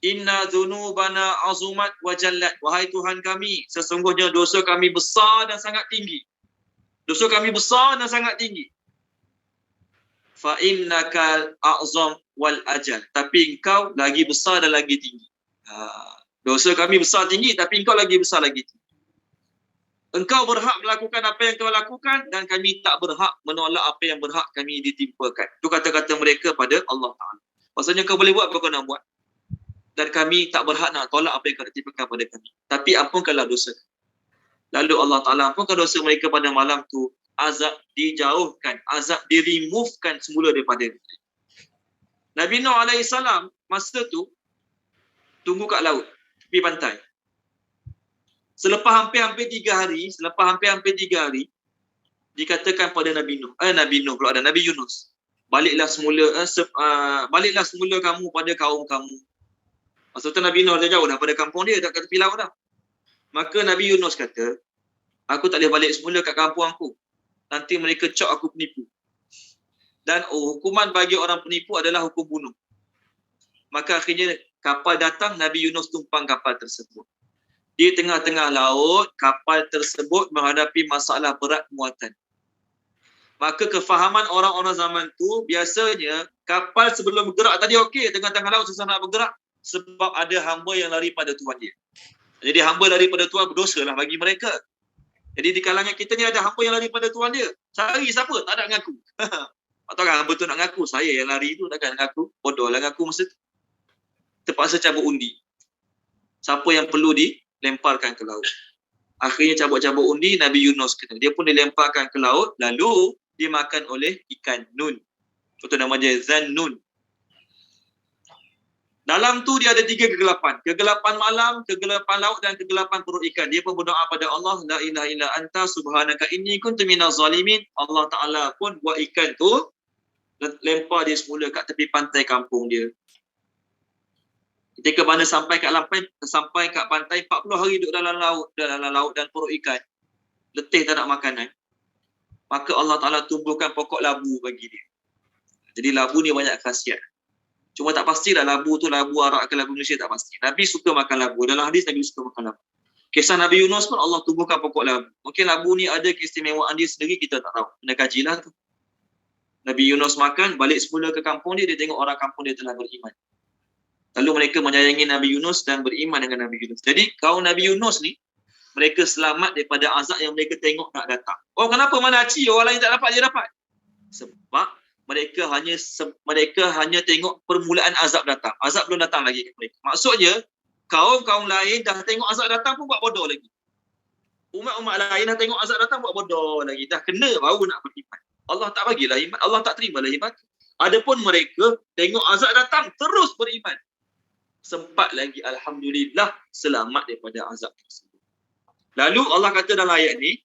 inna dhunubana azumat wa jallat. Wahai Tuhan kami, sesungguhnya dosa kami besar dan sangat tinggi. Dosa kami besar dan sangat tinggi. Fa innaka a'zam wal ajal. Tapi engkau lagi besar dan lagi tinggi. Dosa kami besar tinggi, tapi engkau lagi besar lagi tinggi. Engkau berhak melakukan apa yang kau lakukan dan kami tak berhak menolak apa yang berhak kami ditimpakan. Itu kata-kata mereka pada Allah Ta'ala. Maksudnya kau boleh buat apa kau nak buat. Dan kami tak berhak nak tolak apa yang kau timpakan pada kami. Tapi ampunkanlah dosa. Lalu Allah Ta'ala ampunkan dosa mereka pada malam tu. Azab dijauhkan, azab diremovekan semula daripada mereka. Nabi Nuh AS masa tu tunggu kat laut, tepi pantai. Selepas hampir-hampir 3 hari, dikatakan pada Nabi Yunus, baliklah semula kamu pada kaum kamu. Maksudnya Nabi Nuh dah jauh dah pada kampung dia, dah kat tepi laut dah. Maka Nabi Yunus kata, aku tak boleh balik semula kat kampung aku. Nanti mereka cok aku penipu. Dan hukuman bagi orang penipu adalah hukum bunuh. Maka akhirnya kapal datang, Nabi Yunus tumpang kapal tersebut. Di tengah-tengah laut, kapal tersebut menghadapi masalah berat muatan. Maka kefahaman orang-orang zaman tu, biasanya kapal sebelum bergerak tadi okey, tengah-tengah laut susah nak bergerak sebab ada hamba yang lari pada Tuhan dia. Jadi hamba lari pada Tuhan berdosa lah bagi mereka. Jadi di kalangan kita ni ada hamba yang lari pada Tuhan dia. Cari siapa? Tak ada ngaku. Atau kan hamba tu nak ngaku, saya yang lari tu takkan ngaku. Bodoh lah ngaku masa tu. Terpaksa cabut undi. Siapa yang perlu dilemparkan ke laut. Akhirnya cabut-cabut undi, Nabi Yunus kena. Dia pun dilemparkan ke laut, lalu dimakan oleh ikan nun. Itu nama dia Zannun. Dalam tu dia ada 3 kegelapan. Kegelapan malam, kegelapan laut dan kegelapan perut ikan. Dia pun berdoa pada Allah, La ilaha illa anta subhanaka inni kuntu minaz zalimin. Allah Ta'ala pun buat ikan tu, lempar dia semula kat tepi pantai kampung dia. Ketika mana sampai kat pantai, 40 hari duduk dalam laut dan perut ikan. Letih tak nak makanan. Maka Allah Ta'ala tumbuhkan pokok labu bagi dia. Jadi labu ni banyak khasiat. Cuma tak pastilah labu tu labu Arab ke labu Malaysia, tak pasti. Nabi suka makan labu. Dalam hadis Nabi suka makan labu. Kisah Nabi Yunus pun Allah tumbuhkan pokok labu. Mungkin labu ni ada keistimewaan dia sendiri, kita tak tahu. Kena kajilah tu. Nabi Yunus makan, balik semula ke kampung dia tengok orang kampung dia telah beriman. Lalu mereka menyayangi Nabi Yunus dan beriman dengan Nabi Yunus. Jadi kaum Nabi Yunus ni, mereka selamat daripada azab yang mereka tengok nak datang. Oh, kenapa mana Aceh orang lain tak dapat, dia dapat? Sebab mereka hanya tengok permulaan azab datang. Azab belum datang lagi ke mereka. Maksudnya, kaum-kaum lain dah tengok azab datang pun buat bodoh lagi. Umat-umat lain dah tengok azab datang buat bodoh lagi. Dah kena baru nak beriman. Allah tak bagilah iman. Allah tak terimalah iman. Adapun mereka tengok azab datang terus beriman. Sempat lagi alhamdulillah selamat daripada azab tersebut. Lalu Allah kata dalam ayat ni,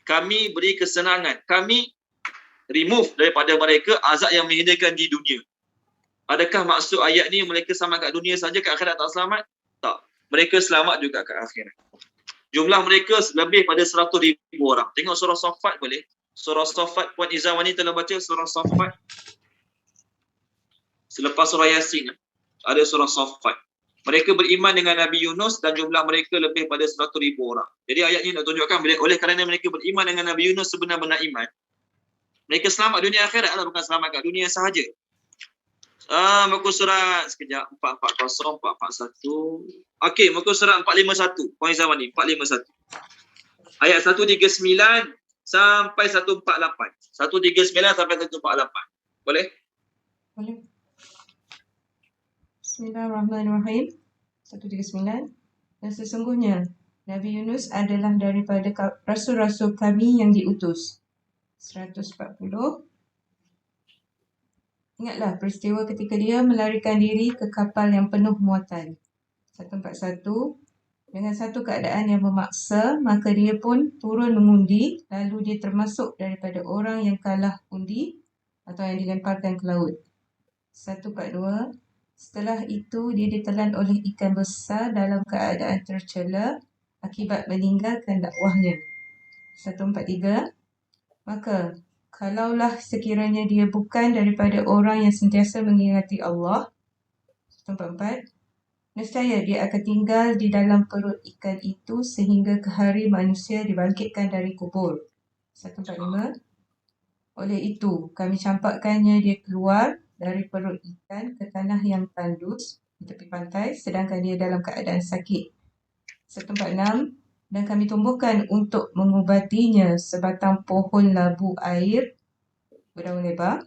kami beri kesenangan. Kami remove daripada mereka azab yang menghinakan di dunia. Adakah maksud ayat ni mereka selamat kat dunia saja, kat akhirat tak selamat? Tak. Mereka selamat juga kat akhirat. Jumlah mereka lebih pada 100,000 orang. Tengok surah Saffat boleh. Surah Saffat, Puan Izawani telah baca surah Saffat. Selepas surah Yasin, ada surah Saffat. Mereka beriman dengan Nabi Yunus dan jumlah mereka lebih pada 100,000 orang. Jadi ayat ini nak tunjukkan oleh kerana mereka beriman dengan Nabi Yunus sebenar-benar iman, mereka selamat dunia akhirat lah, bukan selamat kat dunia sahaja. Muka surat sekejap 440 441. Okey, muka surat 451. Puan Izawani 451. Ayat 139 sampai 148. 139 sampai 148. Boleh? Boleh. Bismillahirrahmanirrahim. 139. Dan sesungguhnya Nabi Yunus adalah daripada rasul-rasul kami yang diutus. 140. Ingatlah peristiwa ketika dia melarikan diri ke kapal yang penuh muatan. 141. Dengan satu keadaan yang memaksa, maka dia pun turun mengundi, lalu dia termasuk daripada orang yang kalah undi atau yang dilemparkan ke laut. 142. Setelah itu, dia ditelan oleh ikan besar dalam keadaan tercela akibat meninggalkan dakwahnya. 143. Maka, kalaulah sekiranya dia bukan daripada orang yang sentiasa mengingati Allah. 144. Nescaya dia akan tinggal di dalam perut ikan itu sehingga ke hari manusia dibangkitkan dari kubur. 145. Oleh itu, kami campakkannya dia keluar dari perut ikan ke tanah yang tandus di tepi pantai sedangkan dia dalam keadaan sakit. 146. Dan kami tumbuhkan untuk mengubatinya sebatang pohon labu air berdaun lebar.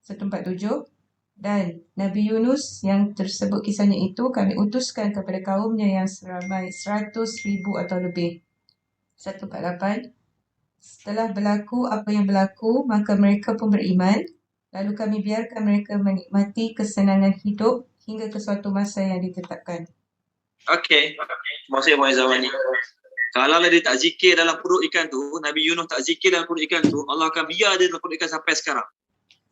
147. Dan Nabi Yunus yang tersebut kisahnya itu kami utuskan kepada kaumnya yang seramai 100,000 atau lebih. 148. Setelah berlaku apa yang berlaku, maka mereka pun beriman. Lalu kami biarkan mereka menikmati kesenangan hidup hingga ke suatu masa yang ditetapkan. Okey. Terima kasih Puan Izawani. Kalau dia tak zikir dalam perut ikan tu, Nabi Yunus tak zikir dalam perut ikan tu, Allah akan biar dia dalam perut ikan sampai sekarang.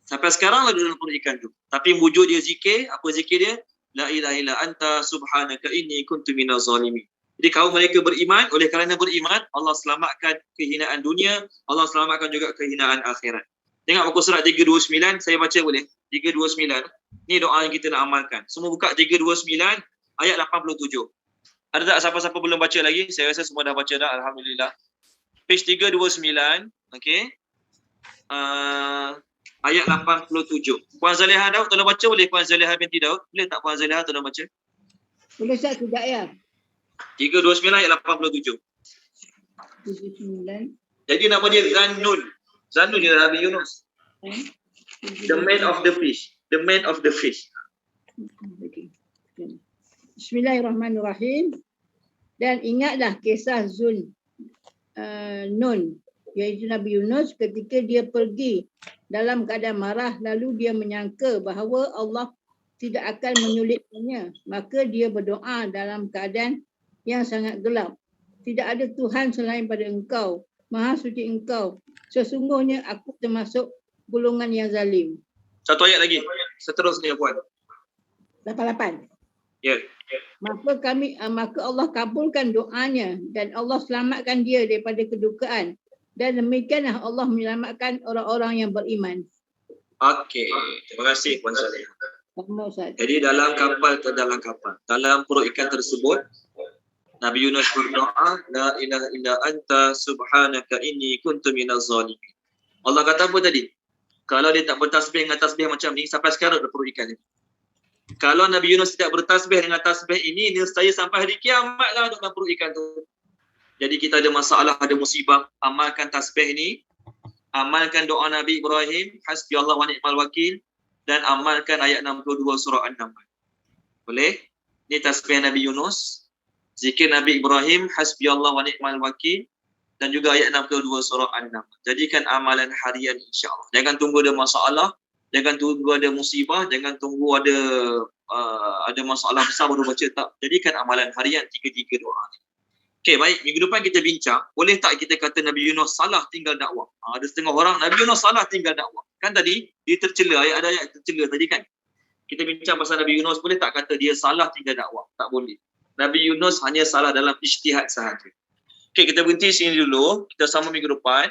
Sampai sekarang lah dia dalam perut ikan tu. Tapi wujud dia zikir, apa zikir dia? La ilaha illa anta subhanaka inni kuntu minaz zalimin. Jadi kaum mereka beriman, oleh kerana beriman, Allah selamatkan kehinaan dunia, Allah selamatkan juga kehinaan akhirat. Tengok muka surat 329, saya baca boleh? 329. Ni doa yang kita nak amalkan. Semua buka 329 ayat 87. Ada tak siapa-siapa belum baca lagi? Saya rasa semua dah baca dah, alhamdulillah. Page 329, okey. Ayat 87. Puan Zaliha Daud tolong baca boleh? Puan Zaliha binti Daud. Boleh tak Puan Zaliha tolong baca? Boleh Ustaz, sekejap ya. 329 ayat 87. 39. Jadi nama dia Zannun. Zannun dia Nabi Yunus. The man of the fish. The man of the fish. Bismillahirrahmanirrahim. Dan ingatlah kisah Nun, iaitu Nabi Yunus ketika dia pergi dalam keadaan marah, lalu dia menyangka bahawa Allah tidak akan menyulitkannya. Maka dia berdoa dalam keadaan yang sangat gelap. Tidak ada Tuhan selain pada Engkau. Maha suci Engkau. Sesungguhnya aku termasuk golongan yang zalim. Satu ayat lagi. Seterusnya Puan. 88. Ya. Maka Allah kabulkan doanya dan Allah selamatkan dia daripada kedukaan. Dan demikianlah Allah menyelamatkan orang-orang yang beriman. Okey. Terima kasih Puan Saleh. Jadi dalam kapal, dalam perut ikan tersebut, Nabi Yunus berdoa, La ilaha illa anta subhanaka inni kuntu minaz zalimin. Allah kata apa tadi? Kalau dia tak bertasbih dengan tasbih macam ni, sampai sekarang ada perut ikan ni. Kalau Nabi Yunus tidak bertasbih dengan tasbih ini, nescaya sampai hari kiamatlah dalam perut ikan tu. Jadi kita ada masalah, ada musibah, amalkan tasbih ni. amalkan doa Nabi Ibrahim, hasbiyallahu wa ni'mal wakil, dan amalkan ayat 62 surah An-Naml. Boleh? Ini tasbih Nabi Yunus, zikir Nabi Ibrahim, hasbiyallahu wa ni'mal wakil, dan juga ayat 62 surah An-Naml. Jadikan amalan harian insya-Allah. Jangan tunggu ada masalah, jangan tunggu ada musibah, jangan tunggu ada masalah besar baru baca, tak. Jadikan amalan harian 3 doa. Okey, baik. Minggu depan kita bincang, boleh tak kita kata Nabi Yunus salah tinggal dakwah? Ada setengah orang Nabi Yunus salah tinggal dakwah. Kan tadi dia tercela, ada ayat tercela tadi kan. Kita bincang pasal Nabi Yunus, boleh tak kata dia salah tinggal dakwah? Tak boleh. Nabi Yunus hanya salah dalam ijtihad sahaja. Okey, kita berhenti sini dulu. Kita sambung minggu depan.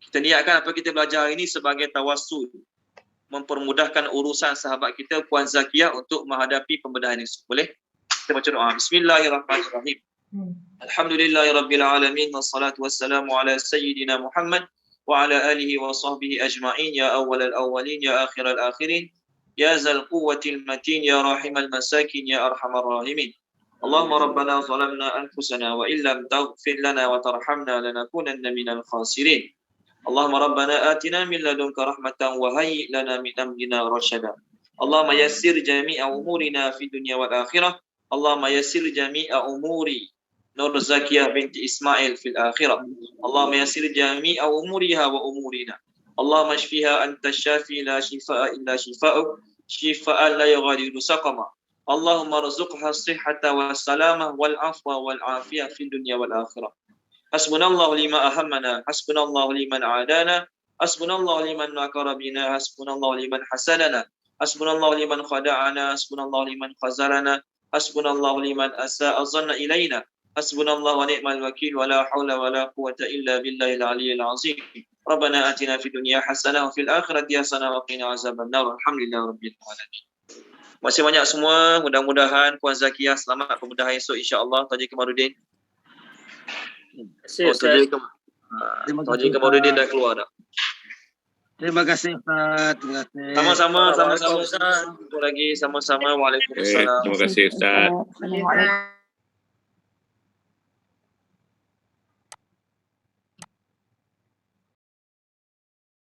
Kita niatkan apa kita belajar hari ini sebagai tawassul, mempermudahkan urusan sahabat kita Puan Zakiyah untuk menghadapi pembedahan ini. Boleh? Kita baca doa. Bismillahirrahmanirrahim. Alhamdulillahirabbil alamin, wassalatu wassalamu ala sayyidina Muhammad wa ala alihi wa sahbihi ajma'in, ya awwalal awwalin, ya akhiral akhirin, ya zal quwwatil matin, ya rahimal masakin, ya arhamar rahimin. Allahumma rabbana zalamna anfusana wa illam taghfir lana wa tarhamna lanakunanna minal khasirin. Allahumma rabbana atina min ladunka rahmatan wa hayyi lana min amrina rashada. Allahumma yassir jami'a umurina fid dunya wal akhirah. Allahumma yassir jami'a umuri Nur Zakiyah binti Ismail fil akhirah. Allahumma yassir jami'a umuriha wa umurina. Allahumma shfiha anta syafi la shifaa illa shifa'uk, shifaan la yughadiru saqama. Allahumma rzuqha as-sihhata was salamah wal afwa wal afiyah fid dunya wal akhirah. Hasbunallahu lima ahammana, hasbunallahu liman adana, hasbunallahu liman nakara bina, hasbunallahu liman hasadana, hasbunallahu liman khada'ana, hasbunallahu liman khazalana, hasbunallahu liman asa'a zanna ilaina. Hasbunallahu wa ni'mal wakil, wa la hawla wa la quwwata illa billahil aliyyil azim. Rabbana atina fid dunya hasanah wa fil akhirati hasanah wa qina azabannar. Alhamdulillahirabbil alamin. Terima kasih banyak semua. Mudah-mudahan Puan Zakiyah selamat pembedahan esok insya-Allah. Taji Kamarudin. Taji Kamarudin dah keluar dah. Terima kasih Ustaz. Terima kasih. Sama-sama Ustaz. Jumpa lagi sama-sama. Waalaikumsalam. Terima kasih Ustaz. Assalamualaikum.